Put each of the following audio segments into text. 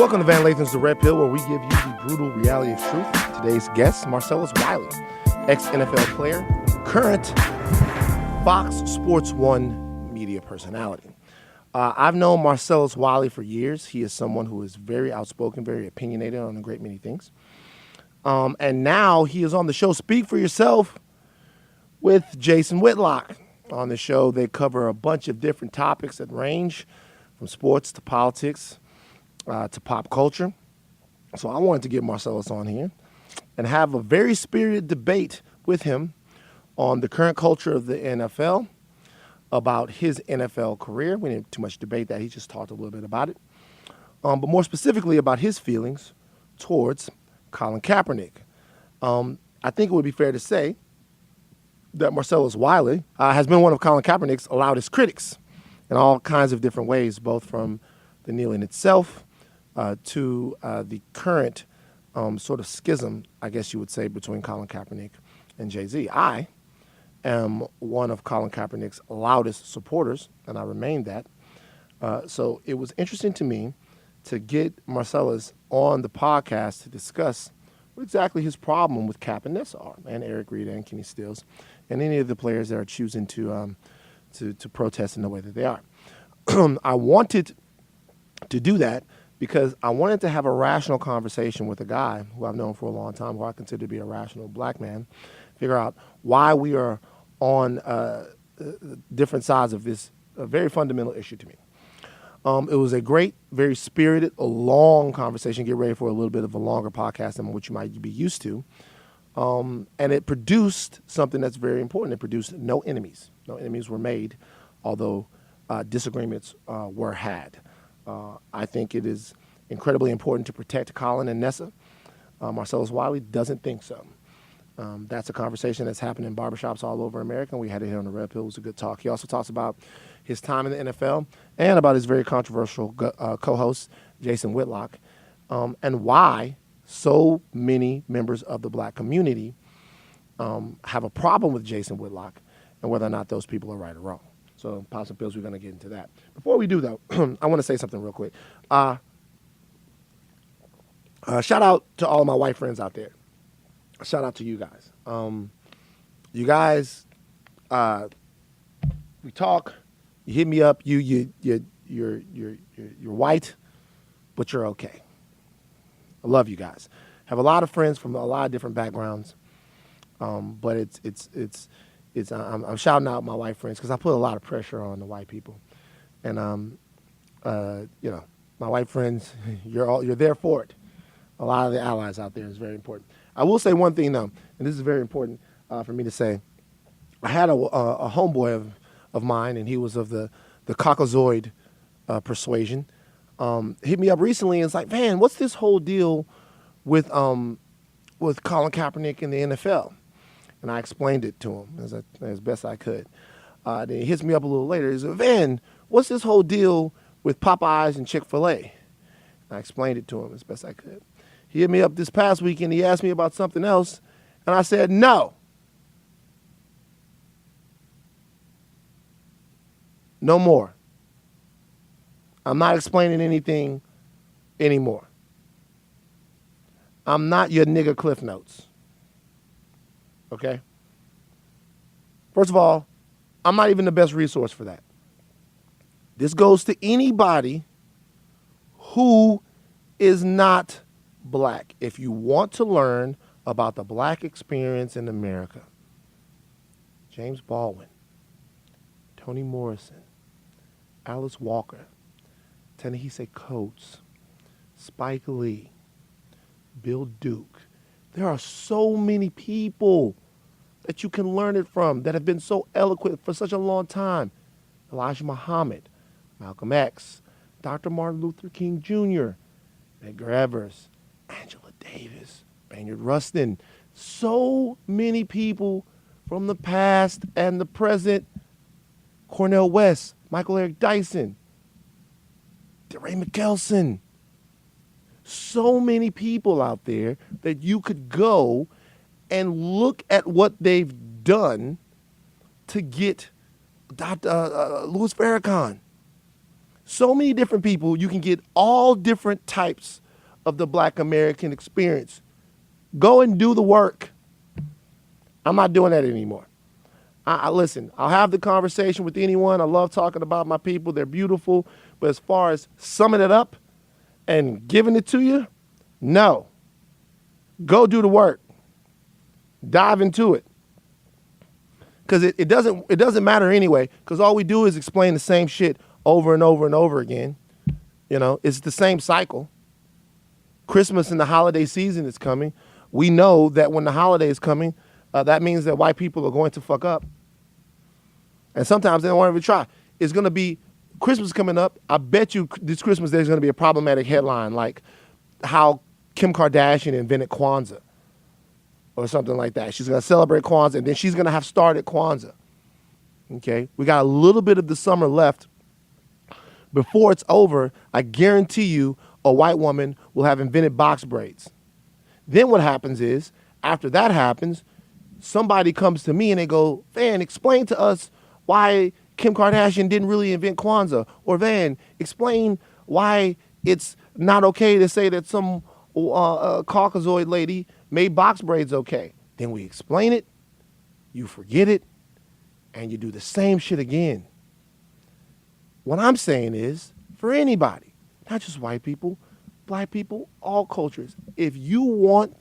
Welcome to Van Lathan's The Red Pill, where we give you the brutal reality of truth. Today's guest, Marcellus Wiley, ex-NFL player, current Fox Sports 1 media personality. I've known Marcellus Wiley for years. He is someone who is very outspoken, very opinionated on a great many things. And now he is on the show Speak for Yourself with Jason Whitlock. On the show, they cover a bunch of different topics that range from sports to politics to pop culture. So I wanted to get Marcellus on here and have a very spirited debate with him on the current culture of the NFL, about his NFL career. We didn't too much debate that. He just talked a little bit about it. But more specifically about his feelings towards Colin Kaepernick. I think it would be fair to say that Marcellus Wiley has been one of Colin Kaepernick's loudest critics in all kinds of different ways, both from the kneeling itself to the current sort of schism, I guess you would say, between Colin Kaepernick and Jay-Z. I am one of Colin Kaepernick's loudest supporters, and I remain that. So it was interesting to me to get Marcellus on the podcast to discuss what exactly his problem with Cap and Nessa are, and Eric Reed and Kenny Stills, and any of the players that are choosing to protest in the way that they are. I wanted to do that because I wanted to have a rational conversation with a guy who I've known for a long time, who I consider to be a rational black man, figure out why we are on different sides of this very fundamental issue to me. It was a great, very spirited, a long conversation. Get ready for a little bit of a longer podcast than what you might be used to. And it produced something that's very important. It produced no enemies. No enemies were made, although disagreements were had. I think it is incredibly important to protect Colin and Nessa. Marcellus Wiley doesn't think so. That's a conversation that's happened in barbershops all over America. We had it here on the Red Pill. It was a good talk. He also talks about his time in the NFL and about his very controversial co-host, Jason Whitlock, and why so many members of the black community have a problem with Jason Whitlock and whether or not those people are right or wrong. So, Pops and Pills, we're going to get into that. Before we do, though, I want to say something real quick. Shout out to all of my white friends out there. Shout out to you guys. You guys, we talk. You hit me up. You're white, but you're okay. I love you guys. Have a lot of friends from a lot of different backgrounds, but I'm shouting out my white friends because I put a lot of pressure on the white people, and my white friends, you're there for it. A lot of the allies out there is very important. I will say one thing though, and this is very important for me to say. I had a homeboy of mine, and he was of the Caucasoid persuasion. Hit me up recently and it's like, man, what's this whole deal with Colin Kaepernick in the NFL? And I explained it to him as best I could. Then he hits me up a little later. He said, Van, what's this whole deal with Popeyes and Chick-fil-A? I explained it to him as best I could. He hit me up this past weekend. He asked me about something else, and I said, no. No more. I'm not explaining anything anymore. I'm not your nigga Cliff Notes. Okay? First of all, I'm not even the best resource for that. This goes to anybody who is not black. If you want to learn about the black experience in America, James Baldwin, Toni Morrison, Alice Walker, Ta-Nehisi Coates, Spike Lee, Bill Duke. There are so many people that you can learn it from that have been so eloquent for such a long time. Elijah Muhammad, Malcolm X, Dr. Martin Luther King Jr., Medgar Evers, Angela Davis, Bayard Rustin. So many people from the past and the present. Cornel West, Michael Eric Dyson, DeRay McKelson. So many people out there that you could go and look at what they've done to get Louis Farrakhan. So many different people. You can get all different types of the Black American experience. Go and do the work. I'm not doing that anymore. I listen, I'll have the conversation with anyone. I love talking about my people. They're beautiful. But as far as summing it up and giving it to you, no. Go do the work. Dive into it. Because it doesn't matter anyway, because all we do is explain the same shit over and over and over again. You know, it's the same cycle. Christmas and the holiday season is coming. We know that when the holiday is coming, that means that white people are going to fuck up. And sometimes they don't want to even try. It's going to be Christmas coming up. I bet you this Christmas there's going to be a problematic headline like how Kim Kardashian invented Kwanzaa or something like that. She's going to celebrate Kwanzaa, and then she's going to have started Kwanzaa. Okay? We got a little bit of the summer left. Before it's over, I guarantee you a white woman will have invented box braids. Then what happens is, after that happens, somebody comes to me and they go, Van, explain to us why Kim Kardashian didn't really invent Kwanzaa. Or Van, explain why it's not okay to say that some Caucasoid lady made box braids okay. Then we explain it, you forget it, and you do the same shit again. What I'm saying is, for anybody, not just white people, black people, all cultures, if you want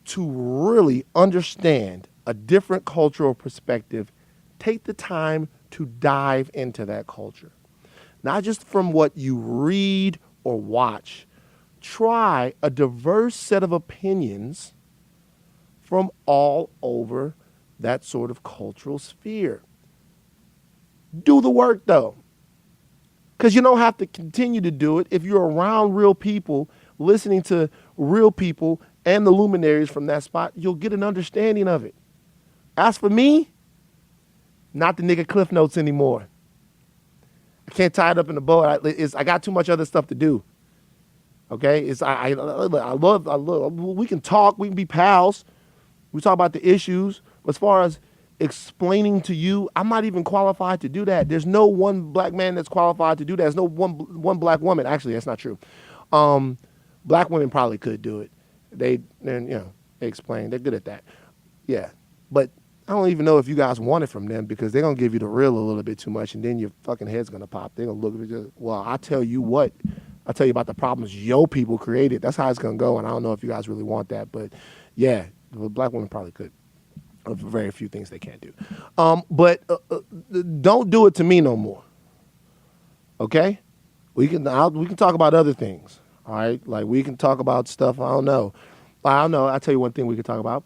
to really understand a different cultural perspective, take the time to dive into that culture. Not just from what you read or watch. Try a diverse set of opinions from all over that sort of cultural sphere. Do the work, though. Because you don't have to continue to do it if you're around real people, listening to real people and the luminaries from that spot, you'll get an understanding of it. As for me, not the nigga Cliff Notes anymore. I can't tie it up in a bow. I got too much other stuff to do. Okay? I love, we can talk, we can be pals. We talk about the issues. But as far as explaining to you, I'm not even qualified to do that. There's no one black man that's qualified to do that. There's no one black woman. Actually, that's not true. Black women probably could do it. They explain. They're good at that. Yeah. But I don't even know if you guys want it from them, because they're going to give you the real a little bit too much, and then your fucking head's going to pop. They're going to look at it, well, I'll tell you what. I'll tell you about the problems your people created. That's how it's going to go, and I don't know if you guys really want that. But, yeah, the black women probably could. Very few things they can't do. But don't do it to me no more. Okay? We can talk about other things. All right? Like, we can talk about stuff, I don't know. I'll tell you one thing we can talk about.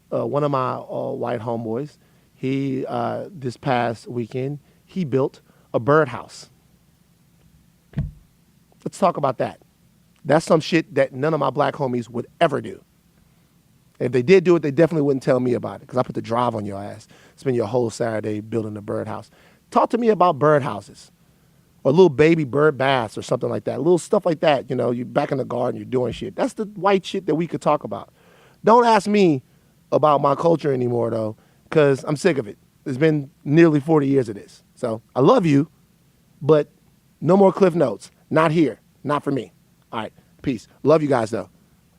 One of my white homeboys, he, this past weekend, he built a birdhouse. Let's talk about that. That's some shit that none of my black homies would ever do. If they did do it, they definitely wouldn't tell me about it, because I put the drive on your ass. Spend your whole Saturday building a birdhouse. Talk to me about birdhouses or little baby bird baths or something like that. Little stuff like that. You know, you're back in the garden, you're doing shit. That's the white shit that we could talk about. Don't ask me about my culture anymore, though, because I'm sick of it. It's been nearly 40 years of this. So I love you, but no more Cliff Notes. Not here. Not for me. All right. Peace. Love you guys, though.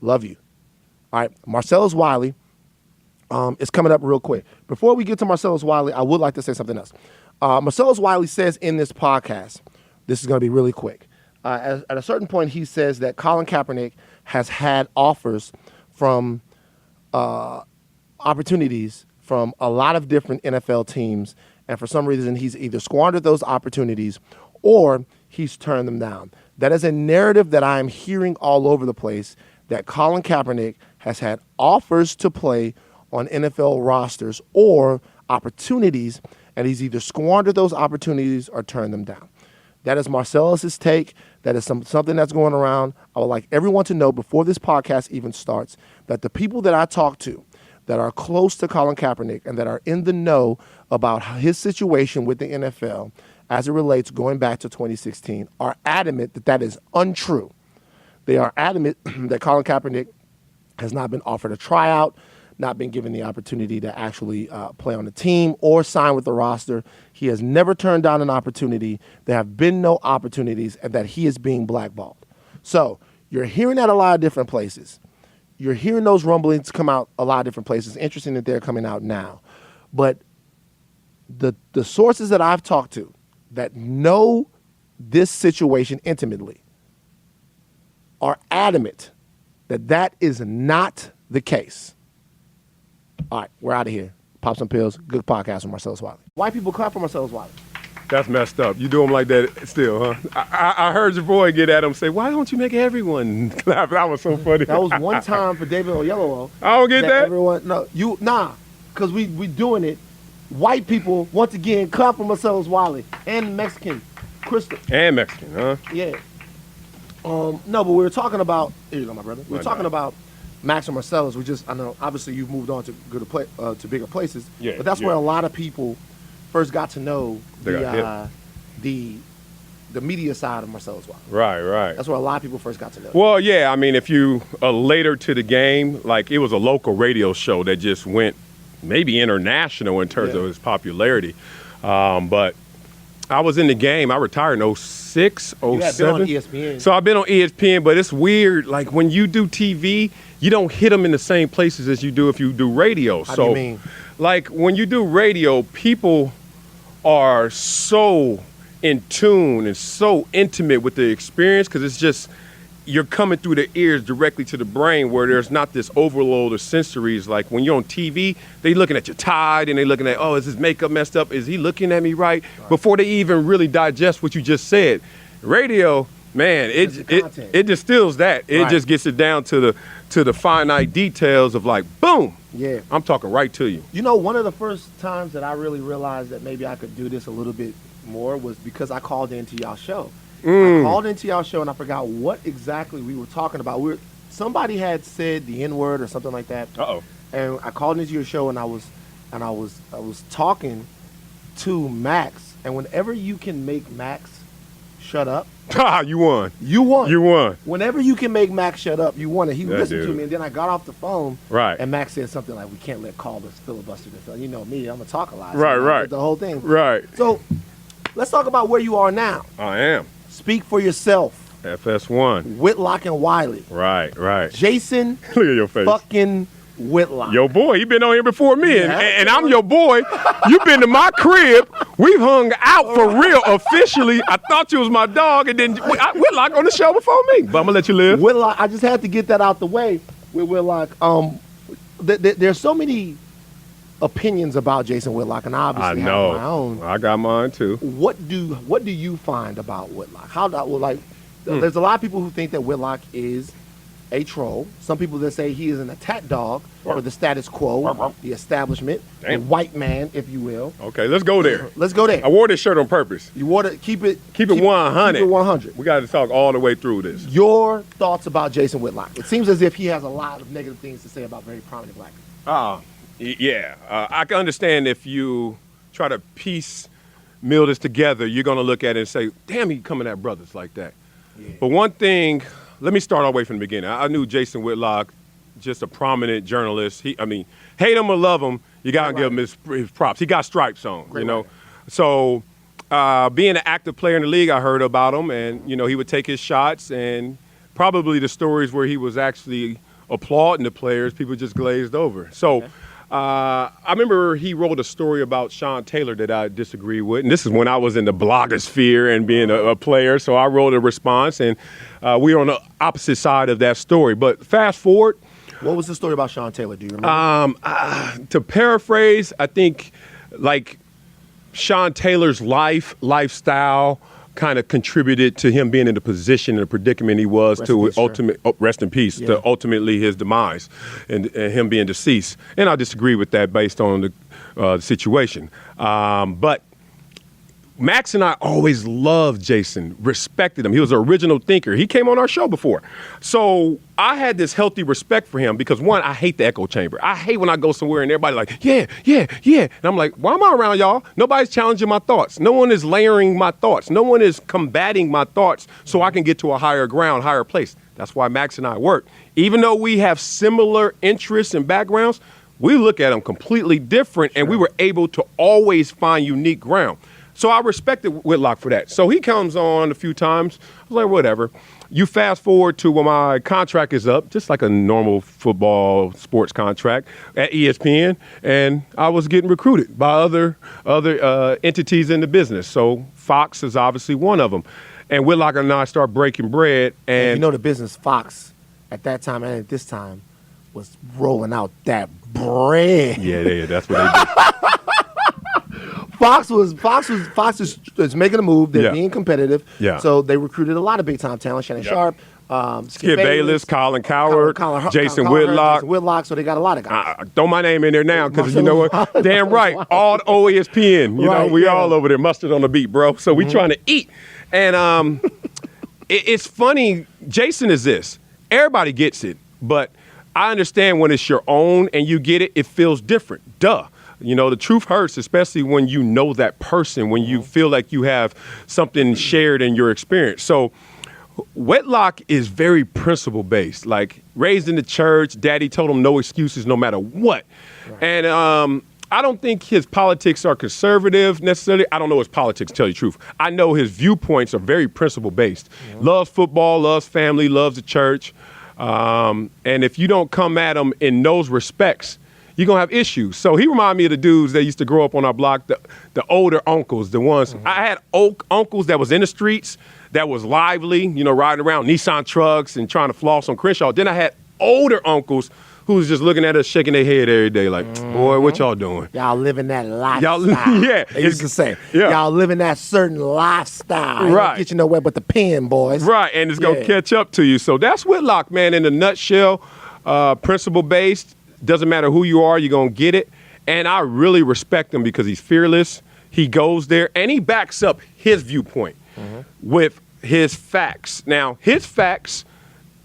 Love you. All right, Marcellus Wiley is coming up real quick. Before we get to Marcellus Wiley, I would like to say something else. Marcellus Wiley says in this podcast, this is going to be really quick. At a certain point, he says that Colin Kaepernick has had offers from opportunities from a lot of different NFL teams, and for some reason, he's either squandered those opportunities or he's turned them down. That is a narrative that I am hearing all over the place, that Colin Kaepernick has had offers to play on NFL rosters or opportunities, and he's either squandered those opportunities or turned them down. That is Marcellus's take. That is something that's going around. I would like everyone to know before this podcast even starts that the people that I talk to that are close to Colin Kaepernick and that are in the know about his situation with the NFL as it relates going back to 2016 are adamant that that is untrue. They are adamant that Colin Kaepernick has not been offered a tryout, not been given the opportunity to actually play on the team or sign with the roster. He has never turned down an opportunity. There have been no opportunities, and that he is being blackballed. So you're hearing that a lot of different places. You're hearing those rumblings come out a lot of different places. Interesting that they're coming out now. But the sources that I've talked to that know this situation intimately are adamant that that is not the case. All right, we're out of here. Pop some pills. Good podcast with Marcellus Wiley. White people clap for Marcellus Wiley. That's messed up. You do them like that still, huh? I heard your boy get at him say, why don't you make everyone clap? That was so funny. That was one time for David Oyelowo. I don't get that. Everyone, because we doing it. White people, once again, clap for Marcellus Wiley. And Mexican, Crystal. And Mexican, huh? Yeah. No, but we were talking about, here you go, my brother. We were talking about Max and Marcellus. I know, obviously you've moved on to bigger places. Yeah. But that's where a lot of people first got to know the media side of Marcellus Wiley. Right. That's where a lot of people first got to know. Well, yeah, I mean, if you later to the game, like it was a local radio show that just went maybe international in terms of his popularity. But I was in the game. I retired in 06, 07. You had been on ESPN. So I've been on ESPN, but it's weird. Like when you do TV, you don't hit them in the same places as you do if you do radio. How do you mean? Like when you do radio, people are so in tune and so intimate with the experience because it's just you're coming through the ears directly to the brain where there's not this overload of sensories. Like when you're on TV, they looking at your tie and they looking at, oh, is his makeup messed up? Is he looking at me right? Before they even really digest what you just said. Radio, man, it distills that. It just gets it down to the finite details of like, boom. Yeah. I'm talking right to you. You know, one of the first times that I really realized that maybe I could do this a little bit more was because I called into y'all show. I called into y'all show and I forgot what exactly we were talking about. Somebody had said the N-word or something like that. Uh-oh. And I called into your show and I was talking to Max. And whenever you can make Max shut up, you won. You won. You won. Whenever you can make Max shut up, you won. And he listened dude. to me, and then I got off the phone. Right. And Max said something like, "We can't let callers filibuster this." You know me, I'm gonna talk a lot. So Right. The whole thing. Right. So let's talk about where you are now. I am. Speak for yourself. FS1. Whitlock and Wiley. Right. Jason Look at your face. fucking Whitlock. Your boy, he been on here before me, and I'm your boy. You been to my crib. We've hung out for real officially. I thought you was my dog, and then Whitlock on the show before me. But I'm gonna let you live. Whitlock, I just had to get that out the way with Whitlock. There's so many opinions about Jason Whitlock, and I obviously have my own. I got mine too. What do you find about Whitlock? There's a lot of people who think that Whitlock is a troll. Some people that say he is an attack dog for the status quo, the establishment, the white man, if you will. Okay, let's go there. Let's go there. I wore this shirt on purpose. You want to keep it 100. Keep it 100. We got to talk all the way through this. Your thoughts about Jason Whitlock? It seems as if he has a lot of negative things to say about very prominent black people. Yeah. I can understand if you try to piecemeal this together, you're going to look at it and say, damn, he coming at brothers like that. Yeah. But one thing, let me start all the way from the beginning. I knew Jason Whitlock, just a prominent journalist. Hate him or love him, you got to give him his props. He got stripes on, you know. So being an active player in the league, I heard about him, and, he would take his shots, and probably the stories where he was actually applauding the players, people just glazed over. So I remember he wrote a story about Sean Taylor that I disagreed with, and this is when I was in the blogosphere and being a player, so I wrote a response, and we were on the opposite side of that story. But fast forward. What was the story about Sean Taylor? Do you remember? To paraphrase, I think like Sean Taylor's lifestyle kind of contributed to him being in the position and the predicament he was rest in peace, to ultimately his demise and him being deceased. And I disagree with that based on the situation. But Max and I always loved Jason, respected him. He was an original thinker. He came on our show before. So I had this healthy respect for him because, one, I hate the echo chamber. I hate when I go somewhere and everybody like, yeah. And I'm like, why am I around y'all? Nobody's challenging my thoughts. No one is layering my thoughts. No one is combating my thoughts so I can get to a higher ground, higher place. That's why Max and I work. Even though we have similar interests and backgrounds, we look at them completely different, and we were able to always find unique ground. So I respected Whitlock for that. So he comes on a few times. I was like, whatever. You fast forward to when my contract is up, just like a normal football sports contract at ESPN, and I was getting recruited by other entities in the business. So Fox is obviously one of them. And Whitlock and I start breaking bread. And you know the business Fox at that time and at this time was rolling out that bread. Yeah, that's what they did. Fox is making a move. They're being competitive. Yeah. So they recruited a lot of big time talent. Shannon Sharp, Skip Bayless, Colin Coward, Jason Whitlock. So they got a lot of guys. Throw my name in there now because you know what? Damn right. All the OESPN. You know, we all over there. Mustard on the beat, bro. So we trying to eat. And it's funny. Jason is this. Everybody gets it. But I understand when it's your own and you get it, it feels different. Duh. You know, the truth hurts, especially when you know that person, when you feel like you have something shared in your experience. So Whitlock is very principle-based, like raised in the church. Daddy told him no excuses no matter what. Right. And I don't think his politics are conservative necessarily. I don't know his politics, to tell you the truth. I know his viewpoints are very principle-based. Loves football, loves family, loves the church. And if you don't come at him in those respects, you're going to have issues. So he reminded me of the dudes that used to grow up on our block, the older uncles, the ones. I had uncles that was in the streets, that was lively, you know, riding around Nissan trucks and trying to floss on Crenshaw. Then I had older uncles who was just looking at us, shaking their head every day like, boy, what y'all doing? Y'all living that lifestyle. They used to say, y'all living that certain lifestyle. Right. Don't get you nowhere but the pen, boys. Right, and it's going to catch up to you. So that's Whitlock, man, in a nutshell, principle-based. Doesn't matter who you are, you're going to get it. And I really respect him because he's fearless. He goes there, and he backs up his viewpoint with his facts. Now, his facts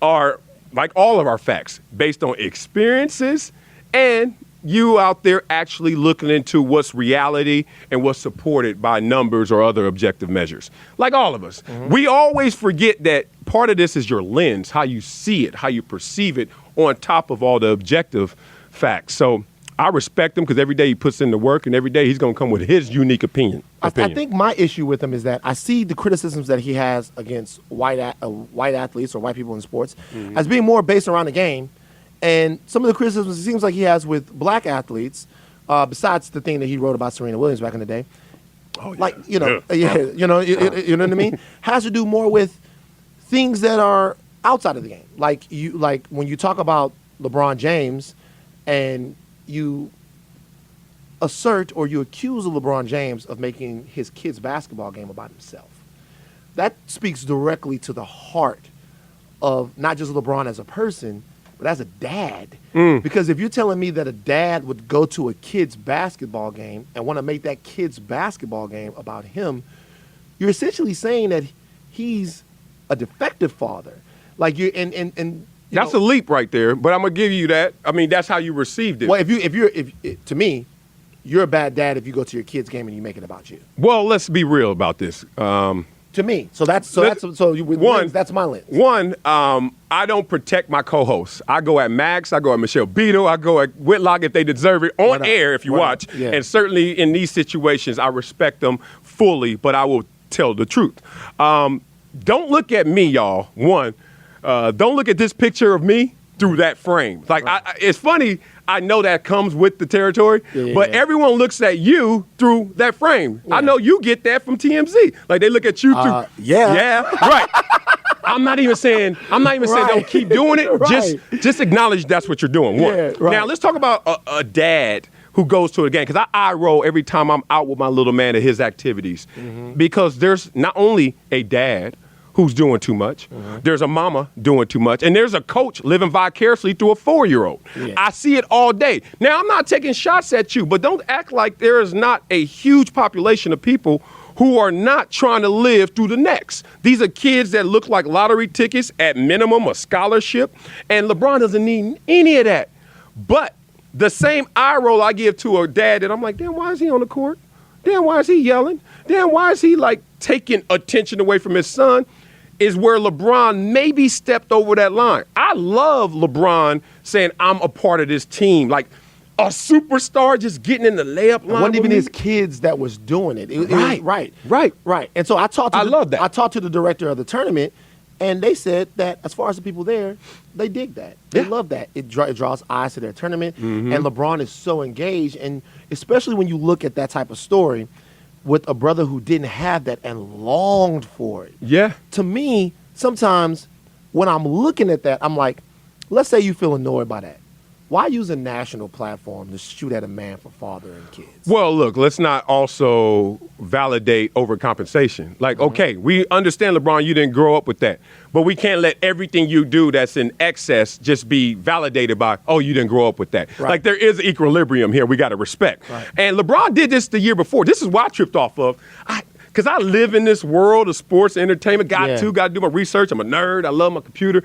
are, like all of our facts, based on experiences and you out there actually looking into what's reality and what's supported by numbers or other objective measures. Like all of us. We always forget that part of this is your lens, how you see it, how you perceive it, on top of all the objective facts. So I respect him because every day he puts in the work and every day he's going to come with his unique opinion. I think my issue with him is that I see the criticisms that he has against white athletes or white people in sports as being more based around the game. And some of the criticisms it seems like he has with black athletes, besides the thing that he wrote about Serena Williams back in the day, like, you know what I mean? Has to do more with things that are outside of the game. Like when you talk about LeBron James and you assert or you accuse of LeBron James of making his kid's basketball game about himself. That speaks directly to the heart of not just LeBron as a person, but as a dad. Because if you're telling me that a dad would go to a kid's basketball game and want to make that kid's basketball game about him, you're essentially saying that he's a defective father. Like you and that's a leap right there, but I'm gonna give you that. I mean, that's how you received it. Well, if to me, you're a bad dad if you go to your kid's game and you make it about you. Well, let's be real about this. To me, that's my lens. One, I don't protect my co-hosts. I go at Max, I go at Michelle Beadle, I go at Whitlock if they deserve it on air if you watch. Yeah. And certainly in these situations, I respect them fully, but I will tell the truth. Don't look at me, y'all. One. Don't look at this picture of me through that frame. Like, it's funny, I know that comes with the territory, but everyone looks at you through that frame. I know you get that from TMZ. Like, they look at you through. Yeah, right. I'm not even saying don't keep doing it. Just acknowledge that's what you're doing. One. Now, let's talk about a dad who goes to a game, because I eye roll every time I'm out with my little man at his activities, because there's not only a dad who's doing too much. There's a mama doing too much. And there's a coach living vicariously through a 4-year-old. I see it all day. Now, I'm not taking shots at you, but don't act like there is not a huge population of people who are not trying to live through the next. These are kids that look like lottery tickets, at minimum a scholarship, and LeBron doesn't need any of that. But the same eye roll I give to a dad that I'm like, damn, why is he on the court? Damn, why is he yelling? Damn, why is he like taking attention away from his son? Is where LeBron maybe stepped over that line. I love LeBron saying, I'm a part of this team. Like, A superstar just getting in the layup line. It wasn't even with his me? kids that was doing it. Right. Right. And so I love that. I talked to the director of the tournament, and they said that as far as the people there, they dig that. They love that. It draws eyes to their tournament, and LeBron is so engaged, and especially when you look at that type of story with a brother who didn't have that and longed for it. Yeah. To me, sometimes when I'm looking at that, I'm like, let's say you feel annoyed by that. Why use a national platform to shoot at a man for father and kids? Well, look, let's not also validate overcompensation. Like, okay, we understand, LeBron, you didn't grow up with that. But we can't let everything you do that's in excess just be validated by, oh, you didn't grow up with that. Right. Like, there is equilibrium here we got to respect. Right. And LeBron did this the year before. This is what I tripped off of. Because I live in this world of sports, entertainment, got to do my research. I'm a nerd. I love my computer.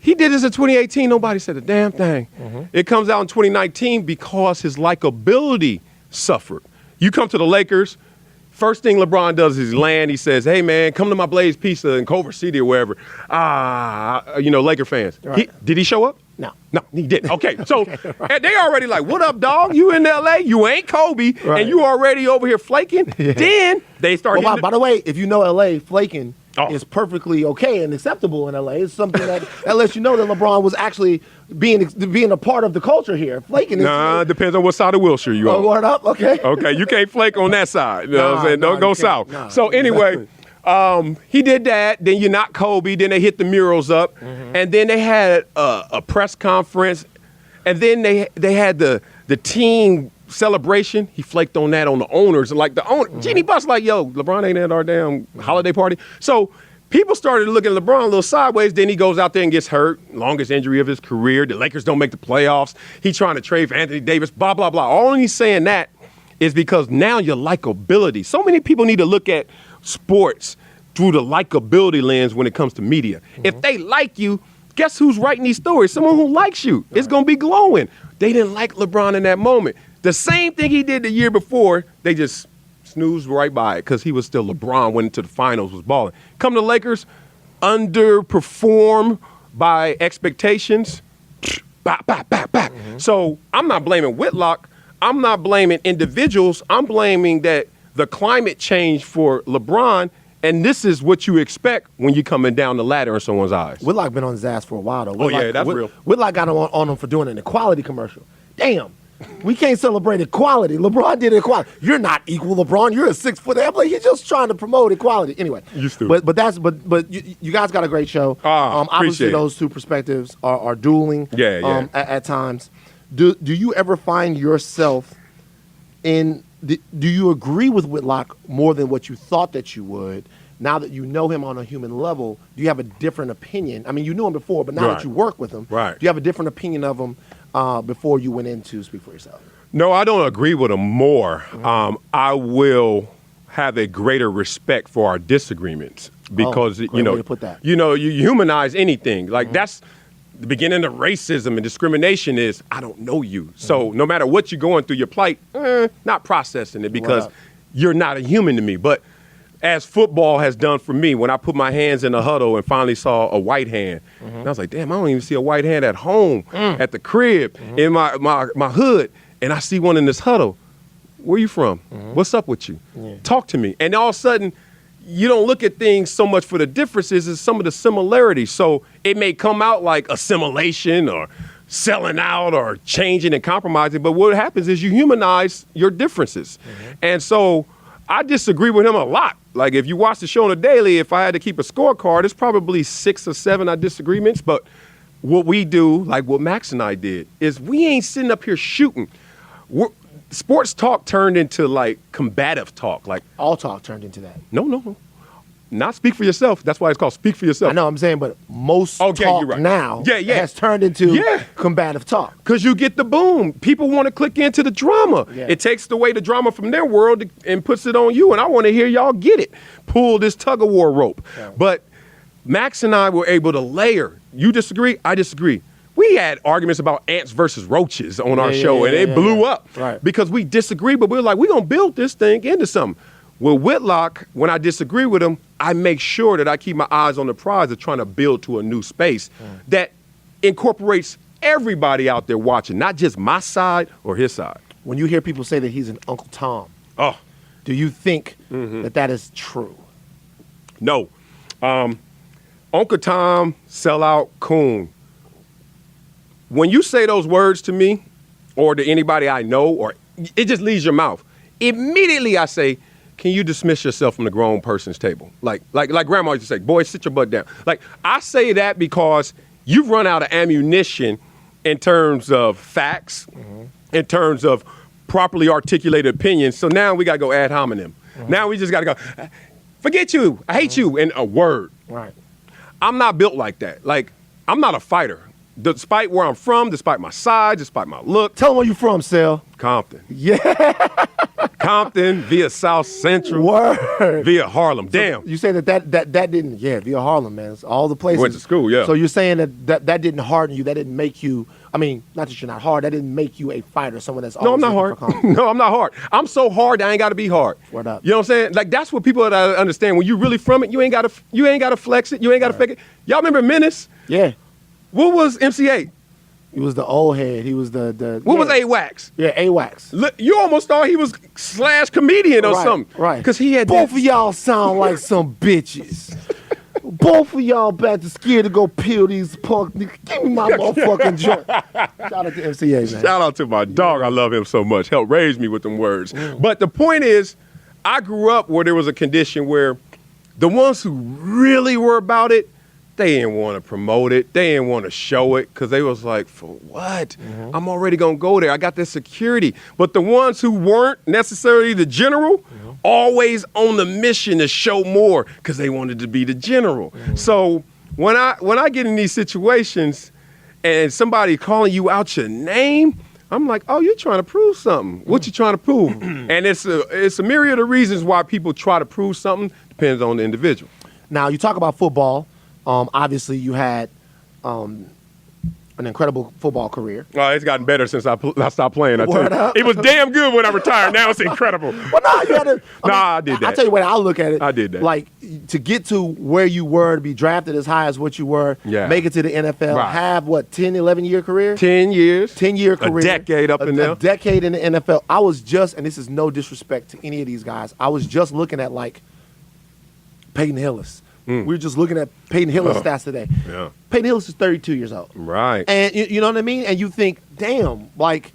He did this in 2018. Nobody said a damn thing. It comes out in 2019 because his likability suffered. You come to the Lakers, first thing LeBron does is land. He says, hey, man, come to my Blaze Pizza in Culver City or wherever. Laker fans. Right. Did he show up? No. No, he didn't. Okay, so and they already like, what up, dog? You in L.A., you ain't Kobe, and you already over here flaking. Then they start Well, by the way, if you know L.A., flaking is perfectly okay and acceptable in L.A. It's something that lets you know that LeBron was actually being a part of the culture here. Flaking is... Nah, depends on what side of Wilshire you on. Word up, okay. Okay, you can't flake on that side. You know what I'm saying? Don't you go can't. south. Nah. So anyway, he did that. Then you're not Kobe. Then they hit the murals up. And then they had a press conference. And then they had the team celebration. He flaked on that on the owners. Like the owner, Jeannie Buss like, yo, LeBron ain't at our damn holiday party. So people started looking at LeBron a little sideways. Then he goes out there and gets hurt. Longest injury of his career. The Lakers don't make the playoffs. He's trying to trade for Anthony Davis, blah, blah, blah. All he's saying that is because now your likability. So many people need to look at sports through the likability lens when it comes to media. If they like you, guess who's writing these stories? Someone who likes you. It's going to be glowing. They didn't like LeBron in that moment. The same thing he did the year before, they just snoozed right by it because he was still LeBron, went into the finals, was balling. Come to the Lakers, underperform by expectations. Back. So I'm not blaming Whitlock. I'm not blaming individuals. I'm blaming that the climate changed for LeBron. And this is what you expect when you're coming down the ladder in someone's eyes. Whitlock been on his ass for a while, though. Whitlock, that's real. Whitlock got on him for doing an equality commercial. Damn. We can't celebrate equality. LeBron did equality. You're not equal, LeBron. You're a 6 foot. I'm like, he's just trying to promote equality. Anyway, You stupid. but you guys got a great show. Obviously, appreciate it. those two perspectives are dueling. Yeah. At times, do you ever find yourself in? Do you agree with Whitlock more than what you thought that you would? Now that you know him on a human level, do you have a different opinion? I mean, you knew him before, but now that you work with him, do you have a different opinion of him before you went in to speak for yourself? No, I don't agree with him more. I will have a greater respect for our disagreements because, way to put that. you humanize anything. Like that's the beginning of racism and discrimination is I don't know you. So no matter what you're going through, your plight, not processing it because you're not a human to me. But as football has done for me, when I put my hands in the huddle and finally saw a white hand, and I was like, damn, I don't even see a white hand at home, at the crib, in my hood, and I see one in this huddle. Where you from? What's up with you? Talk to me. And all of a sudden, you don't look at things so much for the differences as some of the similarities. So it may come out like assimilation or selling out or changing and compromising, but what happens is you humanize your differences. And so I disagree with him a lot. Like if you watch the show on the daily, if I had to keep a scorecard, it's probably 6 or 7 disagreements. But what we do, like what Max and I did, is we ain't sitting up here shooting. Sports talk turned into like combative talk. Like All talk turned into that. No. Not speak for yourself. That's why it's called speak for yourself. I know, I'm saying, but most talk you're right. now Yeah. has turned into combative talk. Because you get the boom. People want to click into the drama. Yeah. It takes away the drama from their world and puts it on you. And I want to hear y'all get it. Pull this tug of war rope. Yeah. But Max and I were able to layer. You disagree? I disagree. We had arguments about ants versus roaches on our show, and it blew up because we disagree. But we were like, we're going to build this thing into something. With Whitlock, when I disagree with him, I make sure that I keep my eyes on the prize of trying to build to a new space that incorporates everybody out there watching, not just my side or his side. When you hear people say that he's an Uncle Tom, Oh, do you think that is true? no. Uncle Tom, sellout, coon. When you say those words to me or to anybody I know, or it just leaves your mouth, immediately I say, can you dismiss yourself from the grown person's table? Like grandma used to say, boy, sit your butt down. Like, I say that because you've run out of ammunition in terms of facts, in terms of properly articulated opinions. So now we got to go ad hominem. Now we just got to go, forget you, I hate you, in a word. Right. I'm not built like that. Like, I'm not a fighter. Despite where I'm from, despite my size, despite my look. Tell them where you from, Sel. Compton. Yeah. Compton via South Central. Word. Via Harlem. Damn. You say that didn't, via Harlem, man. It's all the places. Went to school, yeah. So you're saying that didn't harden you, that didn't make you, I mean, not that you're not hard, that didn't make you a fighter, someone that's always No, I'm not hard. looking for confidence. No, I'm not hard. I'm so hard that I ain't got to be hard. Word up. You know what I'm saying? Like, that's what people gotta understand. When you really from it, you ain't got to flex it. You ain't got to fake it. Y'all remember Menace? Yeah. What was MC8? He was the old head. He was the What was A-Wax? Yeah, A-Wax. You almost thought he was / comedian or Right, something. right. Because he had Both of y'all sound like some bitches. Both of y'all back to scared to go peel these punk niggas. Give me my motherfucking joint. Shout out to MCA, man. Shout out to my dog. I love him so much. Helped raise me with them words. But the point is, I grew up where there was a condition where the ones who really were about it, they didn't want to promote it. They didn't want to show it because they was like, for what? I'm already going to go there. I got this security. But the ones who weren't necessarily the general, always on the mission to show more because they wanted to be the general. So when I get in these situations and somebody calling you out your name, I'm like, oh, you're trying to prove something. What you trying to prove? And it's a myriad of reasons why people try to prove something. Depends on the individual. Now, you talk about football. Obviously, you had an incredible football career. Oh, it's gotten better since I stopped playing. I tell Word you. up. It was damn good when I retired. Now it's incredible. Well, no, you had to. I did that. I tell you what, I look at it. I did that. Like, to get to where you were, to be drafted as high as what you were, Yeah. make it to the NFL, Right. have, 10, 11-year career? 10 years. 10-year career. A decade up in there. A decade in the NFL. I was just, and this is no disrespect to any of these guys, I was just looking at, like, Peyton Hillis. We were just looking at Peyton Hillis' stats today. Yeah. Peyton Hillis is 32 years old. Right. And you know what I mean? And you think, damn, like,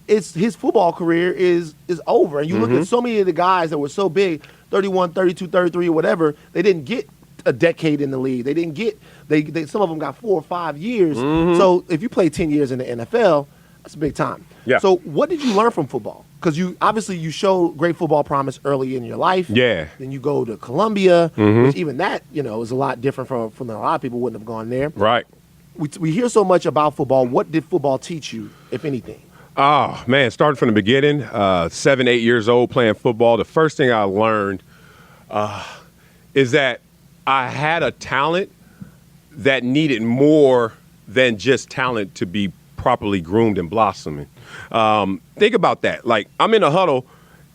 it's his football career is over. And you look at so many of the guys that were so big, 31, 32, 33, or whatever, they didn't get a decade in the league. They didn't get, they some of them got 4 or 5 years. So if you play 10 years in the NFL, that's a big time. Yeah. So what did you learn from football? Because you showed great football promise early in your life. Yeah. Then you go to Columbia, which even that, is a lot different from a lot of people wouldn't have gone there. Right. We hear so much about football. What did football teach you, if anything? Oh, man, started from the beginning, 7, 8 years old playing football. The first thing I learned is that I had a talent that needed more than just talent to be properly groomed and blossoming. Think about that. Like, I'm in a huddle,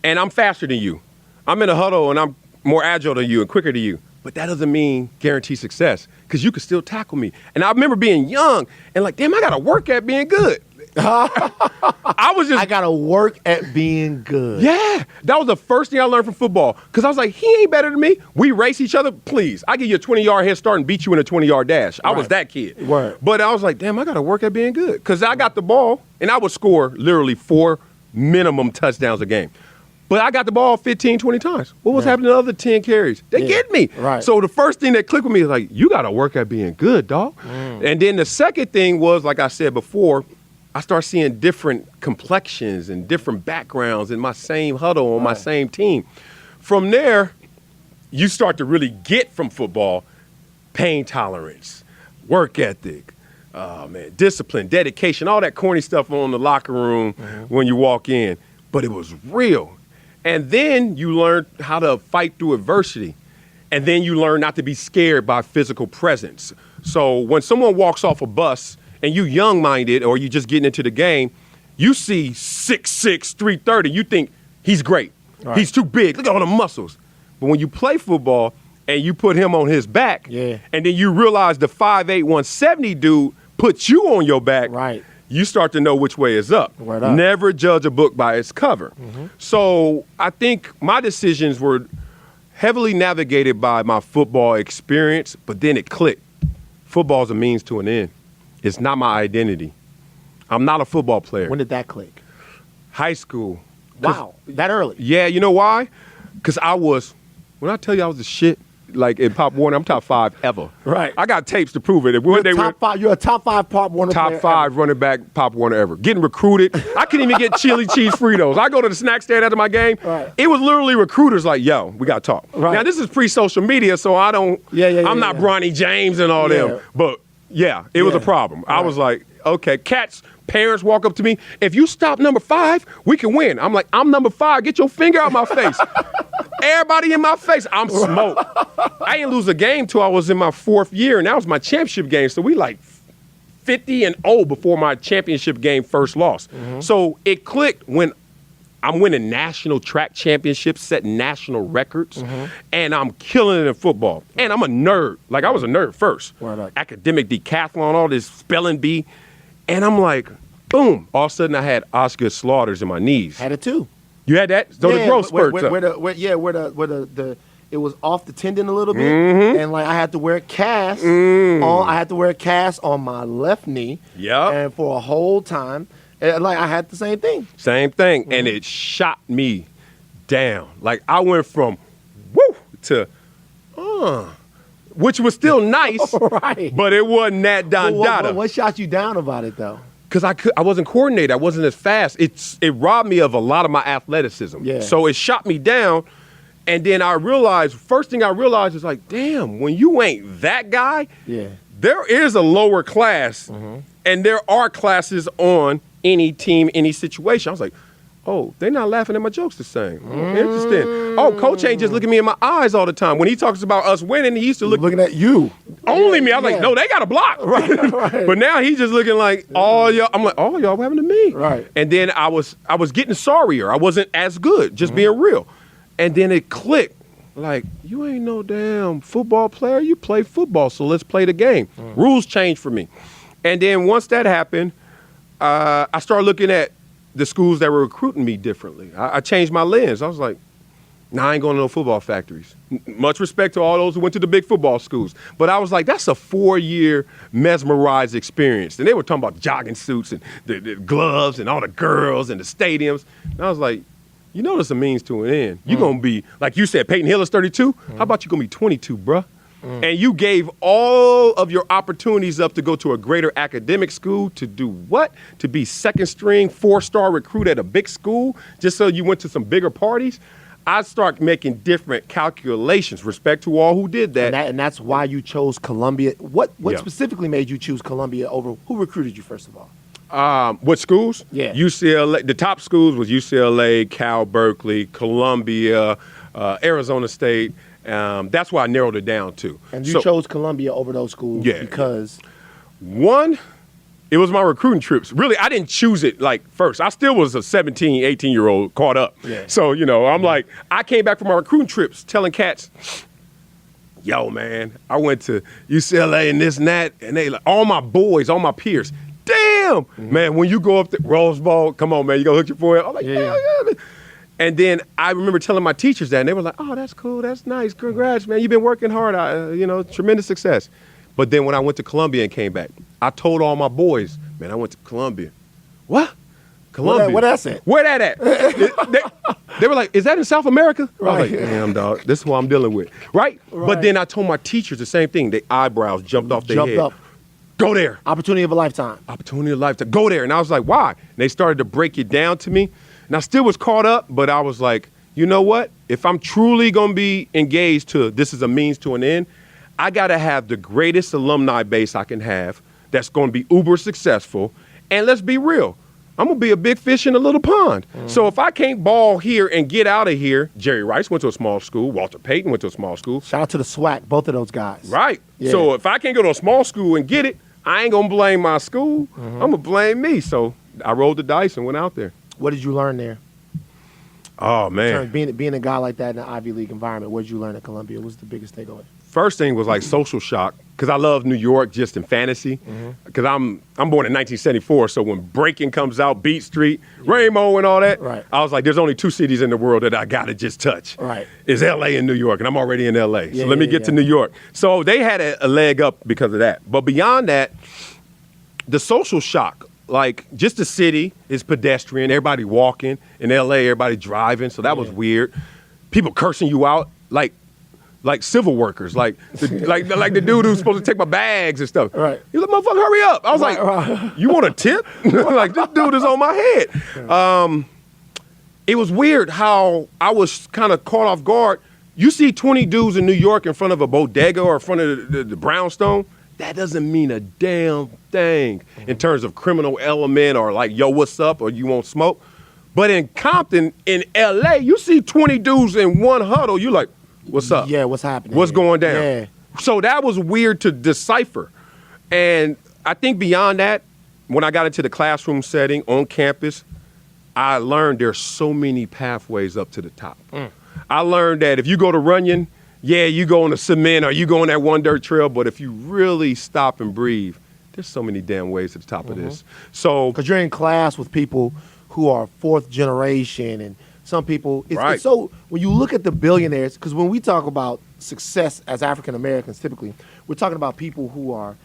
and I'm faster than you. I'm in a huddle, and I'm more agile than you and quicker than you. But that doesn't mean guarantee success, because you can still tackle me. And I remember being young and like, damn, I got to work at being good. I got to work at being good. Yeah, that was the first thing I learned from football, because I was like, he ain't better than me. We race each other, please. I give you a 20-yard head start and beat you in a 20-yard dash. I was that kid. Word. But I was like, damn, I got to work at being good, because I got the ball, and I would score literally 4 minimum touchdowns a game. But I got the ball 15, 20 times. What was happening to the other 10 carries? They get me. Right. So the first thing that clicked with me is like, you got to work at being good, dog. And then the second thing was, like I said before, I start seeing different complexions and different backgrounds in my same huddle on my same team. From there, you start to really get from football pain tolerance, work ethic, discipline, dedication, all that corny stuff on the locker room when you walk in. But it was real. And then you learn how to fight through adversity. And then you learn not to be scared by physical presence. So when someone walks off a bus and you young-minded or you just getting into the game, you see 6'6", 330, you think he's great. Right. He's too big. Look at all the muscles. But when you play football and you put him on his back, and then you realize the 5'8", 170 dude put you on your back, Right. you start to know which way is up. Word up. Never judge a book by its cover. So I think my decisions were heavily navigated by my football experience, but then it clicked. Football is a means to an end. It's not my identity. I'm not a football player. When did that click? High school. Wow, that early. Yeah, you know why? Because when I tell you I was the shit, like in Pop Warner, I'm top 5 ever. Right. I got tapes to prove it. If You're one day a top 5 Pop Warner top player 5 running back Pop Warner ever. Getting recruited. I couldn't even get chili cheese Fritos. I go to the snack stand after my game. Right. It was literally recruiters like, yo, we got to talk. Right. Now, this is pre-social media, so I'm not Bronny James and all Yeah. them. But, yeah, it was a problem. I was like, okay, cats, parents walk up to me. If you stop number 5, we can win. I'm like, I'm number 5. Get your finger out my face. Everybody in my face. I'm smoked. I didn't lose a game till I was in my 4th year, and that was my championship game. So we like 50-0 before my championship game first loss. So it clicked when I'm winning national track championships, setting national records, and I'm killing it in football. And I'm a nerd. Like, I was a nerd first. Word up. Academic decathlon, all this spelling bee. And I'm like, boom. All of a sudden, I had Oscar slaughters in my knees. Had it too. You had that? So the growth spurts up. It was off the tendon a little bit, and like I had to wear a cast. I had to wear a cast on my left knee. Yep. And for a whole time, and like I had the same thing. Same thing. And it shot me down. Like, I went from woo to which was still nice, Right. but it wasn't that dada. What shot you down about it though? Because I wasn't coordinated. I wasn't as fast. It robbed me of a lot of my athleticism. Yeah. So it shot me down. And then first thing I realized is like, damn, when you ain't that guy, Yeah. there is a lower class. And there are classes on any team, any situation. I was like, oh, they're not laughing at my jokes the same. Interesting. Oh, coach ain't just looking me in my eyes all the time. When he talks about us winning, he used to look Looking at you. only me. I was Yeah. like, no, they got a block. Right. But now he's just looking like, all y'all. I'm like, oh, y'all, what happened to me? Right. And then I was getting sorrier. I wasn't as good, just being real. And then it clicked. Like, you ain't no damn football player. You play football, so let's play the game. Rules changed for me. And then once that happened, I started looking at the schools that were recruiting me differently. I changed my lens. I was like, nah, I ain't going to no football factories. Much respect to all those who went to the big football schools. But I was like, that's a 4-year mesmerized experience. And they were talking about jogging suits and the gloves and all the girls and the stadiums. And I was like, you know there's a means to an end. You're going to be, like you said, Peyton Hill is 32. How about you going to be 22, bruh? And you gave all of your opportunities up to go to a greater academic school to do what? To be second string, 4-star recruit at a big school just so you went to some bigger parties? I start making different calculations. Respect to all who did that. And that's why you chose Columbia. What Yeah. specifically made you choose Columbia over? Who recruited you first of all? What schools? Yeah. UCLA. The top schools was UCLA, Cal, Berkeley, Columbia, Arizona State. That's why I narrowed it down to. And you chose Columbia over those schools because one, it was my recruiting trips. Really, I didn't choose it like first. I still was a 17, 18-year-old caught up. Yeah. So, I'm like, I came back from my recruiting trips telling cats, yo, man, I went to UCLA and this and that, and they like, all my boys, all my peers, damn, man, when you go up the Rose Bowl, come on, man, you gonna hook your forehead? I'm like, yeah. And then I remember telling my teachers that, and they were like, oh, that's cool, that's nice, congrats, man, you've been working hard, tremendous success. But then when I went to Columbia and came back, I told all my boys, man, I went to Columbia. What? Columbia. What that's it? Where that at? they were like, is that in South America? Right. I was like, damn, dog, this is what I'm dealing with, right? But then I told my teachers the same thing. Their eyebrows jumped off their head. Up. Go there. Opportunity of a lifetime. Opportunity of a lifetime. Go there. And I was like, why? And they started to break it down to me. And I still was caught up, but I was like, you know what? If I'm truly going to be engaged to this is a means to an end, I got to have the greatest alumni base I can have that's going to be uber successful. And let's be real. I'm going to be a big fish in a little pond. So if I can't ball here and get out of here, Jerry Rice went to a small school. Walter Payton went to a small school. Shout out to the SWAC, both of those guys. Right. Yeah. So if I can't go to a small school and get it, I ain't going to blame my school. I'm going to blame me. So I rolled the dice and went out there. What did you learn there? Oh, man. Being a guy like that in an Ivy League environment, what did you learn at Columbia? What was the biggest takeaway? First thing was like social shock, because I love New York just in fantasy. Because I'm born in 1974, so when Breaking comes out, Beat Street, Rainbow and all that, Right. I was like, there's only 2 cities in the world that I gotta just touch. Right. It's L.A. and New York, and I'm already in L.A. Yeah, So let me yeah, get to yeah. New York. So they had a leg up because of that. But beyond that, the social shock, like just the city is pedestrian, everybody walking. In L.A., everybody driving, so that was weird. People cursing you out like civil workers, like the dude who's supposed to take my bags and stuff. Right. He like, motherfucker, hurry up. I was like, you want a tip? Like, this dude is on my head. It was weird how I was kind of caught off guard. You see 20 dudes in New York in front of a bodega or in front of the brownstone. That doesn't mean a damn thing in terms of criminal element or like, yo, what's up, or you won't smoke. But in Compton, in L.A., you see 20 dudes in one huddle. You like, what's up? Yeah, what's happening? What's going down? Yeah. So that was weird to decipher. And I think beyond that, when I got into the classroom setting on campus, I learned there's so many pathways up to the top. I learned that if you go to Runyon, yeah, you go on the cement or you go on that one dirt trail, but if you really stop and breathe, there's so many damn ways to the top of this. So, Because you're in class with people who are fourth generation, and some people, it's so, when you look at the billionaires, because when we talk about success as African Americans, typically, we're talking about people who are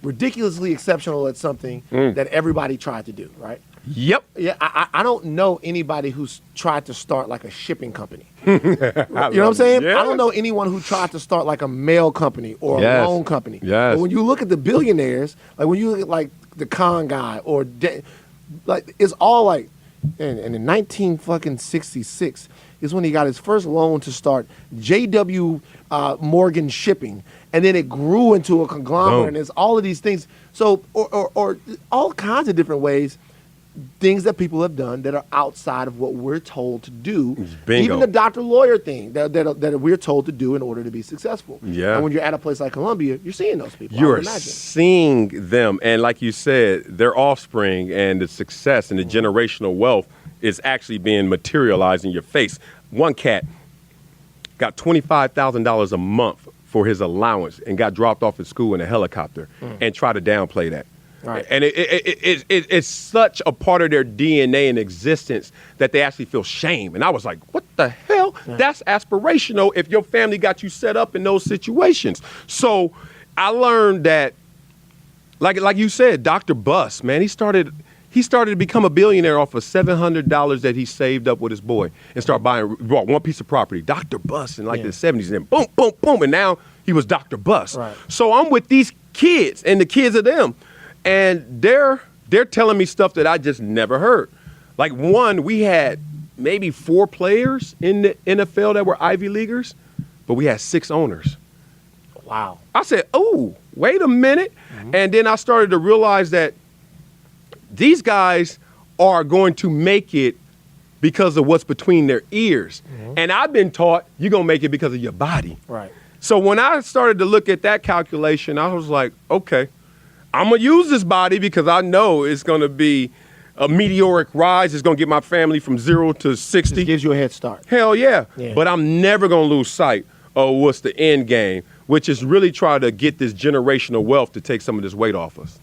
ridiculously exceptional at something that everybody tried to do, right? yep. Yeah, I don't know anybody who's tried to start like a shipping company. You know what I'm saying? Yes. I don't know anyone who tried to start like a mail company or a loan company. Yes. But when you look at the billionaires, like when you look at like the Con guy or like it's all like, and in 1966 is when he got his first loan to start J.W. Morgan Shipping, and then it grew into a conglomerate. Boom. And it's all of these things. So, or all kinds of different ways, things that people have done that are outside of what we're told to do. Bingo. Even the doctor lawyer thing that we're told to do in order to be successful. Yeah. And when you're at a place like Columbia, you're seeing those people. I You're would imagine. seeing them, and like you said, their offspring and the success and the generational wealth is actually being materialized in your face. One cat got $25,000 a month for his allowance and got dropped off at school in a helicopter and tried to downplay that. Right. And it's such a part of their DNA and existence that they actually feel shame. And I was like, what the hell? Yeah. That's aspirational if your family got you set up in those situations. So I learned that, like you said, Dr. Buss, man, he started to become a billionaire off of $700 that he saved up with his boy and bought one piece of property. Dr. Buss in like the 70s, and then boom, boom, boom. And now he was Dr. Buss. Right. So I'm with these kids and the kids of them. And they're telling me stuff that I just never heard. Like we had maybe 4 players in the NFL that were Ivy Leaguers, but we had 6 owners. Wow. I said, oh, wait a minute. And then I started to realize that these guys are going to make it because of what's between their ears. And I've been taught you're going to make it because of your body. Right. So when I started to look at that calculation, I was like, okay, I'm going to use this body because I know it's going to be a meteoric rise. It's going to get my family from 0 to 60. It gives you a head start. Hell yeah. Yeah. But I'm never going to lose sight of what's the end game, which is really try to get this generational wealth to take some of this weight off us.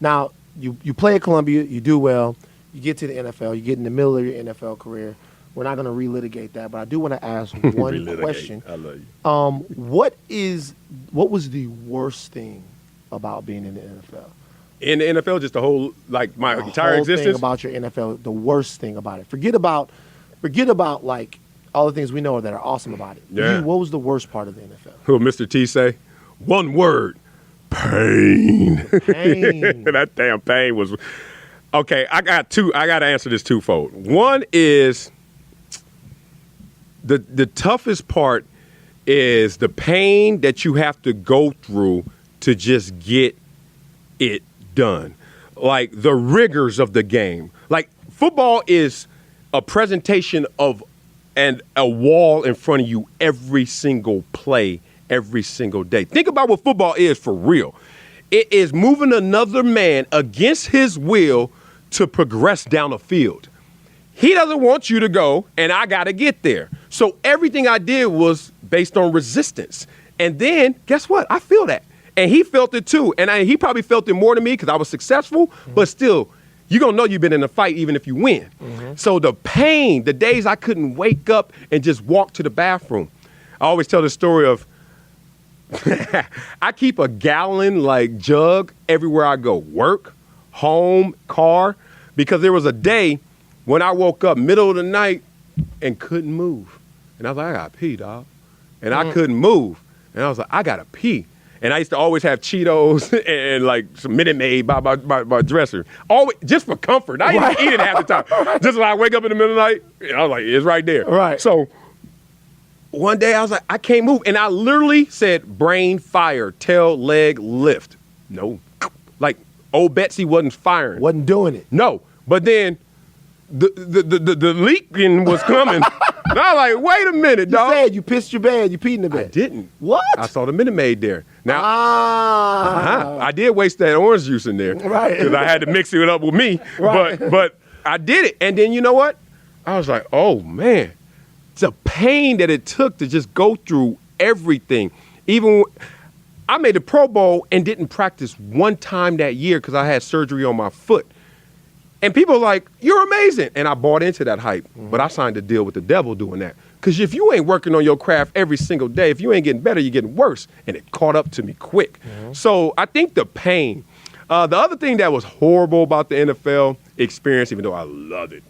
Now, you play at Columbia, you do well, you get to the NFL, you get in the middle of your NFL career. We're not going to relitigate that, but I do want to ask one question. I love you. What was the worst thing about being in the NFL? In the NFL, just the whole, like my The entire whole existence. thing about your NFL, the worst thing about it. Forget about like all the things we know that are awesome about it. Yeah. What was the worst part of the NFL? Who Mr. T say? One word. Pain. Pain. That damn pain was. Okay, I got to answer this twofold. One is the toughest part is the pain that you have to go through to just get it done. Like the rigors of the game. Like football is a presentation of a wall in front of you every single play, every single day. Think about what football is for real. It is moving another man against his will to progress down a field. He doesn't want you to go, and I got to get there. So everything I did was based on resistance. And then, guess what? I feel that. And he felt it too. And he probably felt it more than me because I was successful. But still, you're going to know you've been in a fight even if you win. So the pain, the days I couldn't wake up and just walk to the bathroom. I always tell the story of I keep a gallon like jug everywhere I go. Work, home, car. Because there was a day when I woke up middle of the night and couldn't move. And I was like, I got to pee, dog. And I couldn't move. And I was like, I got to pee. And I used to always have Cheetos and like some Minute Maid by my dresser. Always, just for comfort. Not even eat it half the time. Just when I wake up in the middle of the night, I was like, it's right there. Right. So one day I was like, I can't move. And I literally said, brain fire, tail, leg, lift. No. Like old Betsy wasn't firing. Wasn't doing it. No. But then the leaking was coming. And I was like, wait a minute, dog. You said you pissed your bed, you peed in the bed. I didn't. What? I saw the Minute Maid there. Now, I did waste that orange juice in there. Right. Because I had to mix it up with me. Right. But I did it. And then you know what? I was like, oh, man. The pain that it took to just go through everything. Even I made the Pro Bowl and didn't practice one time that year because I had surgery on my foot. And people are like, you're amazing. And I bought into that hype. But I signed a deal with the devil doing that. Because if you ain't working on your craft every single day, if you ain't getting better, you're getting worse. And it caught up to me quick. So I think the pain. The other thing that was horrible about the NFL experience, even though I loved it,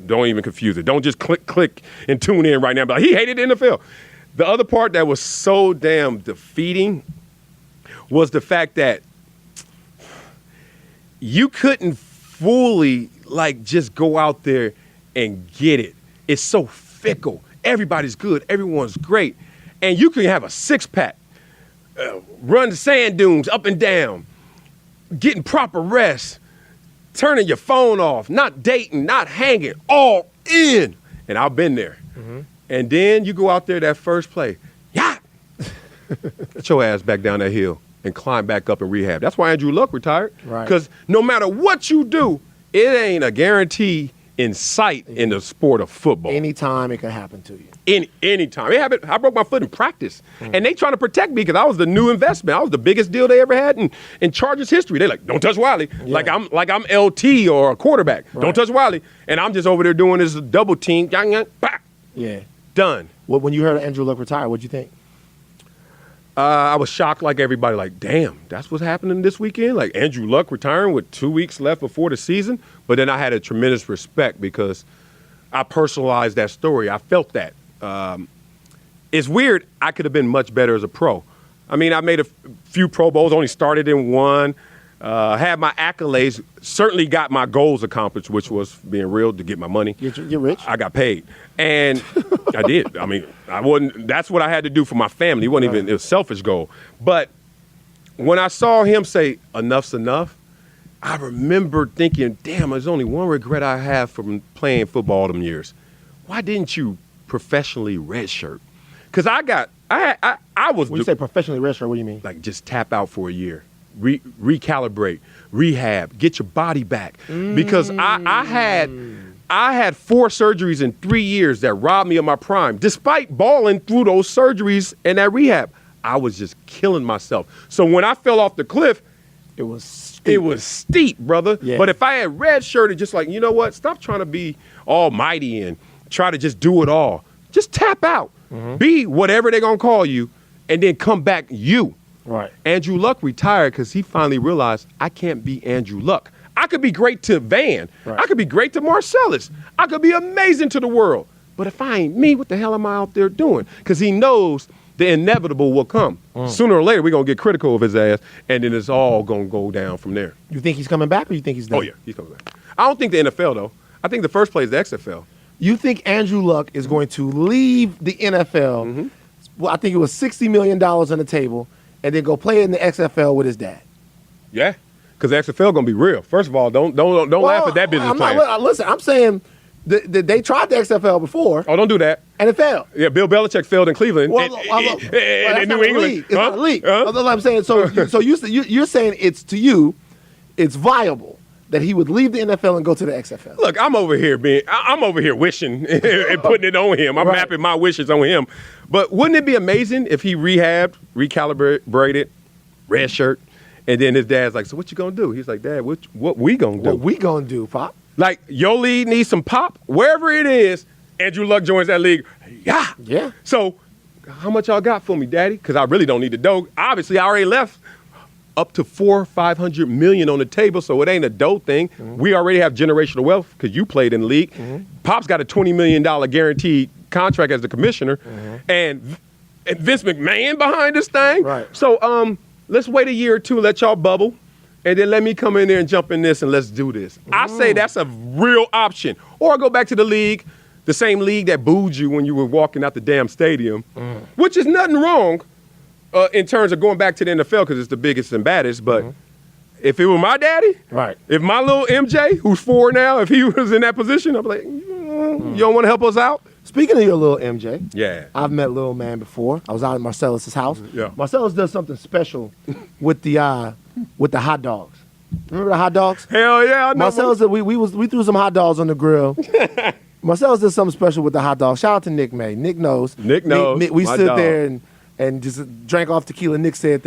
don't even confuse it. Don't just click and tune in right now. But he hated the NFL. The other part that was so damn defeating was the fact that you couldn't fully like just go out there and get it. It's so fickle. Everybody's good. Everyone's great. And you can have a six-pack, run the sand dunes up and down, getting proper rest, turning your phone off, not dating, not hanging, all in. And I've been there. And then you go out there that first play, get your ass back down that hill and climb back up and rehab. That's why Andrew Luck retired. Right. Because no matter what you do, it ain't a guarantee in sight in the sport of football. Anytime it can happen to you. Anytime. It happened. I broke my foot in practice. And they trying to protect me because I was the new investment. I was the biggest deal they ever had in Chargers history. They like, don't touch Wiley. Yeah. Like I'm LT or a quarterback. Right. Don't touch Wiley. And I'm just over there doing this double team. Yeah. Done. Well, when you heard Andrew Luck retire, what'd you think? I was shocked like everybody, like, damn, that's what's happening this weekend? Like Andrew Luck retiring with 2 weeks left before the season? But then I had a tremendous respect because I personalized that story. I felt that. It's weird. I could have been much better as a pro. I mean, I made a few Pro Bowls, only started in one, had my accolades, certainly got my goals accomplished, which was being real to get my money. You're rich. I got paid. And I did. I mean, that's what I had to do for my family. It wasn't even a selfish goal. But when I saw him say, enough's enough, I remember thinking, damn, there's only one regret I have from playing football all them years. Why didn't you professionally redshirt? Because I was. When you say professionally redshirt, what do you mean? Like just tap out for a year, recalibrate, rehab, get your body back. Because I had 4 surgeries in 3 years that robbed me of my prime. Despite balling through those surgeries and that rehab, I was just killing myself. So when I fell off the cliff, it was steep. It was steep, brother. Yeah. But if I had redshirted, just like, you know what? Stop trying to be almighty and try to just do it all. Just tap out. Be whatever they're going to call you, and then come back you. Right. Andrew Luck retired because he finally realized I can't be Andrew Luck. I could be great to Van. Right. I could be great to Marcellus. I could be amazing to the world. But if I ain't me, what the hell am I out there doing? Because he knows the inevitable will come. Sooner or later, we're going to get critical of his ass, and then it's all going to go down from there. You think he's coming back, or you think he's done? Oh, yeah, he's coming back. I don't think the NFL, though. I think the first play is the XFL. You think Andrew Luck is going to leave the NFL, well, I think it was $60 million on the table, and then go play in the XFL with his dad? Yeah, because the XFL going to be real. First of all, don't laugh at that business plan. Listen, I'm saying they tried the XFL before. Oh, don't do that. And it failed. Yeah, Bill Belichick failed in Cleveland. Well, in New England. It's not a league. That's what I'm saying. So you're saying it's, to you, it's viable that he would leave the NFL and go to the XFL? Look, I'm over here wishing and putting it on him. I'm mapping my wishes on him. But wouldn't it be amazing if he rehabbed, recalibrated, red shirt, and then his dad's like, so what you gonna do? He's like, Dad, what we gonna do? What we gonna do, Pop? Like, your league needs some pop. Wherever it is, Andrew Luck joins that league. Yeah. So how much y'all got for me, Daddy? Because I really don't need the dough. Obviously, I already left up to $400-500 million on the table, so it ain't a dough thing. Mm-hmm. We already have generational wealth because you played in the league. Mm-hmm. Pop's got a $20 million guaranteed contract as the commissioner, and Vince McMahon behind this thing. Right. So let's wait a year or two, let y'all bubble, and then let me come in there and jump in this and let's do this. I say that's a real option. Or go back to the league, the same league that booed you when you were walking out the damn stadium, which is nothing wrong in terms of going back to the NFL because it's the biggest and baddest. But if it were my daddy, if my little MJ, who's 4 now, if he was in that position, I'd be like, you don't want to help us out? Speaking of your little MJ, yeah, I've met little man before. I was out at Marcellus' house. Yeah. Marcellus does something special with the hot dogs. Remember the hot dogs? Hell yeah, I know. Marcellus, we threw some hot dogs on the grill. Marcellus did something special with the hot dogs. Shout out to Nick May. Nick knows. Nick knows. We stood there and just drank off tequila. Nick said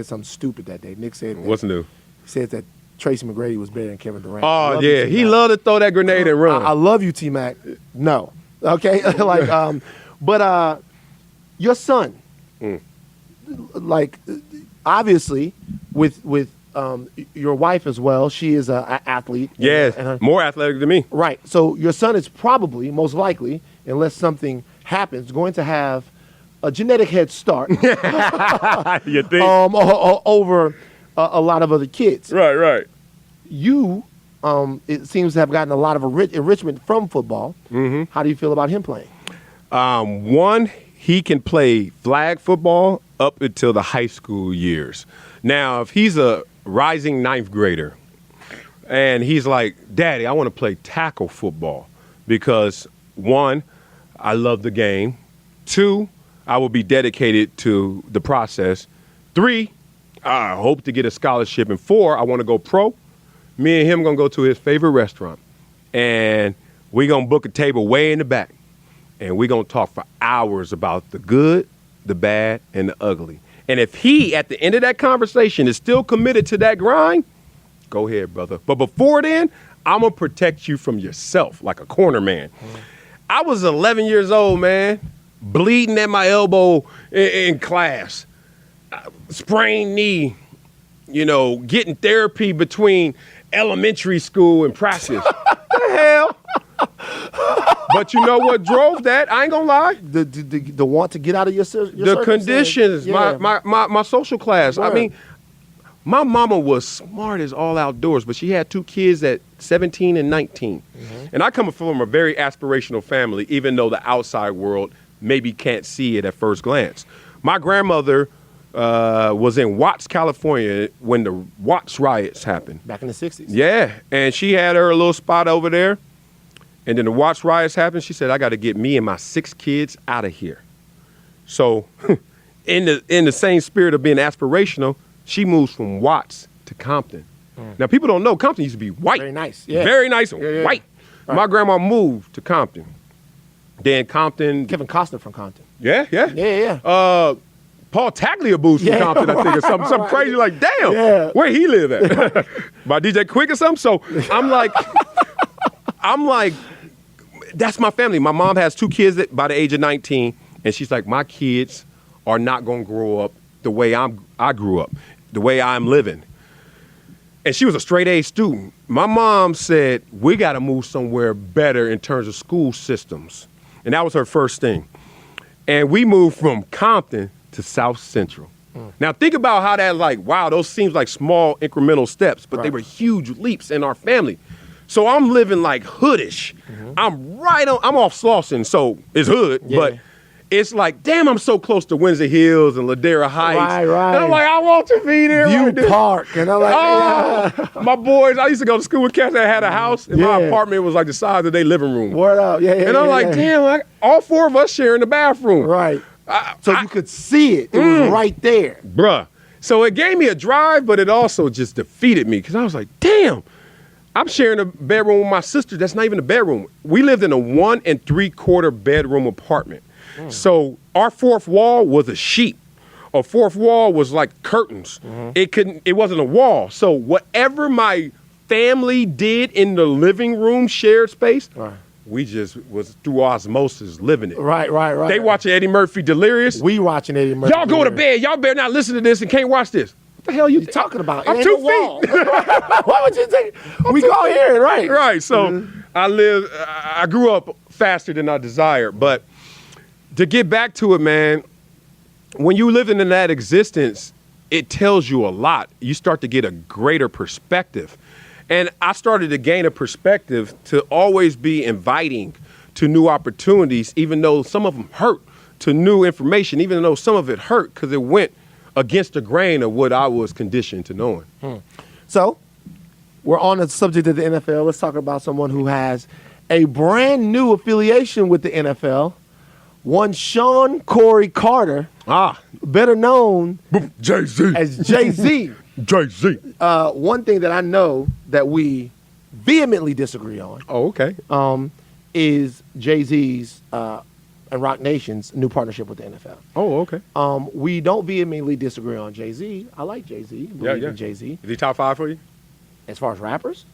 something stupid that day. Nick said that, what's new? He said that Tracy McGrady was better than Kevin Durant. Oh yeah, he loved to throw that grenade and run. I love you, T-Mac. No. Okay, but your son, like, obviously, with your wife as well, she is an athlete. Yes, more athletic than me. Right. So your son is probably, most likely, unless something happens, going to have a genetic head start. You think? Over a lot of other kids. Right. You. It seems to have gotten a lot of enrichment from football. Mm-hmm. How do you feel about him playing? One, he can play flag football up until the high school years. Now, if he's a rising 9th grader and he's like, Daddy, I want to play tackle football because, 1, I love the game. 2, I will be dedicated to the process. 3, I hope to get a scholarship. And 4, I want to go pro. Me and him going to go to his favorite restaurant, and we going to book a table way in the back, and we going to talk for hours about the good, the bad, and the ugly. And if he, at the end of that conversation, is still committed to that grind, go ahead, brother. But before then, I'm going to protect you from yourself like a corner man. I was 11 years old, man, bleeding at my elbow in class, sprained knee, getting therapy between elementary school and practice. The hell? But you know what drove that? I ain't gonna lie. The want to get out of your the conditions, yeah. my social class. Right. I mean, my mama was smart as all outdoors, but she had 2 kids at 17 and 19. Mm-hmm. And I come from a very aspirational family, even though the outside world maybe can't see it at first glance. My grandmother was in Watts, California when the Watts riots happened. Back in the 60s. Yeah, and she had her little spot over there. And then the Watts riots happened. She said, I got to get me and my 6 kids out of here. So in the same spirit of being aspirational, she moves from Watts to Compton. Now, people don't know, Compton used to be white. Very nice. Yeah. Very nice and white. Right. My grandma moved to Compton. Then Compton. Kevin Costner from Compton. Yeah. Paul Tagliabue from Compton, I think, or something crazy like, damn, where he live at? By DJ Quick or something? So I'm like, that's my family. My mom has 2 kids by the age of 19, and she's like, my kids are not going to grow up the way I grew up, the way I'm living. And she was a straight A student. My mom said, we got to move somewhere better in terms of school systems. And that was her first thing. And we moved from Compton to South Central. Now think about how that those seems like small incremental steps, but they were huge leaps in our family. So I'm living like hoodish. Mm-hmm. I'm off Slauson, so it's hood, but it's like, damn, I'm so close to Windsor Hills and Ladera Heights. Right. And I'm like, I want to be there. View Park. And I'm like, my boys, I used to go to school with cats that had a house, and my apartment was like the size of their living room. Word up. And I'm like, damn, all 4 of us sharing the bathroom. Right. So you could see it. It was right there. Bruh. So it gave me a drive, but it also just defeated me because I was like, damn, I'm sharing a bedroom with my sister. That's not even a bedroom. We lived in a 1 3/4 bedroom apartment. So our fourth wall was a sheet. A fourth wall was like curtains. It wasn't a wall. So whatever my family did in the living room shared space, we just was through osmosis living it. Right. They watching Eddie Murphy Delirious. We watching Eddie Murphy. Y'all go to bed. Y'all better not listen to this and can't watch this. What the hell you talking about? I'm 2 feet. Why would you take? We go here, right? Right. So I grew up faster than I desired. But to get back to it, man, when you live in that existence, it tells you a lot. You start to get a greater perspective. And I started to gain a perspective to always be inviting to new opportunities, even though some of them hurt, to new information, even though some of it hurt because it went against the grain of what I was conditioned to knowing. So we're on the subject of the NFL. Let's talk about someone who has a brand new affiliation with the NFL. One Sean Corey Carter, better known Jay-Z. as Jay-Z. Jay-Z. One thing that I know that we vehemently disagree on Oh, okay. is Jay-Z's and Rock Nation's new partnership with the NFL. Oh, okay. We don't vehemently disagree on Jay-Z. I like Jay-Z. Believe in Jay-Z. Is he top 5 for you? As far as rappers?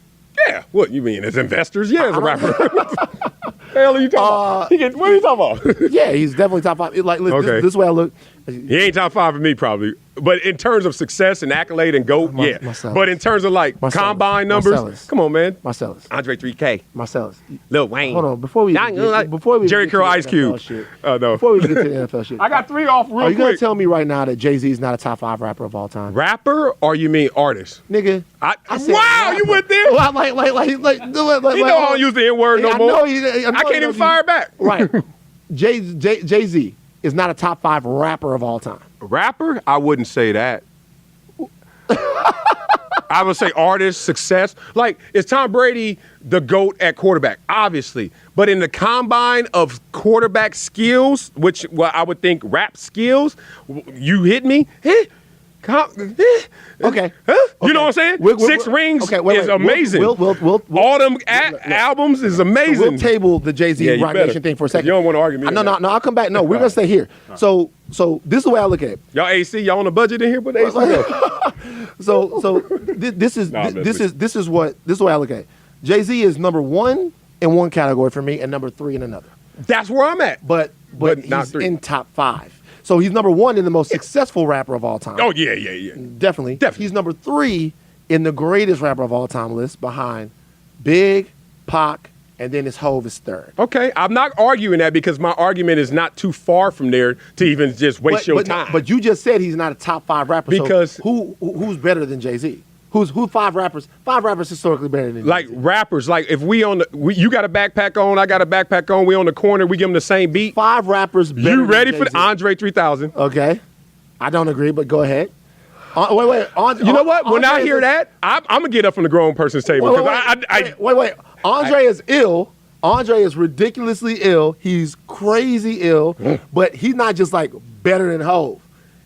Yeah. What you mean? As investors? Yeah, as a rapper. The hell are you talking about? What are you talking about? Yeah, he's definitely top 5. Like, listen, this way I look. He ain't top 5 for me, probably. But in terms of success and accolade and GOAT, yeah. Marcellus. But in terms of like combine numbers, Marcellus. come on, man. Marcellus. Andre 3K. Marcellus. Lil Wayne. Hold on, before we Jerry Curl Ice Cube. Oh, no. Before we get to the NFL shit. I got 3 off real quick. Are you going to tell me right now that Jay-Z is not a top 5 rapper of all time? Rapper or you mean artist? Nigga. I said wow, rapper. you went there? Well, like, You know I don't use the N-word no more. I can't even fire back. Right. Jay-Z is not a top 5 rapper of all time. Rapper? I wouldn't say that. I would say artist, success. Like, is Tom Brady the GOAT at quarterback? Obviously. But in the combine of quarterback skills, which I would think rap skills, you hit me? Okay. You know what I'm saying? 6 Rings is amazing. All them albums is amazing. We'll table the Jay-Z Rock Nation thing for a second. You don't want to argue me. No, I'll come back. No, we're going to stay here. So this is the way I look at it. Y'all AC, y'all on a budget in here? But AC this is the way I look at it. Jay-Z is number 1 in one category for me and number 3 in another. That's where I'm at. But not he's 3. in top 5. So he's number 1 in the most successful rapper of all time. Oh, yeah. Definitely. He's number 3 in the greatest rapper of all time list behind Big, Pac, and then his Hove is 3rd. Okay, I'm not arguing that because my argument is not too far from there to even just waste your time. But you just said he's not a top 5 rapper. Because so who's better than Jay-Z? Who 5 rappers? 5 rappers historically better than like Jay-Z. rappers. Like if you got a backpack on, I got a backpack on. We on the corner. We give them the same beat. 5 rappers better. You ready than for the Andre 3000? Okay, I don't agree, but go ahead. Wait. You know what? When I hear that, I'm gonna get up from the grown person's table. Wait. Andre is ill. Andre is ridiculously ill. He's crazy ill, but he's not just like better than Hove.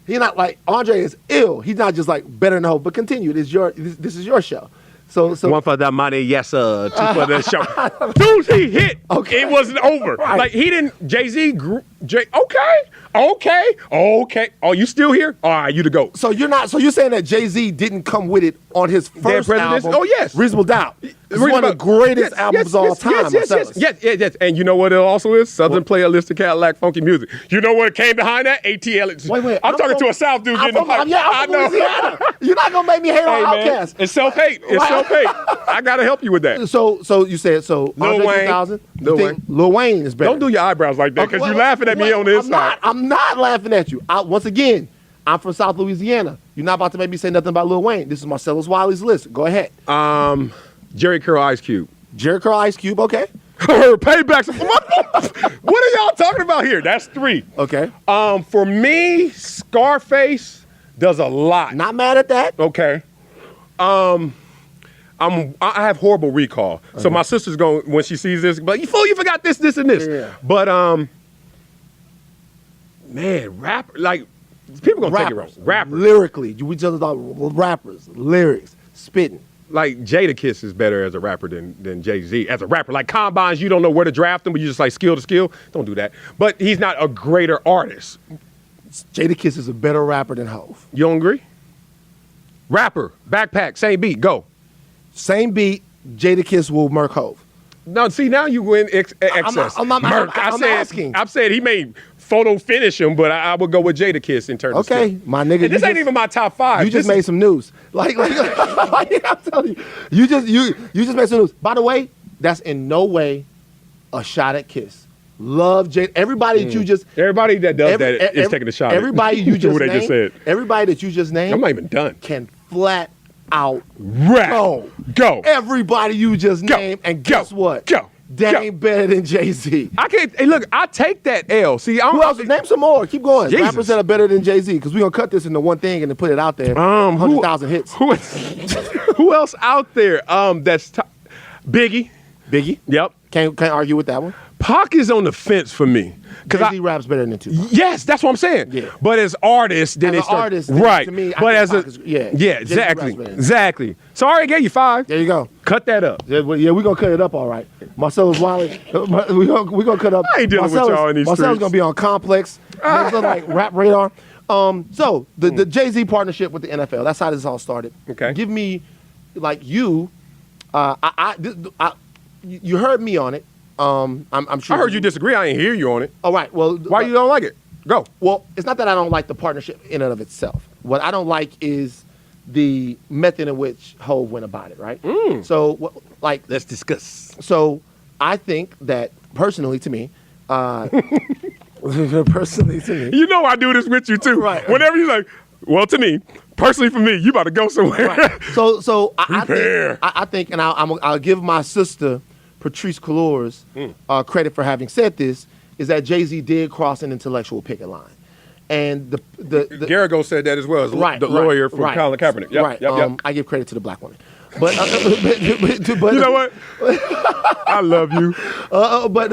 He's not like Andre is ill. He's not just like better than Hove. But continue. This is your show. So 1 for the money, yes sir. 2 for the show. Dude, he hit. Okay. It wasn't over. Right. Like he didn't. Jay-Z. Okay. Oh, you still here? All right, you the GOAT. So you're saying that Jay-Z didn't come with it on his first album? Oh yes. Reasonable Doubt. It's one of the greatest albums of all time. Yes. And you know what it also is? Southern Playlist Cadillac Funky Music. You know what came behind that? ATL. Wait. I'm talking to a South dude getting the hype. I'm from Louisiana. You're not gonna make me hate on Outkast. It's self-hate. I gotta help you with that. So you said so. Lil Wayne. Lil Wayne is better. Don't do your eyebrows like that because you're laughing at me on this side. I'm not laughing at you. Once again, I'm from South Louisiana. You're not about to make me say nothing about Lil Wayne. This is Marcellus Wiley's list. Go ahead. Jerry Curl Ice Cube. Jerry Curl Ice Cube. Okay. Paybacks. What are y'all talking about here? That's 3. Okay. For me, Scarface does a lot. Not mad at that. Okay. I have horrible recall. Okay. So my sister's going, when she sees this, but you fool, you forgot this, and this. Yeah. But man, like people gonna take it wrong. Rappers. Lyrically, we just talk rappers, lyrics, spitting. like Jadakiss is better as a rapper than Jay-Z. As a rapper, like combines, you don't know where to draft him, but you just like skill to skill. Don't do that. But he's not a greater artist. Jadakiss is a better rapper than Hov. You don't agree? Rapper, backpack, same beat, go. Same beat, Jadakiss will murk Hov. No, see, now you win excess. I'm asking. I've said he may photo finish him, but I would go with Jadakiss in terms of skill. My nigga. And this ain't even my top 5. You just made some news. Like I'm telling you, you just made some news. By the way, that's in no way a shot at Kiss. Love Jada. Everybody that you just. Everybody that does that is taking a shot. Everybody you just who they named. just said. Everybody that you just named. I'm not even done. Can flat out rap. Go. Everybody you just named, and guess what? Go. They ain't better than Jay-Z. I can't. Hey, look, I take that L. See, who else? Name some more. Keep going. Jesus. Rappers that are better than Jay-Z, because we're gonna cut this into one thing and then put it out there. 100,000 hits. Who else out there? That's Biggie. Biggie. Yep. Can't argue with that one. Pac is on the fence for me. Jay-Z raps better than Tupac. Yes, that's what I'm saying. Yeah. But as artists, then right. To me, but as exactly. So I already gave you 5. There you go. Cut that up. Yeah, we're gonna cut it up all right. Marcellus Wiley, we're gonna cut up. I ain't dealing with y'all in these Marcellus streets. gonna be on Complex. Like Rap Radar. So the Jay-Z partnership with the NFL. That's how this all started. Okay. Give me, like you, you heard me on it. I'm sure. I heard you disagree. I ain't hear you on it. All right. Well, why you don't like it? Go. Well, it's not that I don't like the partnership in and of itself. What I don't like is the method in which Hov went about it. Right. So, let's discuss. So, I think that personally, to me, you know, I do this with you too. Right. Whenever you're like, well, to me, personally, for me, you about to go somewhere. Right. So I think, and I'll give my sister Patrice Calours credit for having said this, is that Jay-Z did cross an intellectual picket line. And the Garrigo said that as well as the lawyer from Colin Kaepernick. Yep. I give credit to the black woman. But, but you know what? I love you. But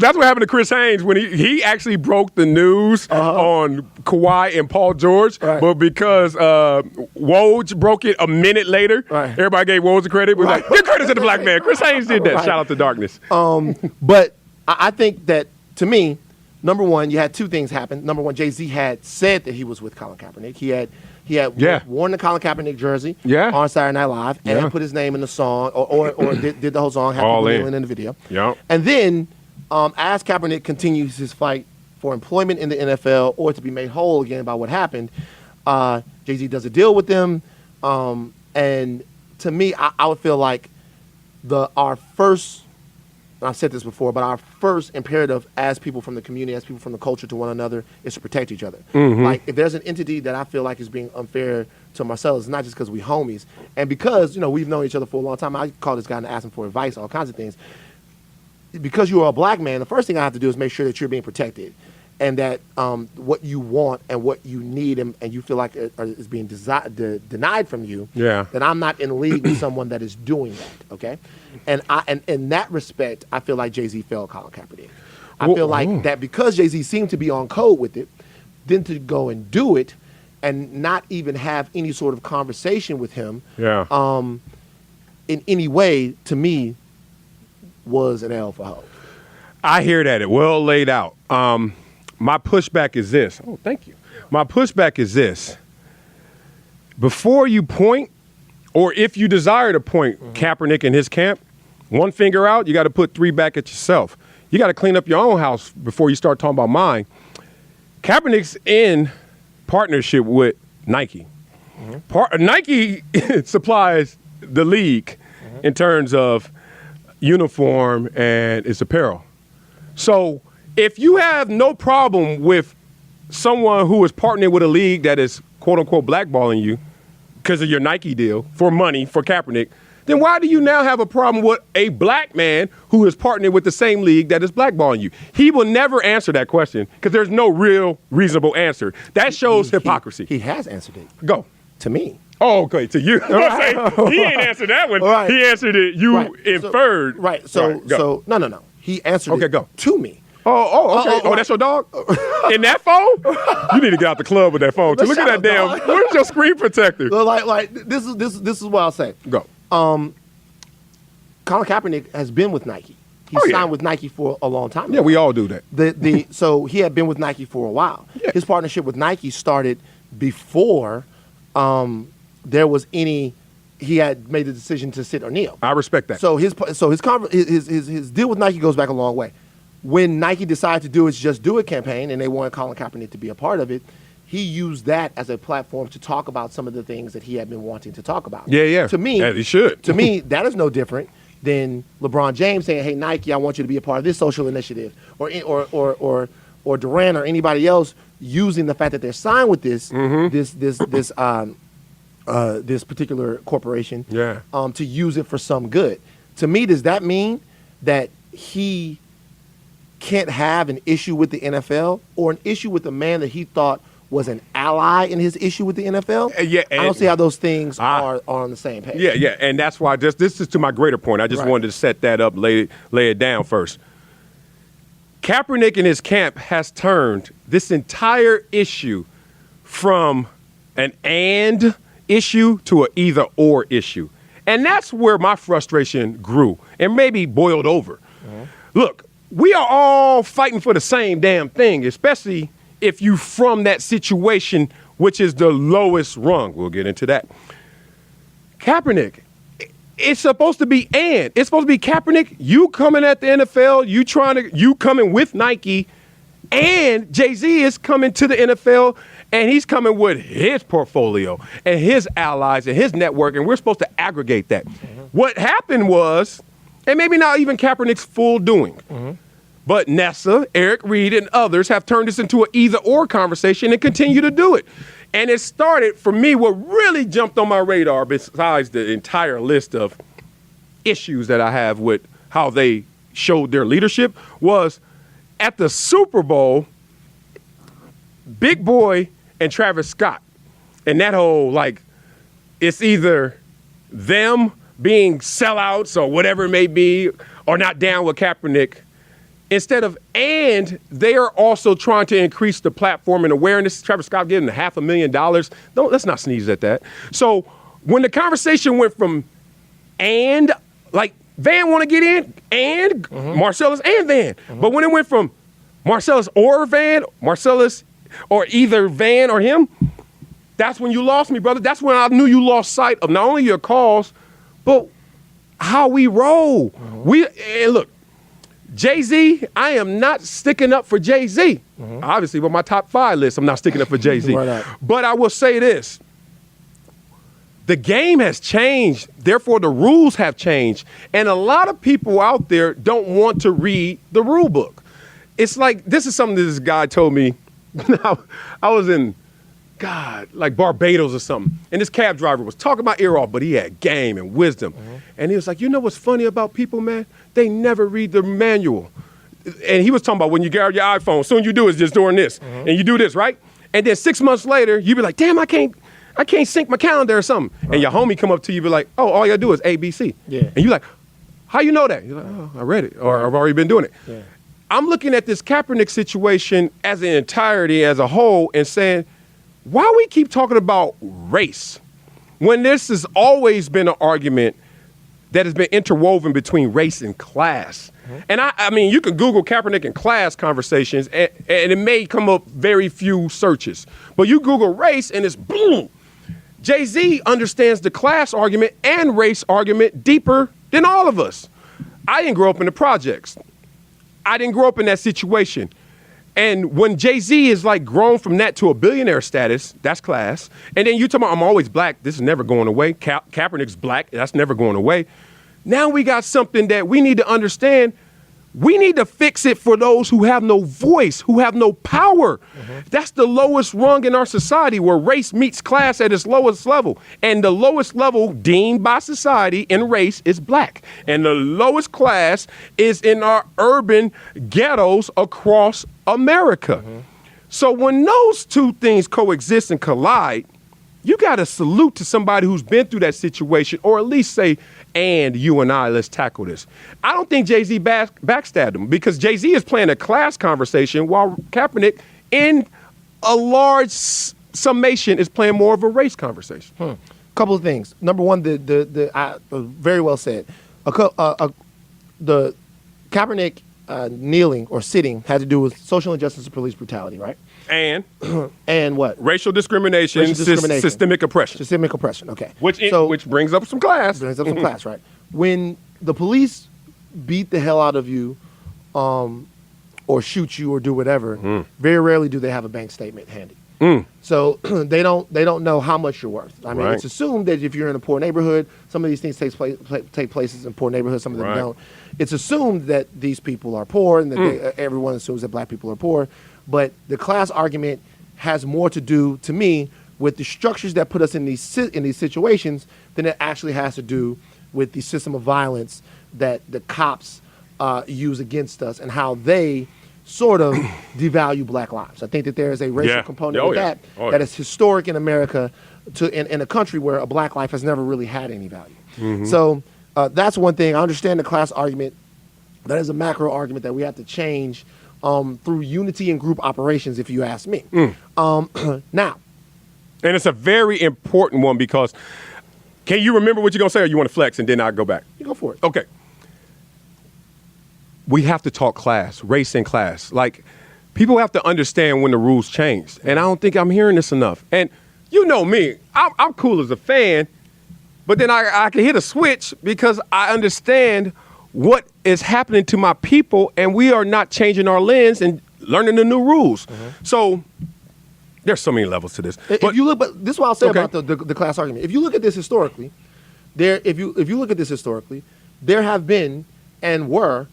that's what happened to Chris Haynes when he actually broke the news on Kawhi and Paul George. Right. But because Woj broke it a minute later, everybody gave Woj the credit. We're like, give credit to the black man. Chris Haynes did that. Shout out to Darkness. But I think that, to me, number one, you had two things happen. Number one, Jay-Z had said that he was with Colin Kaepernick. He had worn the Colin Kaepernick jersey on Saturday Night Live and had put his name in the song or did the whole song, had people kneeling in the video. Yep. And then as Kaepernick continues his fight for employment in the NFL or to be made whole again by what happened, Jay-Z does a deal with them. And to me, I would feel like our first, I've said this before, but our first imperative as people from the community, as people from the culture to one another, is to protect each other. Like, if there's an entity that I feel like is being unfair to Marcellus, it's not just because we homies. And because, we've known each other for a long time, I call this guy and ask him for advice, all kinds of things. Because you are a black man, the first thing I have to do is make sure that you're being protected. And that what you want and what you need and you feel like is being denied from you, that I'm not in league with someone that is doing that, okay? And in that respect, I feel like Jay-Z failed Colin Kaepernick. I feel like that because Jay-Z seemed to be on code with it, then to go and do it and not even have any sort of conversation with him in any way, to me, was an L for Hov. I hear that. It well laid out. My pushback is this. Oh, thank you. My pushback is this. Before you point, or if you desire to point Kaepernick in his camp, one finger out, you got to put 3 back at yourself. You got to clean up your own house before you start talking about mine. Kaepernick's in partnership with Nike. Nike supplies the league in terms of uniform and its apparel. So if you have no problem with someone who is partnering with a league that is quote unquote blackballing you because of your Nike deal for money for Kaepernick, then why do you now have a problem with a black man who is partnering with the same league that is blackballing you? He will never answer that question because there's no real reasonable answer. That shows hypocrisy. He has answered it. Go. To me. Oh, okay, to you. He ain't answered that one. Right. He answered it. You inferred. So no. He answered it to me. Okay. That's your dog? In that phone? You need to get out the club with that phone. Look at that damn. Where's your screen protector? Like this is what I'll say. Go. Colin Kaepernick has been with Nike. He signed with Nike for a long time. Yeah, we all do that. So he had been with Nike for a while. Yeah. His partnership with Nike started before there was any. He had made the decision to sit or kneel. I respect that. So his deal with Nike goes back a long way. When Nike decided to do its Just Do It campaign and they wanted Colin Kaepernick to be a part of it, he used that as a platform to talk about some of the things that he had been wanting to talk about. Yeah. To me, he should. To me, that is no different than LeBron James saying, "Hey, Nike, I want you to be a part of this social initiative," or Durant or anybody else using the fact that they're signed with this this particular corporation to use it for some good. To me, does that mean that he can't have an issue with the NFL or an issue with the man that he thought was an ally in his issue with the NFL? I don't see how those things are on the same page. Yeah, and that's why this is to my greater point. I just wanted to set that up, lay it down first. Kaepernick and his camp has turned this entire issue from an and issue to an either or issue. And that's where my frustration grew and maybe boiled over. Look, we are all fighting for the same damn thing, especially if you from that situation, which is the lowest rung. We'll get into that. Kaepernick, it's supposed to be and. It's supposed to be Kaepernick, you coming at the NFL, you coming with Nike, and Jay-Z is coming to the NFL, and he's coming with his portfolio and his allies and his network, and we're supposed to aggregate that. What happened was, and maybe not even Kaepernick's full doing, but Nessa, Eric Reed, and others have turned this into an either-or conversation and continue to do it. And it started, for me, what really jumped on my radar, besides the entire list of issues that I have with how they showed their leadership, was at the Super Bowl, Big Boy and Travis Scott. And that whole, it's either them being sellouts or whatever it may be, or not down with Kaepernick, instead of, and they are also trying to increase the platform and awareness. Travis Scott getting $500,000. Let's not sneeze at that. So when the conversation went from and, Van want to get in, and Marcellus and Van. But when it went from Marcellus or Van, Marcellus or either Van or him, that's when you lost me, brother. That's when I knew you lost sight of not only your cause, but how we roll. And look, Jay-Z, I am not sticking up for Jay-Z. Obviously, with my top 5 list, I'm not sticking up for Jay-Z. But I will say this. The game has changed. Therefore, the rules have changed. And a lot of people out there don't want to read the rule book. It's like, this is something that this guy told me. I was in, Barbados or something. And this cab driver was talking my ear off, but he had game and wisdom. And he was like, you know what's funny about people, man? They never read the manual. And he was talking about when you grab your iPhone, soon you do is just doing this. And you do this, right? And then 6 months later, you be like, damn, I can't sync my calendar or something. And your homie come up to you, be like, oh, all you gotta do is A, B, C. And you like, how you know that? You're like, oh, I read it, or I've already been doing it. I'm looking at this Kaepernick situation as an entirety, as a whole, and saying, why we keep talking about race when this has always been an argument that has been interwoven between race and class? And I mean, you can Google Kaepernick and class conversations, and it may come up very few searches. But you Google race, and it's boom. Jay-Z understands the class argument and race argument deeper than all of us. I didn't grow up in the projects. I didn't grow up in that situation. And when Jay-Z is grown from that to a billionaire status, that's class. And then you talk about, I'm always black, this is never going away. Kaepernick's black, that's never going away. Now we got something that we need to understand. We need to fix it for those who have no voice, who have no power. That's the lowest rung in our society, where race meets class at its lowest level. And the lowest level deemed by society in race is black. And the lowest class is in our urban ghettos across America. So when those two things coexist and collide, you got to salute to somebody who's been through that situation, or at least say, and you and I, let's tackle this. I don't think Jay-Z backstabbed him, because Jay-Z is playing a class conversation while Kaepernick, in a large summation, is playing more of a race conversation. couple of things. Number one, very well said. The Kaepernick kneeling or sitting had to do with social injustice and police brutality, right? And And what? racial discrimination, systemic oppression. Systemic oppression. Okay. Which brings up some class. Brings up some class, right? When the police beat the hell out of you, or shoot you or do whatever, very rarely do they have a bank statement handy. So they don't know how much you're worth. I mean, Right. it's assumed that if you're in a poor neighborhood, some of these things take places in poor neighborhoods, some of them Right. don't. It's assumed that these people are poor and that everyone assumes that black people are poor. But the class argument has more to do, to me, with the structures that put us in these situations than it actually has to do with the system of violence that the cops use against us and how they sort of devalue black lives. I think that there is a racial Yeah. component Oh, of yeah. that Oh, that yeah. is historic in America, in a country where a black life has never really had any value. So that's one thing. I understand the class argument. That is a macro argument that we have to change through unity and group operations, if you ask me. Now, And it's a very important one because can you remember what you're going to say or you want to flex and then I'll go back? you go for it. Okay. We have to talk class, race and class. Like, people have to understand when the rules change. And I don't think I'm hearing this enough. And you know me, I'm cool as a fan, but then I can hit a switch because I understand what is happening to my people and we are not changing our lens and learning the new rules. So there's so many levels to this. But this is what I'll say Okay. about the class argument. If you look at this historically, there have been and were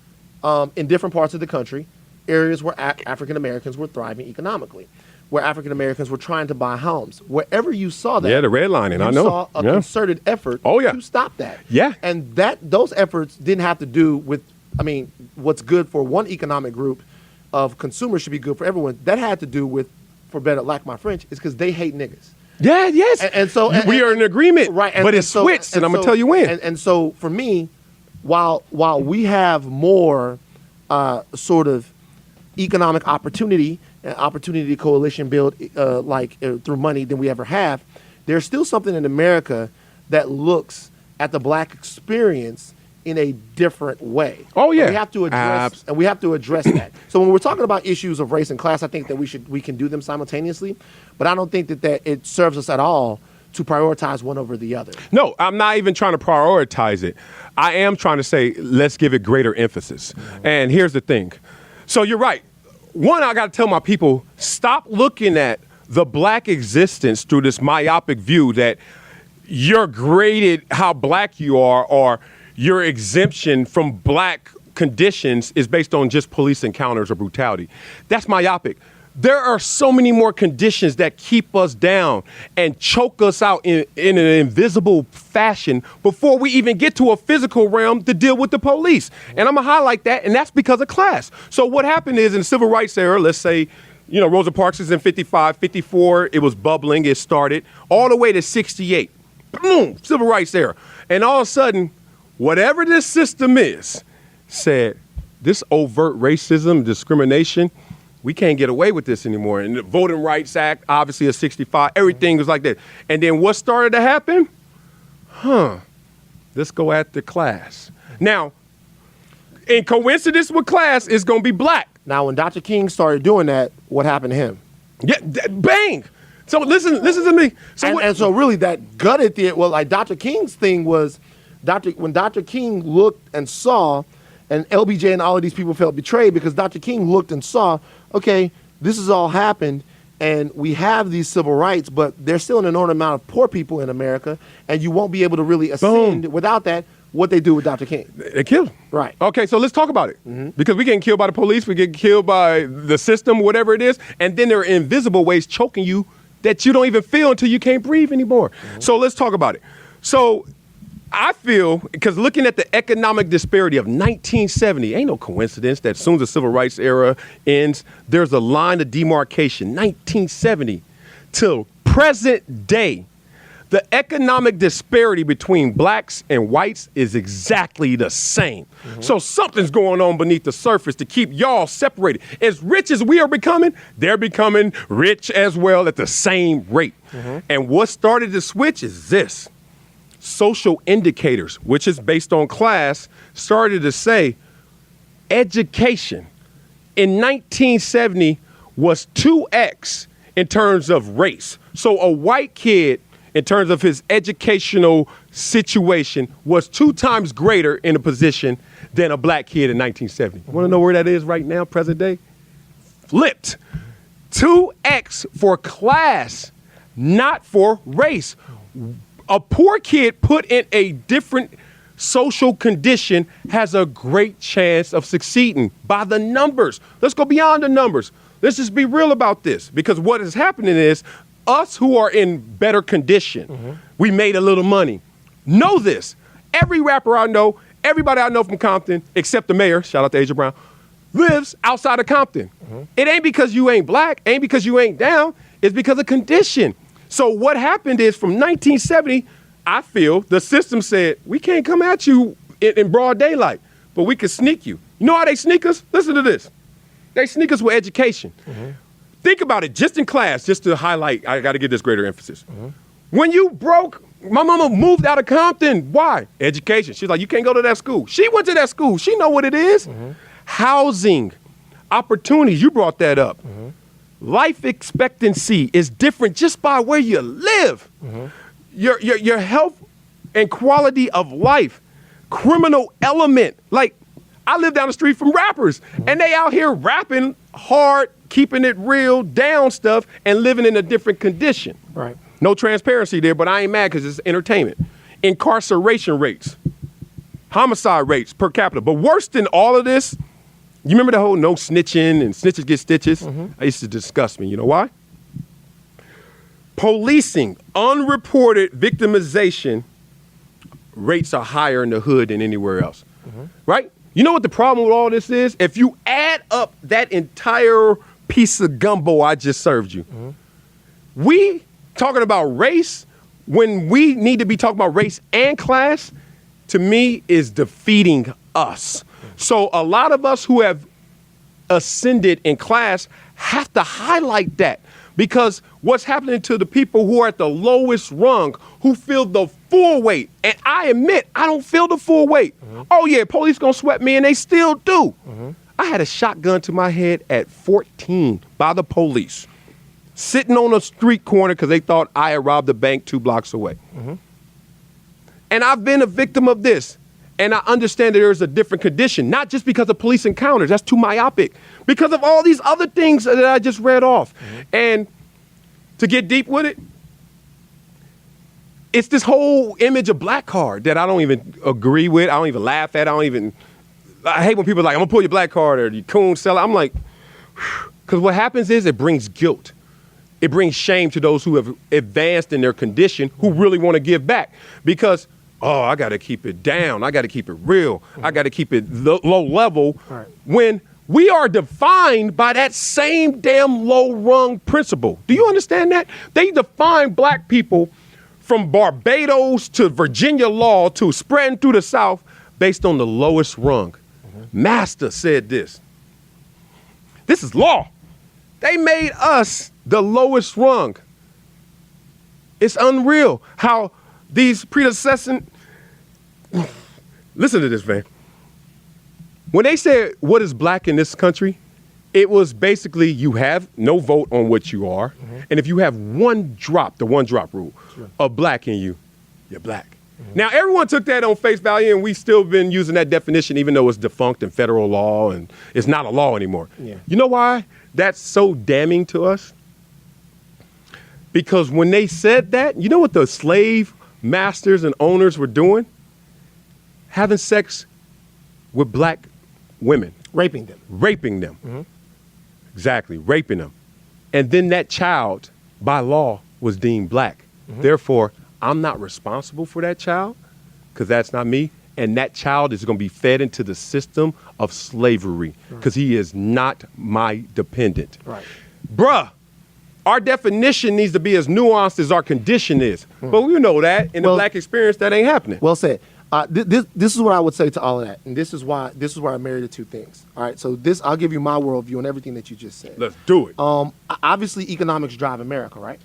in different parts of the country areas where African Americans were thriving economically, where African Americans were trying to buy homes. Wherever you saw that, Yeah, the redlining, you I know. saw a Yeah. concerted effort Oh, yeah. to stop that. Yeah. And those efforts didn't have to do with, what's good for one economic group of consumers should be good for everyone. That had to do with, for better lack my French, is because they hate niggas. Yeah, yes. And so we are in agreement, right? but it's switched, and I'm gonna tell you when. And so for me, while we have more sort of economic opportunity and opportunity to coalition build through money than we ever have, there's still something in America that looks at the black experience in a different way. Oh, yeah. And we have to address that. So when we're talking about issues of race and class, I think that we can do them simultaneously, but I don't think that it serves us at all to prioritize one over the other. No, I'm not even trying to prioritize it. I am trying to say, let's give it greater emphasis. And here's the thing. So you're right. One, I got to tell my people, stop looking at the black existence through this myopic view that you're graded how black you are or your exemption from black conditions is based on just police encounters or brutality. That's myopic. There are so many more conditions that keep us down and choke us out in an invisible fashion before we even get to a physical realm to deal with the police. And I'm going to highlight that, and that's because of class. So what happened is in the civil rights era, let's say, Rosa Parks is in 55, 54, it was bubbling, it started, all the way to 68. Boom, civil rights era. And all of a sudden, whatever this system is, said, this overt racism, discrimination, we can't get away with this anymore. And the Voting Rights Act, obviously a 65, everything was like that. And then what started to happen? Let's go after class. Now, in coincidence with class, it's going to be black. Now, when Dr. King started doing that, what happened to him? Yeah, bang. So listen to me. And so really that gutted Dr. King's thing was, when Dr. King looked and saw, and LBJ and all of these people felt betrayed because Dr. King looked and saw, okay, this has all happened, and we have these civil rights, but there's still an enormous amount of poor people in America, and you won't be able to really ascend without that. What they do with Dr. King. They killed him. Right. Okay, so let's talk about it. Because we getting killed by the police, we get killed by the system, whatever it is, and then there are invisible ways choking you that you don't even feel until you can't breathe anymore. So let's talk about it. So I feel, because looking at the economic disparity of 1970, ain't no coincidence that as soon as the civil rights era ends, there's a line of demarcation, 1970 till present day. The economic disparity between blacks and whites is exactly the same. So something's going on beneath the surface to keep y'all separated. As rich as we are becoming, they're becoming rich as well at the same rate. And what started the switch is this. social indicators, which is based on class, started to say education in 1970 was 2x in terms of race. So a white kid, in terms of his educational situation, was 2 times greater in a position than a black kid in 1970. You want to know where that is right now, present day? Flipped. 2x for class, not for race. A poor kid put in a different social condition has a great chance of succeeding by the numbers. Let's go beyond the numbers. Let's just be real about this, because what is happening is us who are in better condition, we made a little money. Know this. Every rapper I know, everybody I know from Compton, except the mayor, shout out to Asia Brown, lives outside of Compton. It ain't because you ain't black, ain't because you ain't down, it's because of condition. So what happened is from 1970, I feel the system said, we can't come at you in broad daylight, but we can sneak you. You know how they sneak us? Listen to this. They sneak us with education. Think about it, just in class, just to highlight, I got to give this greater emphasis. When you broke, my mama moved out of Compton. Why? Education. She's like, you can't go to that school. She went to that school. She know what it is. Housing, opportunities, you brought that up. Life expectancy is different just by where you live. Your health and quality of life, criminal element. Like, I live down the street from rappers, and they out here rapping hard, keeping it real, down stuff, and living in a different condition. Right. No transparency there, but I ain't mad because it's entertainment. Incarceration rates, homicide rates per capita. But worse than all of this, you remember the whole no snitching and snitches get stitches? It used to disgust me. You know why? Policing, unreported victimization rates are higher in the hood than anywhere else, right? You know what the problem with all this is? If you add up that entire piece of gumbo I just served you, we talking about race when we need to be talking about race and class, to me, is defeating us. So a lot of us who have ascended in class have to highlight that, because what's happening to the people who are at the lowest rung, who feel the full weight, and I admit I don't feel the full weight. Oh yeah, police gonna sweat me, and they still do. I had a shotgun to my head at 14 by the police, sitting on a street corner because they thought I had robbed a bank 2 blocks away. And I've been a victim of this. And I understand that there's a different condition, not just because of police encounters, that's too myopic, because of all these other things that I just read off. And to get deep with it, it's this whole image of black card that I don't even agree with. I don't even laugh at. I hate when people are like, I'm gonna pull your black card or you coon seller. I'm like, because what happens is it brings guilt. It brings shame to those who have advanced in their condition, who really want to give back. Because oh, I got to keep it down. I got to keep it real. I got to keep it low level. Right. When we are defined by that same damn low rung principle. Do you understand that? They define black people from Barbados to Virginia law to spreading through the South based on the lowest rung. Master said this. This is law. They made us the lowest rung. It's unreal how these predecessors, listen to this, man. When they said what is black in this country, it was basically you have no vote on what you are. And if you have one drop, the one drop rule of black in you, you're black. Now, everyone took that on face value, and we still been using that definition, even though it's defunct in federal law and it's not a law anymore. You know why that's so damning to us? Because when they said that, you know what the slave masters and owners were doing? Having sex with black women. Raping them. Raping them. Exactly, raping them. And then that child, by law, was deemed black. Therefore, I'm not responsible for that child, because that's not me. And that child is going to be fed into the system of slavery, because he is not my dependent. Bruh. Our definition needs to be as nuanced as our condition is. But we know that in the black experience, that ain't happening. Well said. This is what I would say to all of that. And this is why I marry the two things. All right. So I'll give you my worldview on everything that you just said. Let's do it. Obviously, economics drive America, right?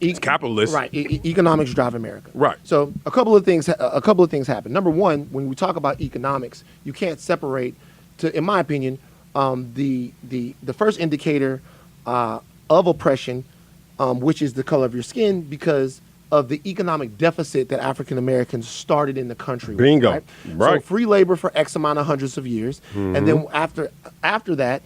It's capitalist. Right. Economics drive America. Right. So a couple of things happen. Number one, when we talk about economics, you can't separate, in my opinion, the first indicator of oppression, which is the color of your skin, because of the economic deficit that African Americans started in the country. Bingo. Right? Right. So free labor for X amount of hundreds of years, and then after that,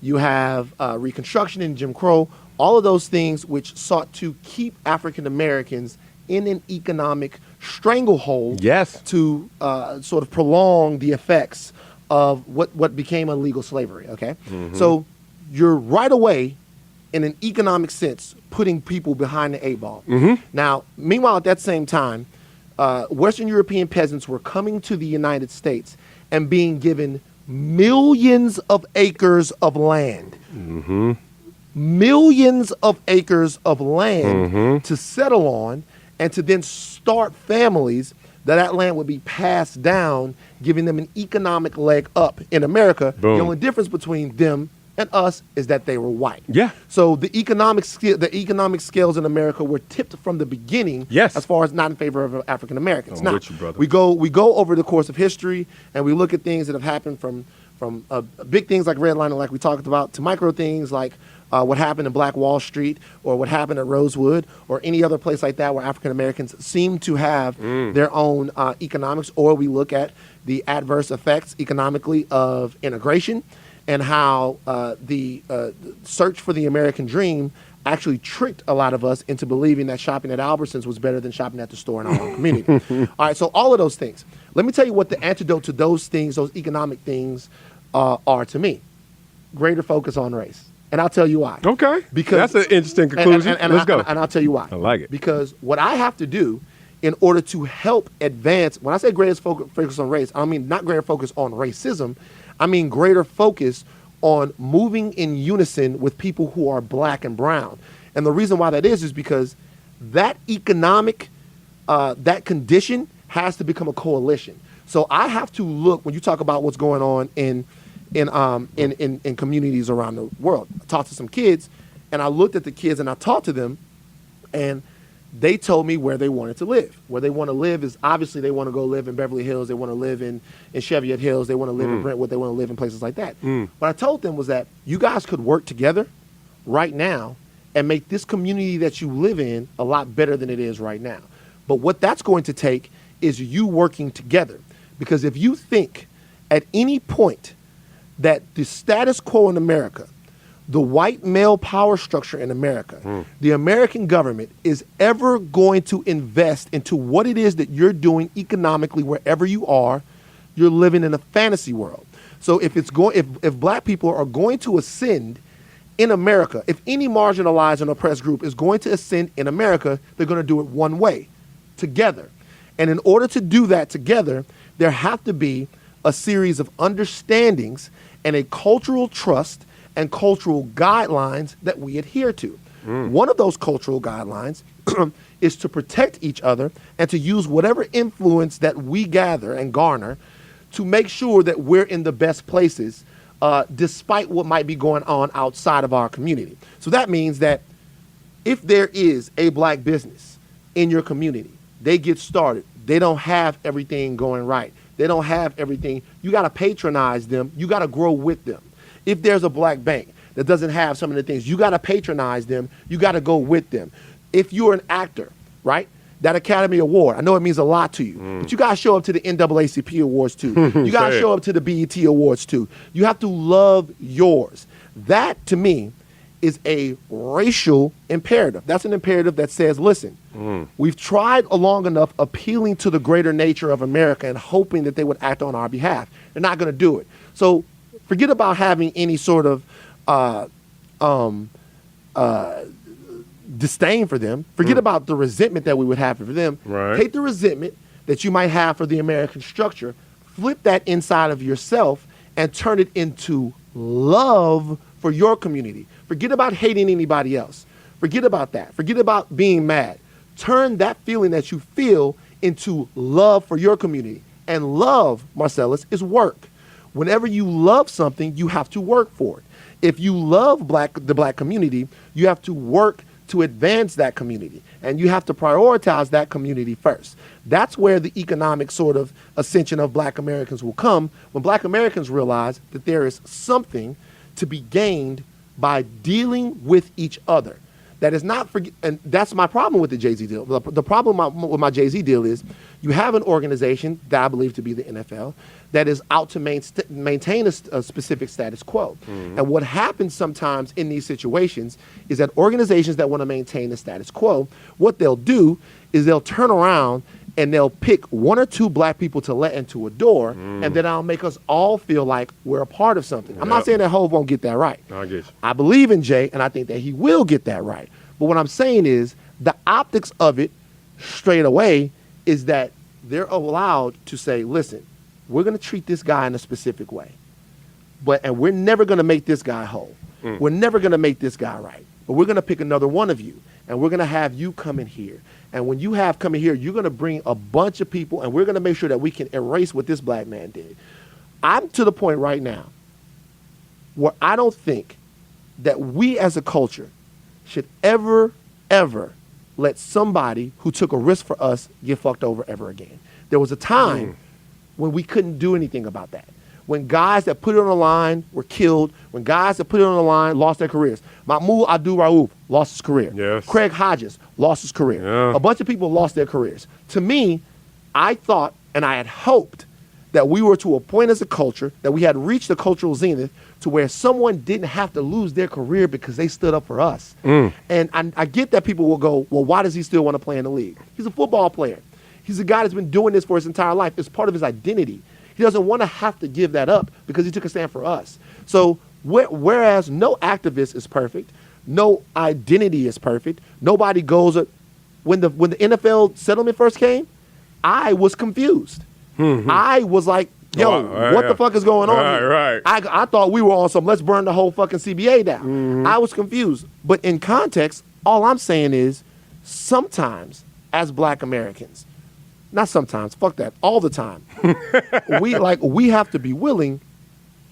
you have Reconstruction and Jim Crow. All of those things which sought to keep African Americans in an economic stranglehold. Yes. To sort of prolong the effects of what became illegal slavery. Okay. So you're right away, in an economic sense, putting people behind the eight ball. Now, meanwhile, at that same time, Western European peasants were coming to the United States and being given millions of acres of land. Millions of acres of land to settle on, and to then start families that land would be passed down, giving them an economic leg up in America. Boom. The only difference between them and us is that they were white. Yeah. So the economic scales in America were tipped from the beginning. Yes. As far as not in favor of African Americans. I'm Now, with you, brother. we go over the course of history, and we look at things that have happened from big things like redlining, like we talked about, to micro things like what happened in Black Wall Street, or what happened at Rosewood, or any other place like that where African Americans seem to have their own economics. Or we look at the adverse effects economically of integration, and how the search for the American dream actually tricked a lot of us into believing that shopping at Albertsons was better than shopping at the store in our own community. All right, so all of those things. Let me tell you what the antidote to those things, those economic things, are to me. Greater focus on race. And I'll tell you why. Okay. Because that's an interesting conclusion. Let's go. And I'll tell you why. I like it. Because what I have to do in order to help advance, when I say greater focus on race, I mean not greater focus on racism. I mean greater focus on moving in unison with people who are black and brown. And the reason why that is because that economic, that condition has to become a coalition. So I have to look, when you talk about what's going on in communities around the world. I talked to some kids, and I looked at the kids and I talked to them, and they told me where they wanted to live. Where they want to live is, obviously, they want to go live in Beverly Hills. They want to live in Cheviot Hills. They want to live in Brentwood. They want to live in places like that. What I told them was that you guys could work together right now and make this community that you live in a lot better than it is right now. But what that's going to take is you working together. Because if you think at any point that the status quo in America, the white male power structure in America, the American government is ever going to invest into what it is that you're doing economically wherever you are, you're living in a fantasy world. So if black people are going to ascend in America, if any marginalized and oppressed group is going to ascend in America, they're going to do it one way, together. And in order to do that together, there have to be a series of understandings and a cultural trust and cultural guidelines that we adhere to. One of those cultural guidelines is to protect each other and to use whatever influence that we gather and garner to make sure that we're in the best places, despite what might be going on outside of our community. So that means that if there is a black business in your community, they get started, they don't have everything going right, they don't have everything, you got to patronize them, you got to grow with them. If there's a black bank that doesn't have some of the things, you got to patronize them, you got to go with them. If you're an actor, right, that Academy Award, I know it means a lot to you, but you got to show up to the NAACP Awards too. You got to show up to the BET Awards too. You have to love yours. That, to me, is a racial imperative. That's an imperative that says, listen, we've tried long enough appealing to the greater nature of America and hoping that they would act on our behalf. They're not going to do it. So forget about having any sort of disdain for them. Forget about the resentment that we would have for them. Right. Take the resentment that you might have for the American structure, flip that inside of yourself, and turn it into love for your community. Forget about hating anybody else. Forget about that. Forget about being mad. Turn that feeling that you feel into love for your community. And love, Marcellus, is work. Whenever you love something, you have to work for it. If you love the black community, you have to work to advance that community. And you have to prioritize that community first. That's where the economic sort of ascension of black Americans will come, when black Americans realize that there is something to be gained by dealing with each other. That is not, and that's my problem with the Jay-Z deal. The problem with my Jay-Z deal is you have an organization that I believe to be the NFL that is out to maintain a specific status quo. And what happens sometimes in these situations is that organizations that want to maintain the status quo, what they'll do is they'll turn around and they'll pick one or two black people to let into a door, and then I'll make us all feel like we're a part of something. I'm not saying that Hov won't get that right. I get you. I believe in Jay, and I think that he will get that right. But what I'm saying is the optics of it straight away is that they're allowed to say, listen, we're going to treat this guy in a specific way, and we're never going to make this guy whole. We're never going to make this guy right. But we're going to pick another one of you, and we're going to have you come in here. And when you have come in here, you're going to bring a bunch of people, and we're going to make sure that we can erase what this black man did. I'm to the point right now where I don't think that we as a culture should ever let somebody who took a risk for us get fucked over ever again. There was a time when we couldn't do anything about that. When guys that put it on the line were killed, when guys that put it on the line lost their careers. Mahmoud Abdul-Rauf lost his career. Yes. Craig Hodges lost his career. Yeah. A bunch of people lost their careers. To me, I thought and I had hoped that we were to a point as a culture, that we had reached the cultural zenith to where someone didn't have to lose their career because they stood up for us. And I get that people will go, well, why does he still want to play in the league? He's a football player. He's a guy that's been doing this for his entire life. It's part of his identity. He doesn't want to have to give that up because he took a stand for us. So whereas no activist is perfect, no identity is perfect, nobody goes, when the NFL settlement first came, I was confused. I was like, yo, what the fuck is going on here? I thought we were on some, let's burn the whole fucking CBA down. I was confused. But in context, all I'm saying is sometimes as black Americans, not sometimes, fuck that, all the time, we have to be willing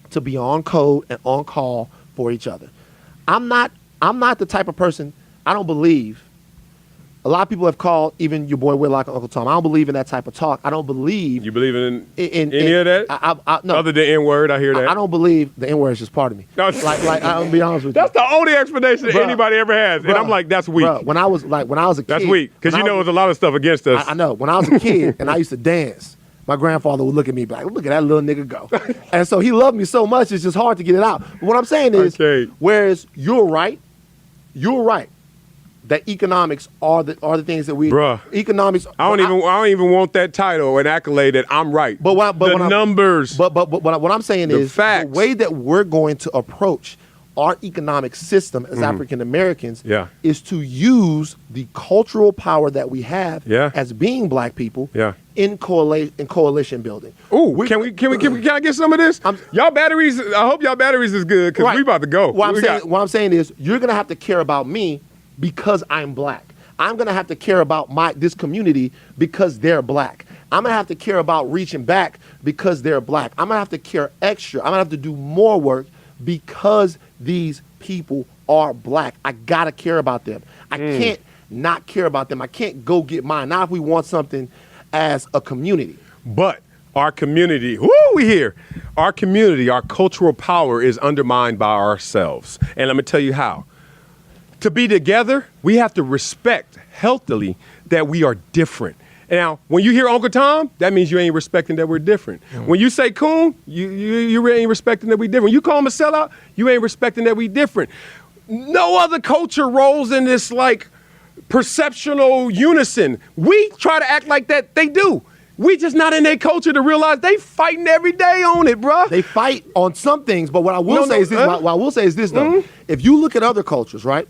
to be on code and on call for each other. I'm not the type of person, I don't believe, a lot of people have called even your boy Whitlock and Uncle Tom. I don't believe in that type of talk. I don't believe. You believe in any of that? No. Other than N-word, I hear that. I don't believe the N-word is just part of me. No. Like I'm gonna be honest with you. That's the only explanation that anybody ever has. And I'm like, that's weak. When I was a kid. That's weak. Because there's a lot of stuff against us. I know. When I was a kid and I used to dance, my grandfather would look at me and be like, look at that little nigga go. And so he loved me so much, it's just hard to get it out. But what I'm saying is, whereas you're right, that economics are the things that we. Bruh. Economics. I don't even want that title or an accolade that I'm right. But the numbers. But what I'm saying is facts. The way that we're going to approach our economic system as African Americans is to use the cultural power that we have as being black people in coalition building. Ooh, can I get some of this? Y'all batteries. I hope y'all batteries is good because we about to go. What I'm saying is you're gonna have to care about me because I'm black. I'm gonna have to care about this community because they're black. I'm gonna have to care about reaching back because they're black. I'm gonna have to care extra. I'm gonna have to do more work because these people are black. I gotta care about them. I can't not care about them. I can't go get mine. Not if we want something as a community. But our community, we here. Our community, our cultural power is undermined by ourselves. And let me tell you how. To be together, we have to respect healthily that we are different. Now, when you hear Uncle Tom, that means you ain't respecting that we're different. When you say coon, you ain't respecting that we different. When you call him a sellout, you ain't respecting that we different. No other culture rolls in this like perceptual unison. We try to act like that, they do. We just not in their culture to realize they fighting every day on it, bruh. They fight on some things, but what I will say is this, though. If you look at other cultures, right?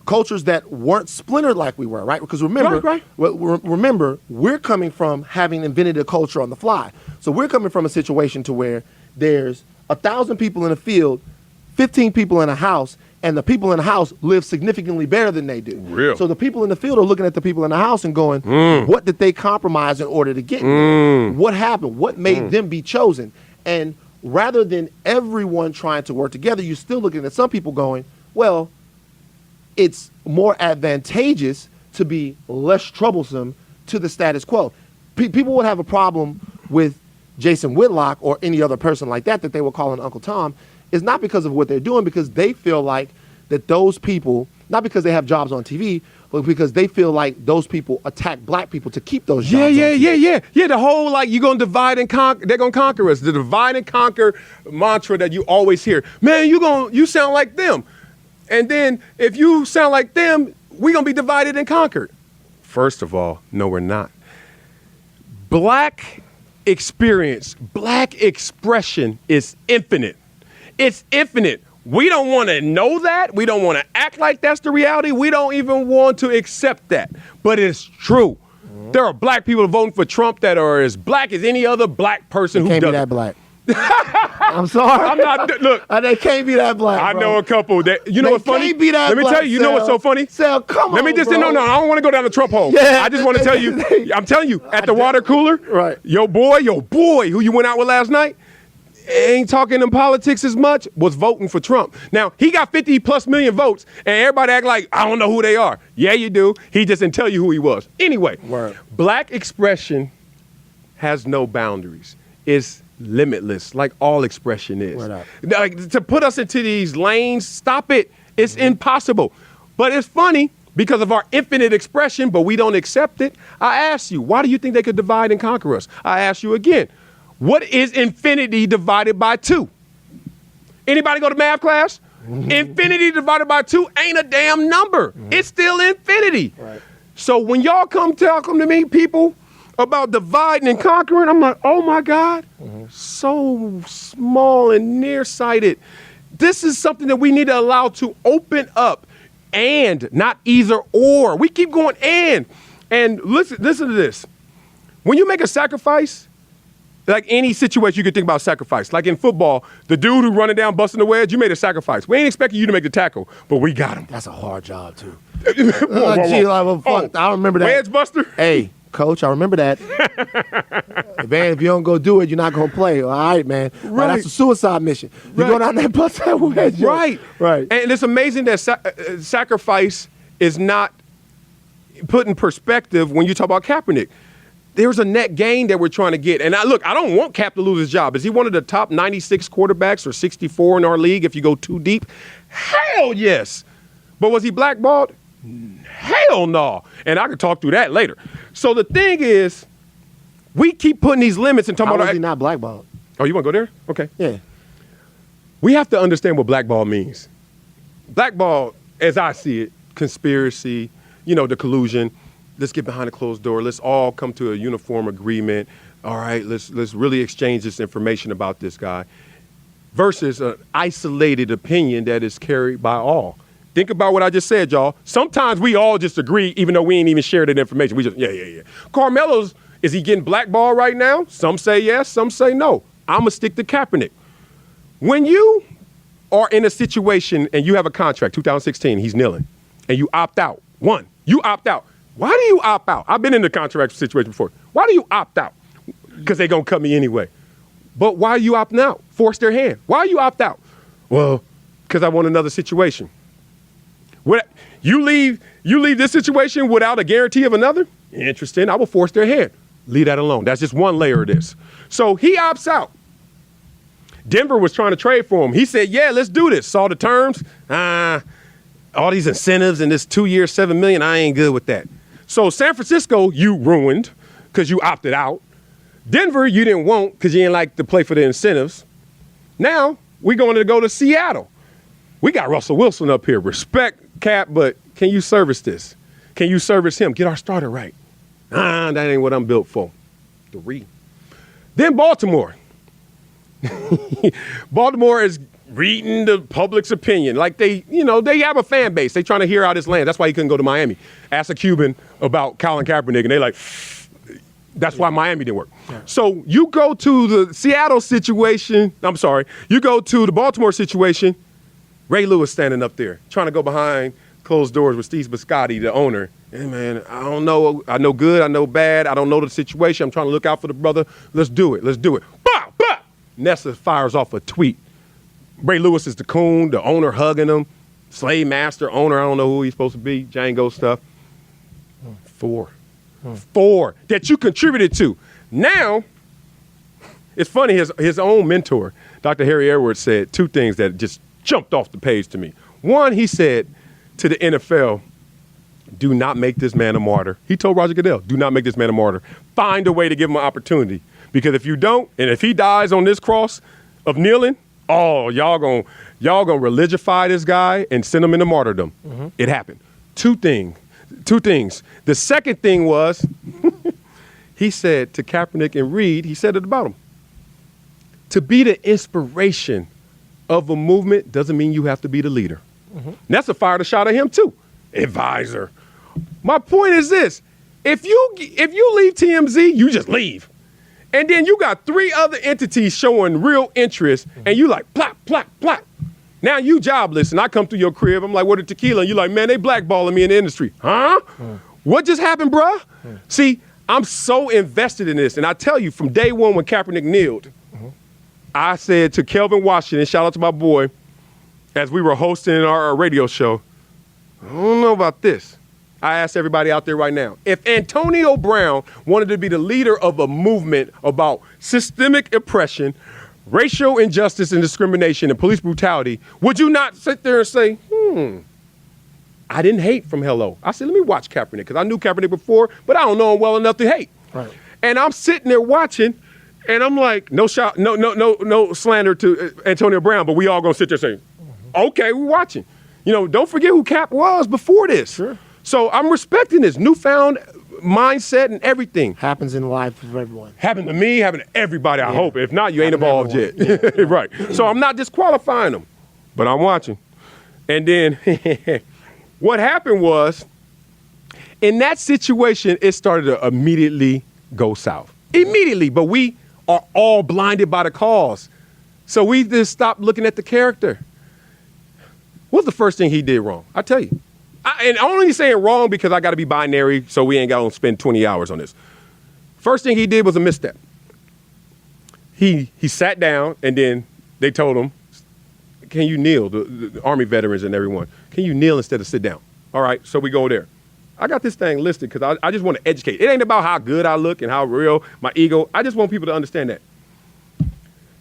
Cultures that weren't splintered like we were, right? Because remember, we're coming from having invented a culture on the fly. So we're coming from a situation to where there's 1,000 people in a field, 15 people in a house, and the people in the house live significantly better than they do. Real. So the people in the field are looking at the people in the house and going, what did they compromise in order to get? What happened? What made them be chosen? And rather than everyone trying to work together, you're still looking at some people going, well, it's more advantageous to be less troublesome to the status quo. People would have a problem with Jason Whitlock or any other person like that they were calling Uncle Tom. Is not because of what they're doing, because they feel like that those people, not because they have jobs on TV, but because they feel like those people attack black people to keep those jobs on TV. Yeah, the whole like you're going to divide and conquer, they're going to conquer us. The divide and conquer mantra that you always hear. Man, you sound like them. And then if you sound like them, we're going to be divided and conquered. First of all, no, we're not. Black experience, black expression is infinite. It's infinite. We don't want to know that. We don't want to act like that's the reality. We don't even want to accept that. But it's true. Mm-hmm. There are black people voting for Trump that are as black as any other black person who can't doesn't. Be that black. I'm sorry. I'm not. Look, they can't be that black. I bro. know a couple that. You know what's funny? Can't be that Let me black, tell you. You know what's so funny? Sal, come on. Let me just bro. no. I don't want to go down the Trump hole. Yeah, I just want to tell you. I'm telling you. At the water cooler, right? Your boy, who you went out with last night, ain't talking in politics as much, was voting for Trump. Now, he got 50+ million votes, and everybody act like, I don't know who they are. Yeah, you do. He just didn't tell you who he was. Anyway, Word. Black expression has no boundaries. It's limitless, like all expression is. Like, to put us into these lanes, stop it. It's impossible. But it's funny because of our infinite expression, but we don't accept it. I ask you, why do you think they could divide and conquer us? I ask you again. What is infinity divided by 2? Anybody go to math class? Infinity divided by 2 ain't a damn number. It's still infinity. Right. So when y'all come to me, people, about dividing and conquering, I'm like, oh my God, so small and nearsighted. This is something that we need to allow to open up, and not either or. We keep going and listen to this. When you make a sacrifice, like any situation you could think about sacrifice. Like in football, the dude who running down busting the wedge, you made a sacrifice. We ain't expecting you to make the tackle, but we got him. That's a hard job too. whoa. I remember that. Wedge buster? Hey, coach, I remember that. Man, if you don't go do it, you're not going to play. All right, man. Right. That's a suicide mission. You go down there and bust that wedge. Right. Right. And it's amazing that sacrifice is not put in perspective when you talk about Kaepernick. There's a net gain that we're trying to get. And I don't want Cap to lose his job. Is he one of the top 96 quarterbacks or 64 in our league if you go too deep? Hell yes. But was he blackballed? Hell no. And I could talk through that later. So the thing is, we keep putting these limits and talking about. How was he not blackballed? Oh, you want to go there? Okay. Yeah. We have to understand what blackball means. Blackball, as I see it, conspiracy, the collusion. Let's get behind a closed door. Let's all come to a uniform agreement. All right, let's really exchange this information about this guy versus an isolated opinion that is carried by all. Think about what I just said, y'all. Sometimes we all just agree, even though we ain't even shared that information. We just, yeah. Carmelo's, is he getting blackballed right now? Some say yes, some say no. I'm going to stick to Kaepernick. When you are in a situation and you have a contract, 2016, he's kneeling, and you opt out. You opt out. Why do you opt out? I've been in the contract situation before. Why do you opt out? Because they're going to cut me anyway. But why are you opting out? Force their hand. Why are you opt out? Well, because I want another situation. What, you leave this situation without a guarantee of another? Interesting. I will force their hand. Leave that alone. That's just one layer of this. So he opts out. Denver was trying to trade for him. He said, yeah, let's do this. Saw the terms. All these incentives and this 2 years, $7 million, I ain't good with that. So San Francisco, you ruined because you opted out. Denver, you didn't want because you didn't like to play for the incentives. Now we're going to go to Seattle. We got Russell Wilson up here. Respect, Cap, but can you service this? Can you service him? Get our starter right. That ain't what I'm built for. 3. Then Baltimore. Baltimore is reading the public's opinion. Like they have a fan base. They trying to hear out his land. That's why he couldn't go to Miami. Ask a Cuban about Colin Kaepernick, and they like, that's why Miami didn't work. Yeah. So you go to the Seattle situation. You go to the Baltimore situation. Ray Lewis standing up there, trying to go behind closed doors with Steve Biscotti, the owner. Hey, man, I don't know. I know good. I know bad. I don't know the situation. I'm trying to look out for the brother. Let's do it. Bah, bah! Nessa fires off a tweet. Ray Lewis is the coon, the owner hugging him. slave master, owner, I don't know who he's supposed to be, Django stuff. 4. 4 that you contributed to. Now, it's funny, his own mentor, Dr. Harry Edwards, said 2 things that just jumped off the page to me. One, he said to the NFL, do not make this man a martyr. He told Roger Goodell, do not make this man a martyr. Find a way to give him an opportunity. Because if you don't, and if he dies on this cross of kneeling, oh, y'all gonna religify this guy and send him into martyrdom. It happened. 2 things. The second thing was, he said to Kaepernick and Reed, he said it about him. To be the inspiration of a movement doesn't mean you have to be the leader. And that's a fire to shot at him too. Advisor. My point is this: if you leave TMZ, you just leave. And then you got 3 other entities showing real interest, and you like, plop, plop, plop. Now you jobless, and I come through your crib, I'm like, what a tequila? And you're like, man, they blackballing me in the industry. Huh? What just happened, bruh? See, I'm so invested in this, and I tell you, from day one when Kaepernick kneeled, I said to Kelvin Washington, shout out to my boy, as we were hosting our radio show, I don't know about this. I asked everybody out there right now, if Antonio Brown wanted to be the leader of a movement about systemic oppression, racial injustice and discrimination and police brutality, would you not sit there and say, I didn't hate from hello. I said, let me watch Kaepernick, because I knew Kaepernick before, but I don't know him well enough to hate. Right. And I'm sitting there watching, and I'm like, no slander to Antonio Brown, but we all gonna sit there saying, okay, we're watching. You know, don't forget who Cap was before this. Sure. So I'm respecting this newfound mindset and everything. happens in life of everyone. Happened to me, happened to everybody, I hope. If not, you ain't evolved yet. Yeah. Right. So I'm not disqualifying them, but I'm watching. And then what happened was, in that situation, it started to immediately go south. Immediately, but we are all blinded by the cause. So we just stopped looking at the character. What's the first thing he did wrong? I tell you. And I'm only saying wrong because I got to be binary, so we ain't got to spend 20 hours on this. First thing he did was a misstep. He sat down, and then they told him, can you kneel, the Army veterans and everyone, can you kneel instead of sit down? All right, so we go there. I got this thing listed because I just want to educate. It ain't about how good I look and how real my ego. I just want people to understand that.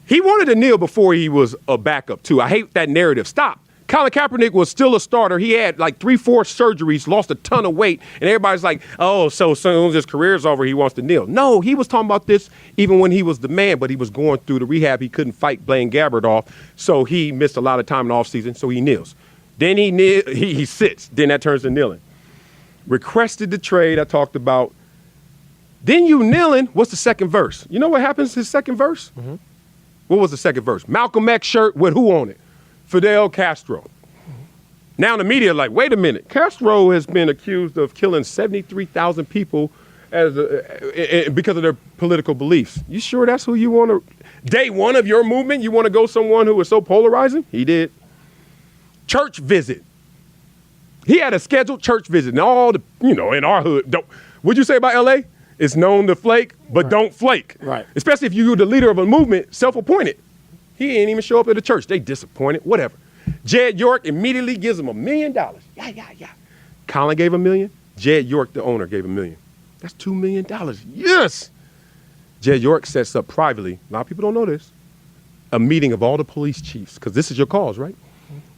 He wanted to kneel before he was a backup, too. I hate that narrative. Stop. Colin Kaepernick was still a starter. He had like 3-4 surgeries, lost a ton of weight, and everybody's like, oh, so soon as his career's over, he wants to kneel. No, he was talking about this even when he was the man, but he was going through the rehab. He couldn't fight Blaine Gabbert off, so he missed a lot of time in the offseason, so he kneels. Then he sits. Then that turns to kneeling. Requested the trade I talked about. Then you kneeling, what's the second verse? You know what happens to his second verse? What was the second verse? Malcolm X shirt with who on it? Fidel Castro. Now the media like, wait a minute. Castro has been accused of killing 73,000 people because of their political beliefs. You sure that's who you want to? Day one of your movement, you want to go someone who was so polarizing? He did. Church visit. He had a scheduled church visit. And all the, in our hood, what'd you say about LA? It's known to flake, but don't flake. Right. Especially if you're the leader of a movement, self-appointed. He didn't even show up at the church. They disappointed, whatever. Jed York immediately gives him $1 million. Yeah. Colin gave $1 million. Jed York, the owner, gave $1 million. That's $2 million. Yes. Jed York sets up privately, a lot of people don't know this, a meeting of all the police chiefs, because this is your cause, right?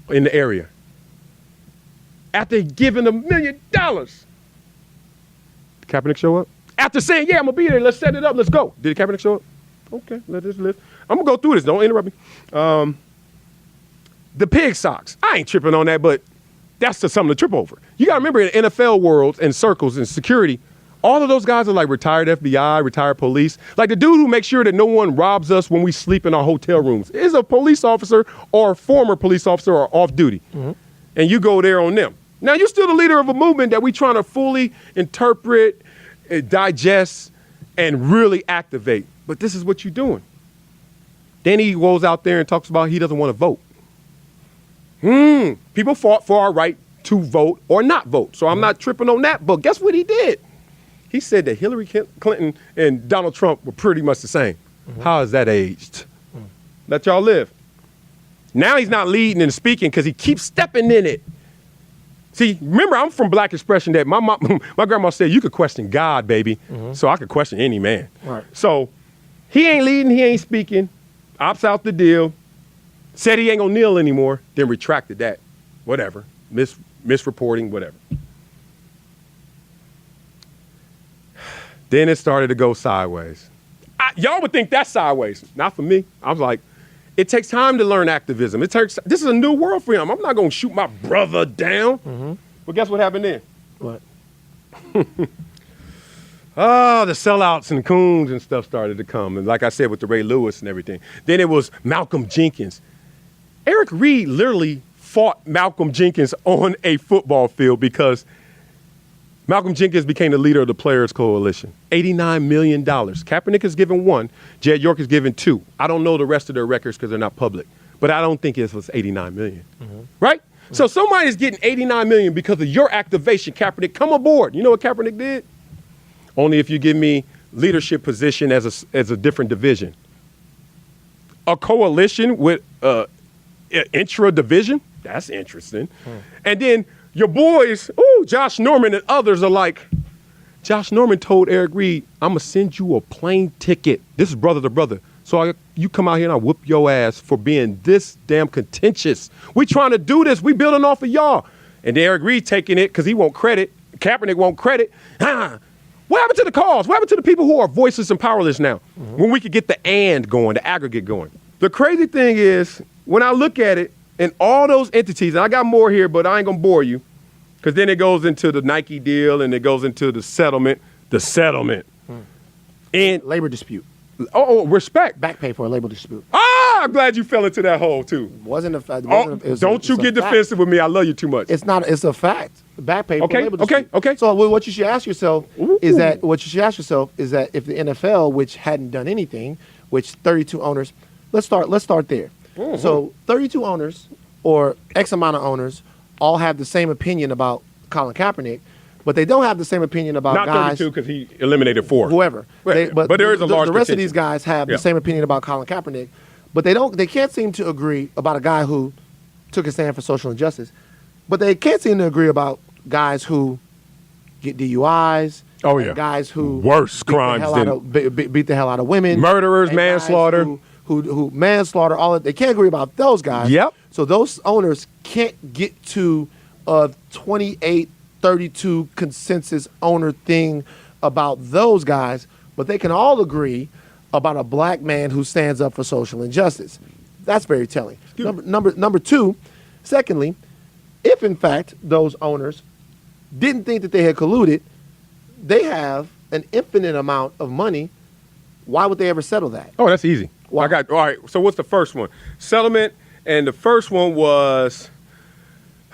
In the area. After giving $1 million, did Kaepernick show up? After saying, yeah, I'm going to be there, let's set it up, let's go. Did Kaepernick show up? Okay, let this live. I'm going to go through this. Don't interrupt me. The pig socks. I ain't tripping on that, but that's just something to trip over. You got to remember, in the NFL world and circles and security, all of those guys are like retired FBI, retired police. Like the dude who makes sure that no one robs us when we sleep in our hotel rooms is a police officer or a former police officer or off duty. And you go there on them. Now, you're still the leader of a movement that we trying to fully interpret, digest, and really activate. But this is what you're doing. Then he goes out there and talks about he doesn't want to vote. People fought for our right to vote or not vote. So I'm not tripping on that. But guess what he did? He said that Hillary Clinton and Donald Trump were pretty much the same. How has that aged? Let y'all live. Now he's not leading and speaking because he keeps stepping in it. See, remember, I'm from Black Expression that my grandma said you could question God, baby. So I could question any man. Right. So he ain't leading, he ain't speaking, opts out the deal, said he ain't gonna kneel anymore, then retracted that. Whatever. Misreporting, whatever. Then it started to go sideways. Y'all would think that's sideways. Not for me. I was like, it takes time to learn activism. This is a new world for him. I'm not going to shoot my brother down. But guess what happened then? What? Oh, the sellouts and coons and stuff started to come. And like I said, with the Ray Lewis and everything. Then it was Malcolm Jenkins. Eric Reed literally fought Malcolm Jenkins on a football field because Malcolm Jenkins became the leader of the Players Coalition. $89 million. Kaepernick is given $1. Jed York is given $2. I don't know the rest of their records because they're not public. But I don't think it was $89 million. Right? So somebody is getting $89 million because of your activation. Kaepernick, come aboard. You know what Kaepernick did? Only if you give me leadership position as a different division. A coalition with intra-division? That's interesting. And then your boys, Josh Norman and others are like, Josh Norman told Eric Reed, I'm going to send you a plane ticket. This is brother to brother. So you come out here and I'll whoop your ass for being this damn contentious. We trying to do this. We building off of y'all. And Eric Reed taking it because he won't credit. Kaepernick won't credit. What happened to the cause? What happened to the people who are voiceless and powerless now? When we could get the and going, the aggregate going. The crazy thing is, when I look at it, and all those entities, and I got more here, but I ain't going to bore you, because then it goes into the Nike deal and it goes into the settlement. And Labor dispute. Respect. Back pay for a labor dispute. I'm glad you fell into that hole, too. Wasn't a fact. Don't you get defensive with me. I love you too much. It's not. It's a fact. Back pay for labor dispute. Okay. So what you should ask yourself is that if the NFL, which hadn't done anything, which 32 owners, let's start there. So 32 owners or X amount of owners all have the same opinion about Colin Kaepernick, but they don't have the same opinion about not guys. Not 32 because he eliminated 4. Whoever. Right. But there is a large the rest of contingent. these guys have the same opinion about Colin Kaepernick, but they can't seem to agree about a guy who took a stand for social injustice. But they can't seem to agree about guys who get DUIs. Oh yeah. Guys who worse crimes beat the hell out of women. Murderers, manslaughter. Who manslaughter, all that. They can't agree about those guys. Yep. So those owners can't get to a 28-32 consensus owner thing about those guys, but they can all agree about a black man who stands up for social injustice. That's very telling. Number two, secondly, if in fact those owners didn't think that they had colluded, they have an infinite amount of money. Why would they ever settle that? Oh, that's easy. Why? All right, so what's the first one? Settlement, and the first one was,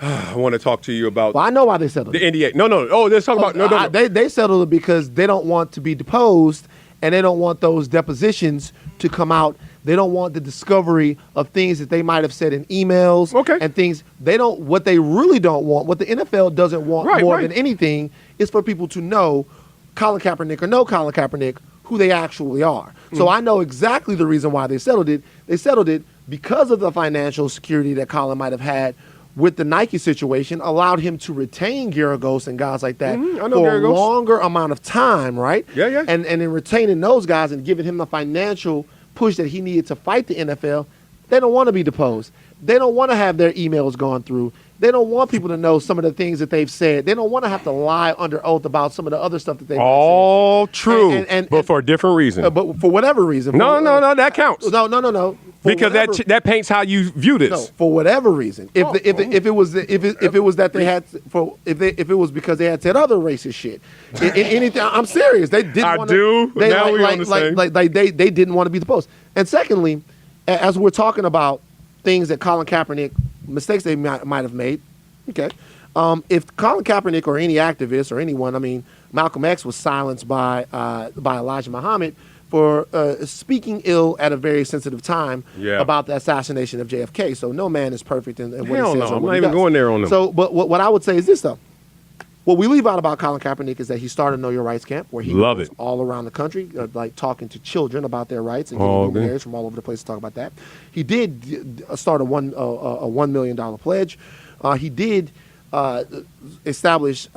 I want to talk to you about. Well, I know why they settled the it. NDA. No. Oh, let's talk about, no. They settled it because they don't want to be deposed, and they don't want those depositions to come out. They don't want the discovery of things that they might have said in emails and things. What they really don't want, what the NFL doesn't want more than anything, is for people to know Colin Kaepernick or no Colin Kaepernick, who they actually are. So I know exactly the reason why they settled it. They settled it because of the financial security that Colin might have had with the Nike situation, allowed him to retain Garagos and guys like that for a longer amount of time, right? Yeah. And in retaining those guys and giving him the financial push that he needed to fight the NFL, they don't want to be deposed. They don't want to have their emails gone through. They don't want people to know some of the things that they've said. They don't want to have to lie under oath about some of the other stuff that they've all said. True, but for a different reason. But for whatever reason. No, that counts. No. Because that paints how you view this. No, for whatever reason. If it was that they had if it was because they had said other racist shit. Anything, I'm serious. They didn't want to. Now we're on the same. They didn't want to be deposed. And secondly, as we're talking about things that Colin Kaepernick, mistakes they might have made, okay. If Colin Kaepernick or any activist or anyone, I mean, Malcolm X was silenced by Elijah Muhammad for speaking ill at a very sensitive time about the assassination of JFK. So no man is perfect in what he says. I'm not even going there on them. So, but what I would say is this, though. What we leave out about Colin Kaepernick is that he started a Know Your Rights camp where he Love goes it. all around the country, like talking to children about their rights and getting luminaries from all over the place to talk about that. He did start a $1 million pledge. He did establish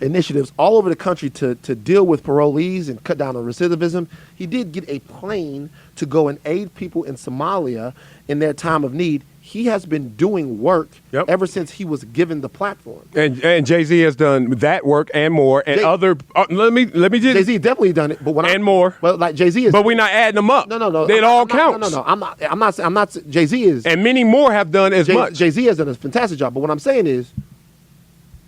initiatives all over the country to deal with parolees and cut down on recidivism. He did get a plane to go and aid people in Somalia in their time of need. He has been doing work ever since he was given the platform. And Jay-Z has done that work and more, and other. Let me just. Jay-Z definitely done it, but more. Well, like Jay-Z is. But we're not adding them up. No. It all counts. No. I'm not. Jay-Z is. And many more have done as much. Jay-Z has done a fantastic job. But what I'm saying is,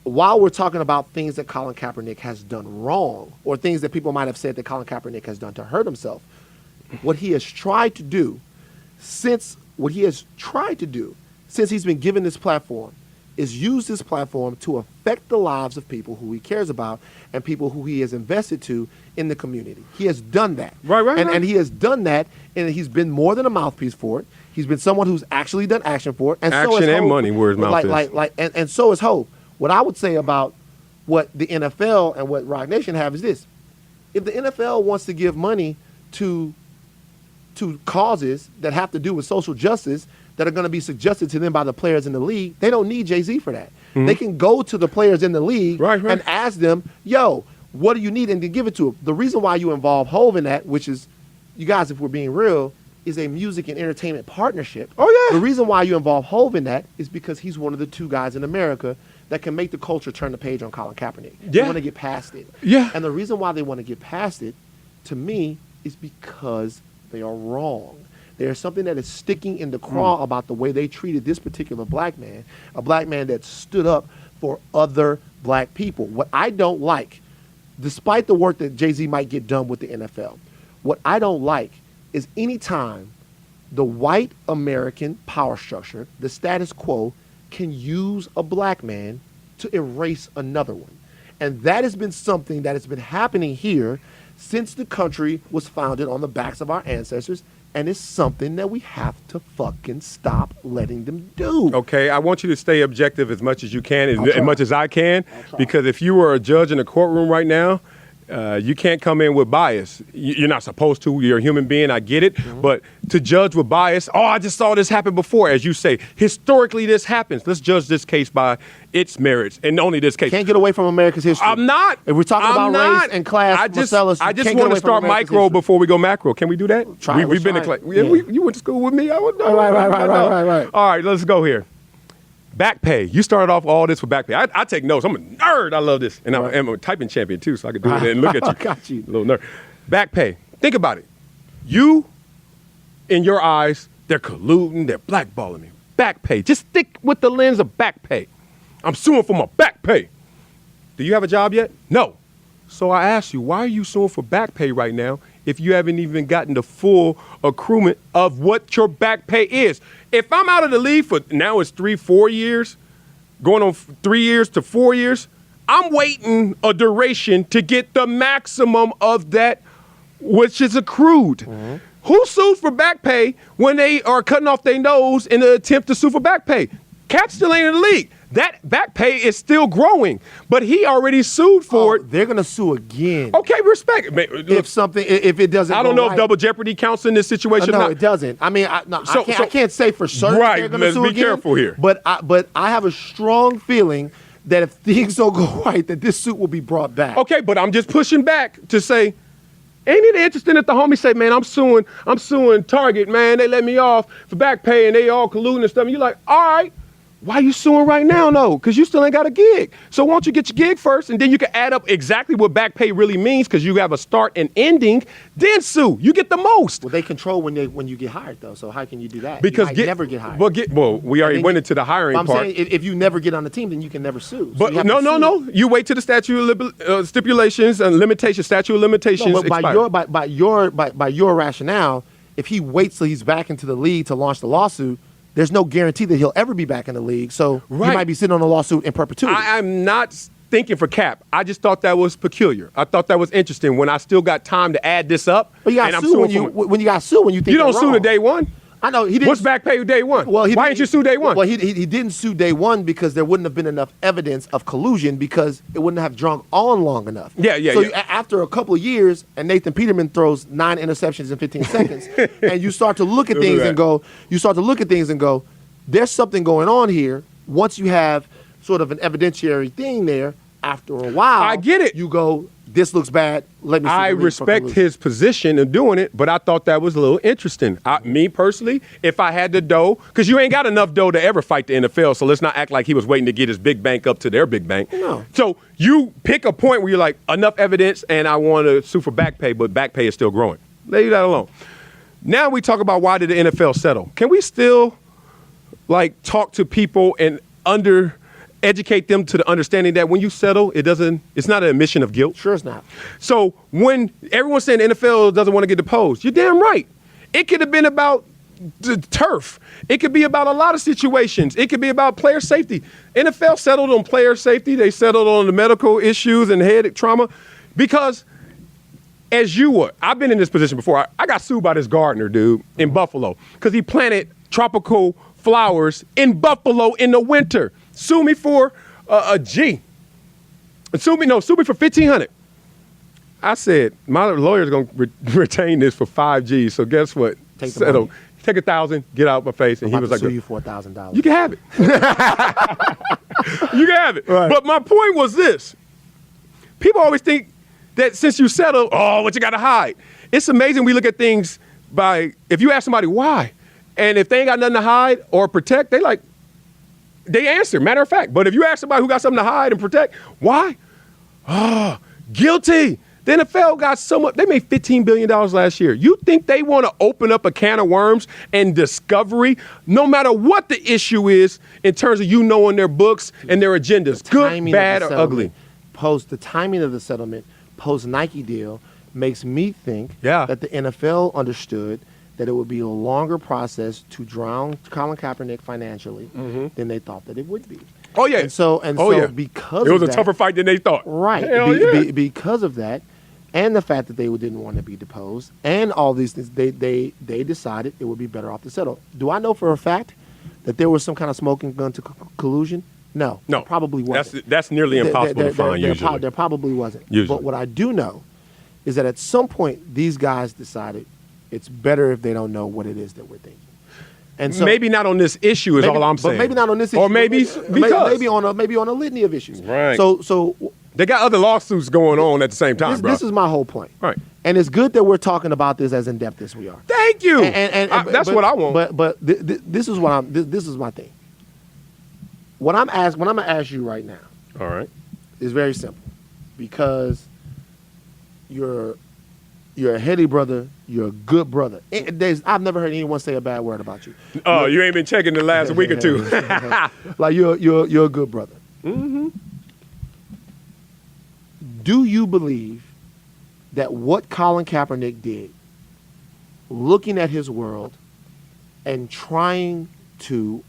while we're talking about things that Colin Kaepernick has done wrong, or things that people might have said that Colin Kaepernick has done to hurt himself, what he has tried to do since he's been given this platform is use this platform to affect the lives of people who he cares about and people who he has invested to in the community. He has done that. Right. And he has done that, and he's been more than a mouthpiece for it. He's been someone who's actually done action for it. And action so is and Hope. money where his mouth is. And so is Hope. What I would say about what the NFL and what Rock Nation have is this. If the NFL wants to give money to causes that have to do with social justice that are going to be suggested to them by the players in the league, they don't need Jay-Z for that. Mm-hmm. They can go to the players in the league and ask them, yo, what do you need? And to give it to them. The reason why you involve Hove in that, which is, you guys, if we're being real, is a music and entertainment partnership. Oh, yeah. The reason why you involve Hove in that is because he's one of the two guys in America that can make the culture turn the page on Colin Kaepernick. They want to get past it. Yeah. And the reason why they want to get past it, to me, is because they are wrong. There's something that is sticking in the craw about the way they treated this particular black man, a black man that stood up for other black people. What I don't like, despite the work that Jay-Z might get done with the NFL, what I don't like is any time the white American power structure, the status quo, can use a black man to erase another one. And that has been something that has been happening here since the country was founded on the backs of our ancestors, and it's something that we have to fucking stop letting them do. Okay, I want you to stay objective as much as you can, as much as I can, because if you were a judge in a courtroom right now, you can't come in with bias. You're not supposed to. You're a human being. I get it. Mm-hmm. But to judge with bias, I just saw this happen before. As you say, historically this happens. Let's judge this case by its merits, and only this case. Can't get away from America's history. I'm not. If we're talking about race and class, Marcellus, I just want to start micro before we go macro. Can we do that? We've been in class. You went to school with me. I would know. Right. All right, let's go here. Back pay. You started off all this with back pay. I take notes. I'm a nerd. I love this. And I'm a typing champion, too, so I can do it and look at you. Got you. Little nerd. Back pay. Think about it. You, in your eyes, they're colluding. They're blackballing me. Back pay. Just stick with the lens of back pay. I'm suing for my back pay. Do you have a job yet? No. So I ask you, why are you suing for back pay right now if you haven't even gotten the full accruement of what your back pay is? If I'm out of the league for now it's 3-4 years, going on 3 years to 4 years, I'm waiting a duration to get the maximum of that which is accrued. Mm-hmm. Who sues for back pay when they are cutting off their nose in an attempt to sue for back pay? Cap still ain't in the league. That back pay is still growing, but he already sued for it. They're gonna sue again. Okay, respect. If it doesn't, I don't know if double jeopardy counts in this situation. No, it doesn't. I mean, I can't say for certain. Right. They're gonna sue Let's be careful here. But I have a strong feeling that if things don't go right, that this suit will be brought back. Okay, but I'm just pushing back to say, ain't it interesting that the homies say, man, I'm suing Target, man. They let me off for back pay and they all colluding and stuff. And you're like, all right. Why are you suing right now? No, because you still ain't got a gig. So why don't you get your gig first, and then you can add up exactly what back pay really means, because you have a start and ending, then sue. You get the most. Well, they control when you get hired, though. So how can you do that? Because you never get hired. Well, we already went into the hiring part. I'm saying if you never get on the team, then you can never sue. But no. You wait till the statute of stipulations and limitations, statute of limitations expire. By your rationale, if he waits till he's back into the league to launch the lawsuit, there's no guarantee that he'll ever be back in the league. So he might be sitting on a lawsuit in perpetuity. I'm not thinking for Cap. I just thought that was peculiar. I thought that was interesting when I still got time to add this up. But you got to sue when you got sued when you think you don't you're sue wrong. to day one. I know he didn't. What's back pay day one? Well, why didn't you sue day one? Well, he didn't sue day one because there wouldn't have been enough evidence of collusion because it wouldn't have drug on long enough. So after a couple of years, and Nathan Peterman throws 9 interceptions in 15 seconds, and you start to look at things and go, there's something going on here. Once you have sort of an evidentiary thing there, after a while, I get it. You go, this looks bad. Let me. I respect his position in doing it, but I thought that was a little interesting. Me personally, if I had the dough, because you ain't got enough dough to ever fight the NFL, so let's not act like he was waiting to get his big bank up to their big bank. No. So you pick a point where you're like, enough evidence, and I want to sue for back pay, but back pay is still growing. Leave that alone. Now we talk about why did the NFL settle? Can we still talk to people and educate them to the understanding that when you settle, it's not an admission of guilt? Sure it's not. So when everyone's saying the NFL doesn't want to get deposed, you're damn right. It could have been about the turf. It could be about a lot of situations. It could be about player safety. NFL settled on player safety. They settled on the medical issues and head trauma because I've been in this position before. I got sued by this gardener dude in Buffalo because he planted tropical flowers in Buffalo in the winter. Sue me for a G. Sue me for $1,500. I said, my lawyer's going to retain this for 5 G's. So guess what? Take $1,000, get out my face. And he was like, sue you for $1,000. You can have it. You can have it. Right. But my point was this. People always think that since you settle, what you got to hide. It's amazing we look at things if you ask somebody why, and if they ain't got nothing to hide or protect, they answer, matter of fact. But if you ask somebody who got something to hide and protect, why? Guilty. The NFL got so much. They made $15 billion last year. You think they want to open up a can of worms and discovery, no matter what the issue is in terms of knowing their books and their agendas, good, bad, or ugly? The timing of the settlement, post-Nike deal, makes me think that the NFL understood that it would be a longer process to drown Colin Kaepernick financially than they thought that it would be. Oh, yeah. And so because it was a tougher fight than they thought. Right. Because of that, and the fact that they didn't want to be deposed, and all these things, they decided it would be better off to settle. Do I know for a fact that there was some kind of smoking gun to collusion? No. Probably wasn't. That's nearly impossible to find usually. There probably wasn't. Usually. But what I do know is that at some point, these guys decided it's better if they don't know what it is that we're thinking. And so maybe not on this issue is all I'm saying. But maybe not on this issue. Or maybe because. Maybe on a litany of issues. Right. So they got other lawsuits going on at the same time, bro. This is my whole point. Right. And it's good that we're talking about this as in depth as we are. Thank you. That's what I want. But this is what this is my thing. What I'm gonna ask you right now. All right. Is very simple, because you're a heady brother. You're a good brother. I've never heard anyone say a bad word about you. Oh, you ain't been checking the last week or two. Like you're a good brother. Mm-hmm. Do you believe that what Colin Kaepernick did, looking at his world and trying to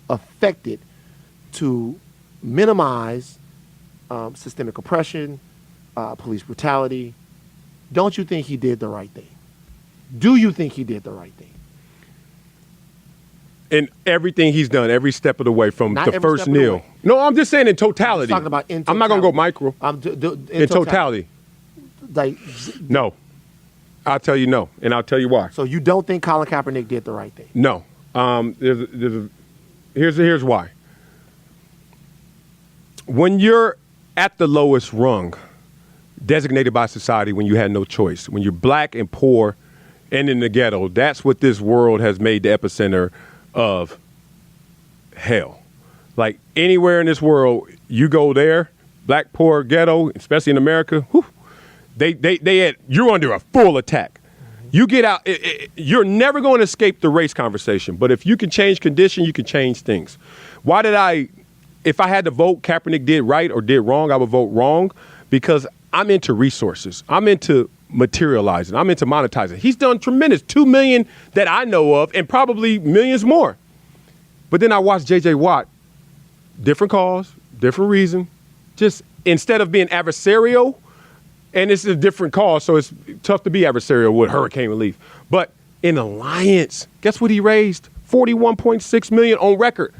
affect it to minimize systemic oppression, police brutality, don't you think he did the right thing? Do you think he did the right thing? In everything he's done, every step of the way from Not the first kneel. No, I'm just saying in totality. I'm talking about in totality. I'm not going to go micro. In totality. Like, no. I'll tell you no, and I'll tell you why. So you don't think Colin Kaepernick did the right thing? No. Here's why. When you're at the lowest rung, designated by society when you had no choice, when you're black and poor and in the ghetto, that's what this world has made the epicenter of hell. Like anywhere in this world, you go there, black, poor, ghetto, especially in America, whew, you're under a full attack. You get out, you're never going to escape the race conversation. But if you can change condition, you can change things. If I had to vote, Kaepernick did right or did wrong, I would vote wrong because I'm into resources. I'm into materializing. I'm into monetizing. He's done tremendous, 2 million that I know of, and probably millions more. But then I watched J.J. Watt, different cause, different reason. Just instead of being adversarial, and it's a different cause, so it's tough to be adversarial with hurricane relief. But in Alliance. Guess what he raised? $41.6 million on record.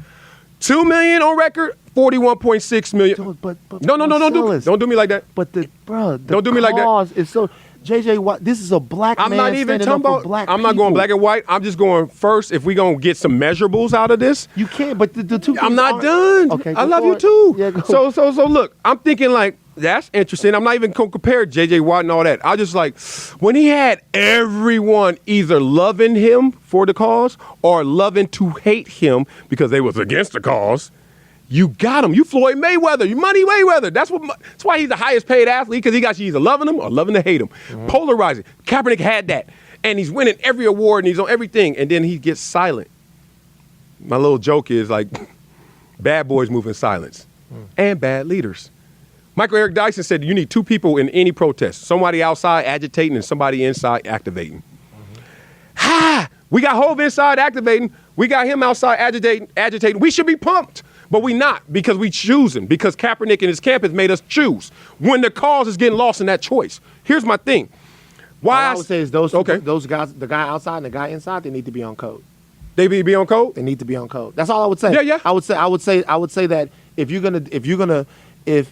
$2 million on record, $41.6 million. But No, don't do me like that. But don't do me like that. cause is so. JJ Watt, this is a black I'm man not even standing talking up for about. black I'm not going people. black and white. I'm just going first. If we gonna get some measurables out of this, You can't. But the two. I'm things not aren't- done. Okay, I go love for you it. too. Yeah, go. So look, I'm thinking like that's interesting. I'm not even gonna compare JJ Watt and all that. I just like when he had everyone either loving him for the cause or loving to hate him because they was against the cause. You got him. You Floyd Mayweather. You Money Mayweather. That's why he's the highest paid athlete, because he got you either loving him or loving to hate him. Polarizing. Kaepernick had that. And he's winning every award and he's on everything. And then he gets silent. My little joke is like, bad boys move in silence. And bad leaders. Michael Eric Dyson said you need two people in any protest. Somebody outside agitating and somebody inside activating. Ha! We got Hov inside activating. We got him outside agitating. We should be pumped. But we not, because we choosing, because Kaepernick and his camp has made us choose when the cause is getting lost in that choice. Here's my thing. Why All I would say is those guys, the guy outside and the guy inside, they need to be on code. They be on code? They need to be on code. That's all I would say. Yeah. I would say that if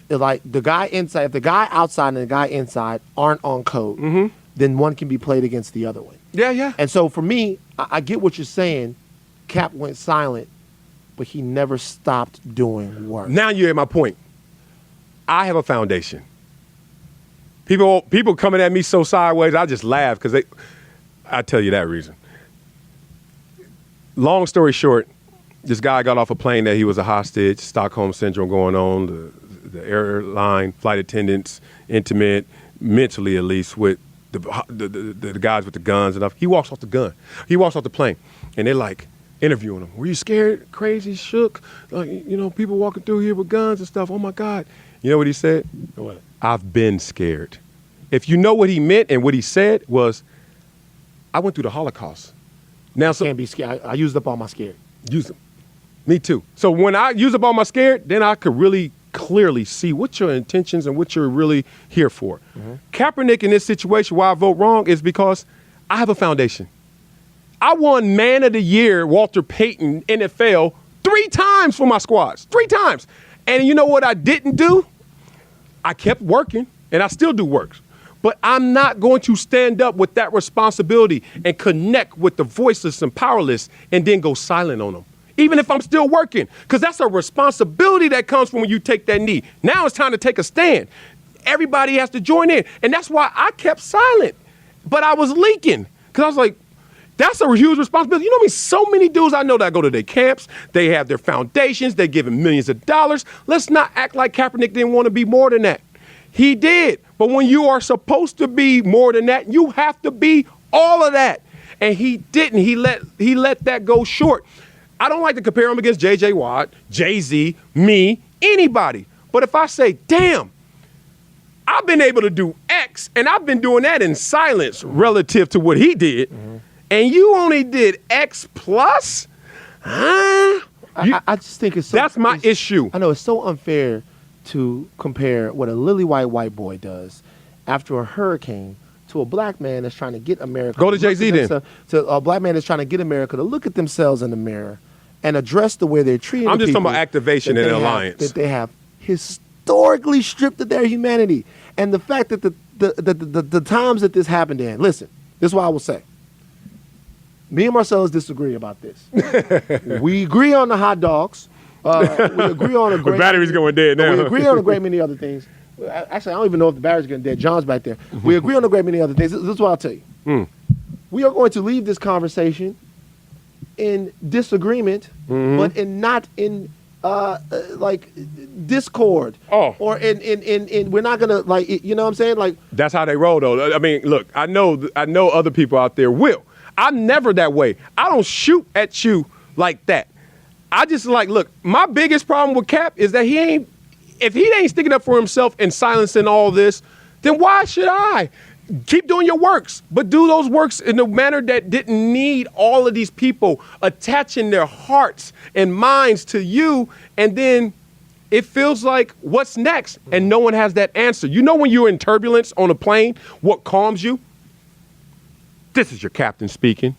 like the guy inside, if the guy outside and the guy inside aren't on code, then one can be played against the other one. Yeah. And so for me, I get what you're saying. Cap went silent, but he never stopped doing work. Now you're at my point. I have a foundation. People coming at me so sideways, I just laugh because I tell you that reason. Long story short, this guy got off a plane that he was a hostage, Stockholm Syndrome going on, the airline, flight attendants, intimate, mentally at least, with the guys with the guns and stuff. He walks off the plane, and they're like interviewing him. Were you scared, crazy, shook? Like, people walking through here with guns and stuff. Oh my God. You know what he said? What? I've been scared. If you know what he meant and what he said was, I went through the Holocaust. Now, Can't be scared. I used up all my scared. Use them. Me too. So when I use up all my scared, then I could really clearly see what your intentions and what you're really here for. Kaepernick in this situation, why I vote wrong is because I have a foundation. I won Man of the Year, Walter Payton, NFL, 3 times for my squads. 3 times. And you know what I didn't do? I kept working, and I still do work. But I'm not going to stand up with that responsibility and connect with the voiceless and powerless and then go silent on them, even if I'm still working, because that's a responsibility that comes from when you take that knee. Now it's time to take a stand. Everybody has to join in. And that's why I kept silent. But I was leaking, because I was like, that's a huge responsibility. You know what I mean? So many dudes I know that go to their camps, they have their foundations, they give them millions of dollars. Let's not act like Kaepernick didn't want to be more than that. He did. But when you are supposed to be more than that, you have to be all of that. And he didn't. He let that go short. I don't like to compare him against J.J. Watt, Jay-Z, me, anybody. But if I say, damn, I've been able to do X, and I've been doing that in silence relative to what he did, and you only did X plus? I just think it's so, that's my issue. I know it's so unfair to compare what a lily white boy does after a hurricane to a black man that's trying to get America. Go to Jay-Z then. To a black man that's trying to get America to look at themselves in the mirror and address the way they're treating. I'm the just talking people about activation and alliance. That they have historically stripped of their humanity, and the fact that the times that this happened in. Listen, this is what I will say. Me and Marcellus disagree about this. We agree on the hot dogs. We agree on a great. The battery's going dead now. We agree on a great many other things. Actually, I don't even know if the battery's going dead. John's back there. We agree on a great many other things. This is what I'll tell you. We are going to leave this conversation in disagreement, but not in like discord. Or in we're not gonna like, you know what I'm saying? Like, that's how they roll though. I mean, look, I know other people out there will. I'm never that way. I don't shoot at you like that. I just like, look, my biggest problem with Cap is that if he ain't sticking up for himself and silencing all this, then why should I? Keep doing your works, but do those works in a manner that didn't need all of these people attaching their hearts and minds to you, and then it feels like, what's next? And no one has that answer. You know when you're in turbulence on a plane, what calms you? This is your captain speaking.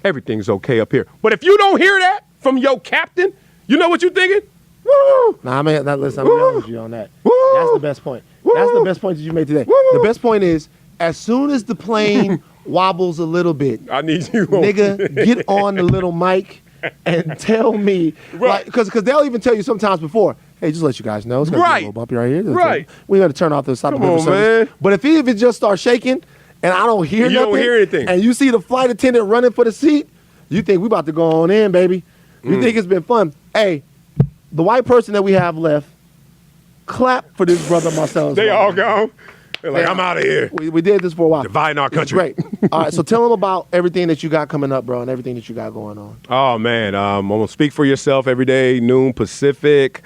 Everything's okay up here. But if you don't hear that from your captain, you know what you're thinking? Woo! Nah, man, listen, I'm going to be honest with you on that. Woo! That's the best point. Woo! That's the best point that you made today. Woo! The best point is, as soon as the plane wobbles a little bit, I need you nigga, get on the little mic and tell me. Right. Because they'll even tell you sometimes before, hey, just let you guys know. It's going to be a little bumpy right here. Right. We got to turn off the stop Come on, man. But if it just starts shaking and I don't hear You nothing, don't hear anything. and you see the flight attendant running for the seat, you think we about to go on in, baby. You think it's been fun. Hey, the white person that we have left, clap for this brother Marcellus. They all gone. They're like, I'm out of here. We did this for a while. Dividing our It's country. great. All right, so tell them about everything that you got coming up, bro, and everything that you got going on. Oh, man. I'm going to speak for yourself every day, noon Pacific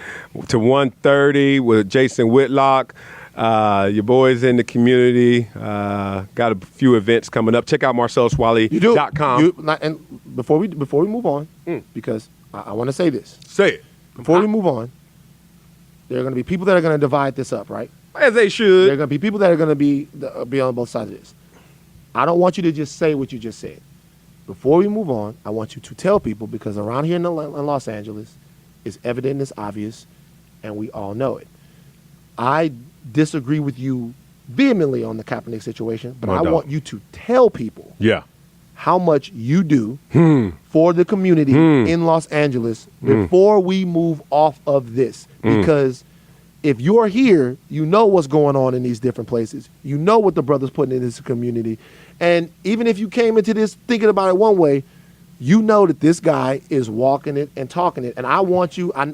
to 1:30 with Jason Whitlock. Your boys in the community. Got a few events coming up. Check out MarcellusWiley.com. And before we move on, because I want to say this. Say it. Before we move on, there are going to be people that are going to divide this up, right? As they There are should. going to be people that are going to be on both sides of this. I don't want you to just say what you just said. Before we move on, I want you to tell people, because around here in Los Angeles, it's evident, it's obvious, and we all know it. I disagree with you vehemently on the Kaepernick situation, but No I doubt. want you to tell people Yeah. how much you do for the community in Los Angeles before we move off of this. Because if you're here, you know what's going on in these different places. You know what the brother's putting in this community. And even if you came into this thinking about it one way, you know that this guy is walking it and talking it. And I want you, I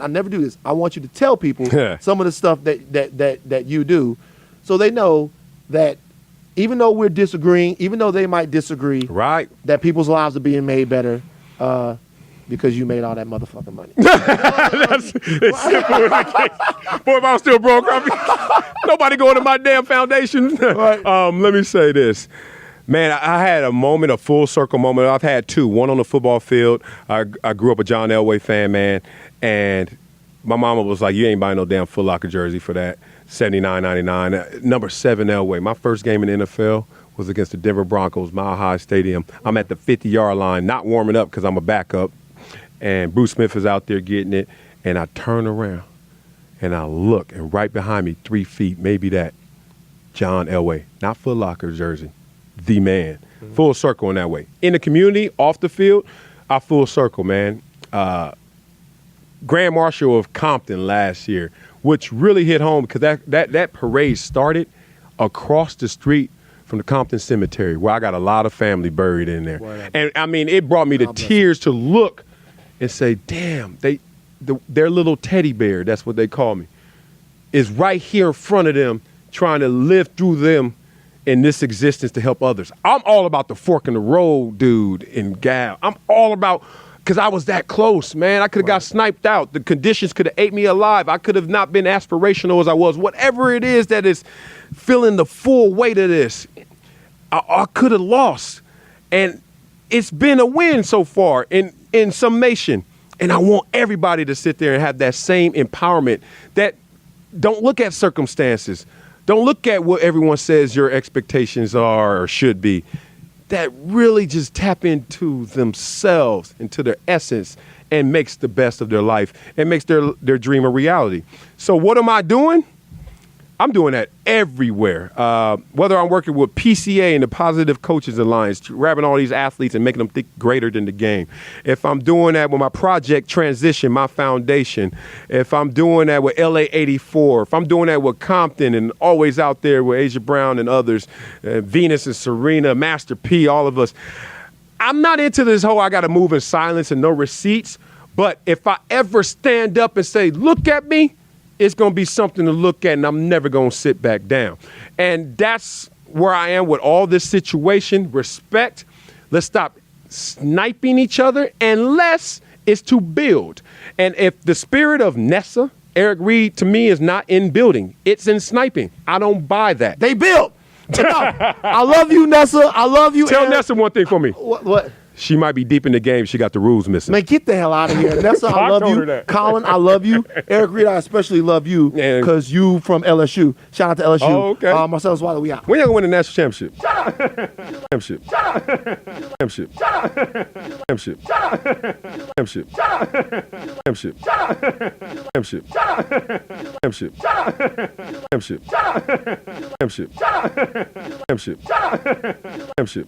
never do this. I want you to tell people some of the stuff that you do, so they know that even though we're disagreeing, even though they might disagree, Right. that people's lives are being made better because you made all that motherfucking money. It's simple as it gets. Boy, if I was still broke, I'd be, nobody going to my damn foundation. Right. Let me say this. Man, I had a moment, a full circle moment. I've had two. One on the football field. I grew up a John Elway fan, man. And my mama was like, you ain't buying no damn Foot Locker jersey for that. $79.99. Number 7 Elway. My first game in the NFL was against the Denver Broncos, Mile High Stadium. I'm at the 50-yard line, not warming up because I'm a backup. And Bruce Smith is out there getting it. And I turn around and I look, and right behind me, 3 feet, maybe that, John Elway. Not Foot Locker jersey. The man. Full circle in that way. In the community, off the field, I full circle, man. Grand Marshal of Compton last year, which really hit home because that parade started across the street from the Compton Cemetery, where I got a lot of family buried in there. Boy, and I mean, it brought me to tears to look and say, damn, their little teddy bear, that's what they call me, is right here in front of them, trying to live through them in this existence to help others. I'm all about the fork in the road, dude, and gal. I'm all about, because I was that close, man. I could have got sniped out. The conditions could have ate me alive. I could have not been aspirational as I was. Whatever it is that is feeling the full weight of this, I could have lost. And it's been a win so far in summation. And I want everybody to sit there and have that same empowerment, that don't look at circumstances. Don't look at what everyone says your expectations are or should be. That really just tap into themselves, into their essence, and makes the best of their life and makes their dream a reality. So what am I doing? I'm doing that everywhere. Whether I'm working with PCA and the Positive Coaches Alliance, grabbing all these athletes and making them think greater than the game. If I'm doing that with my project Transition, my foundation. If I'm doing that with LA 84. If I'm doing that with Compton and always out there with Asia Brown and others, Venus and Serena, Master P, all of us. I'm not into this whole I got to move in silence and no receipts. But if I ever stand up and say, look at me, it's going to be something to look at, and I'm never going to sit back down. And that's where I am with all this situation. Respect. Let's stop sniping each other, unless it's to build. And if the spirit of Nessa, Eric Reed, to me, is not in building, it's in sniping. I don't buy that. They built. No, I love you, Nessa. I love you. Tell Eric. Nessa one thing for me. What? she might be deep in the game. She got the rules missing. Man, get the hell out of here. Nessa, I love told her you. that. Colin, I love you. Eric Reed, I especially love you because you from LSU. Shout out to LSU. Oh, okay. Marcellus Wiley, we out. When y'all gonna win the national championship? Championship. Championship. Championship. Championship. Championship. Championship. Championship. Championship. Championship. Championship. Championship.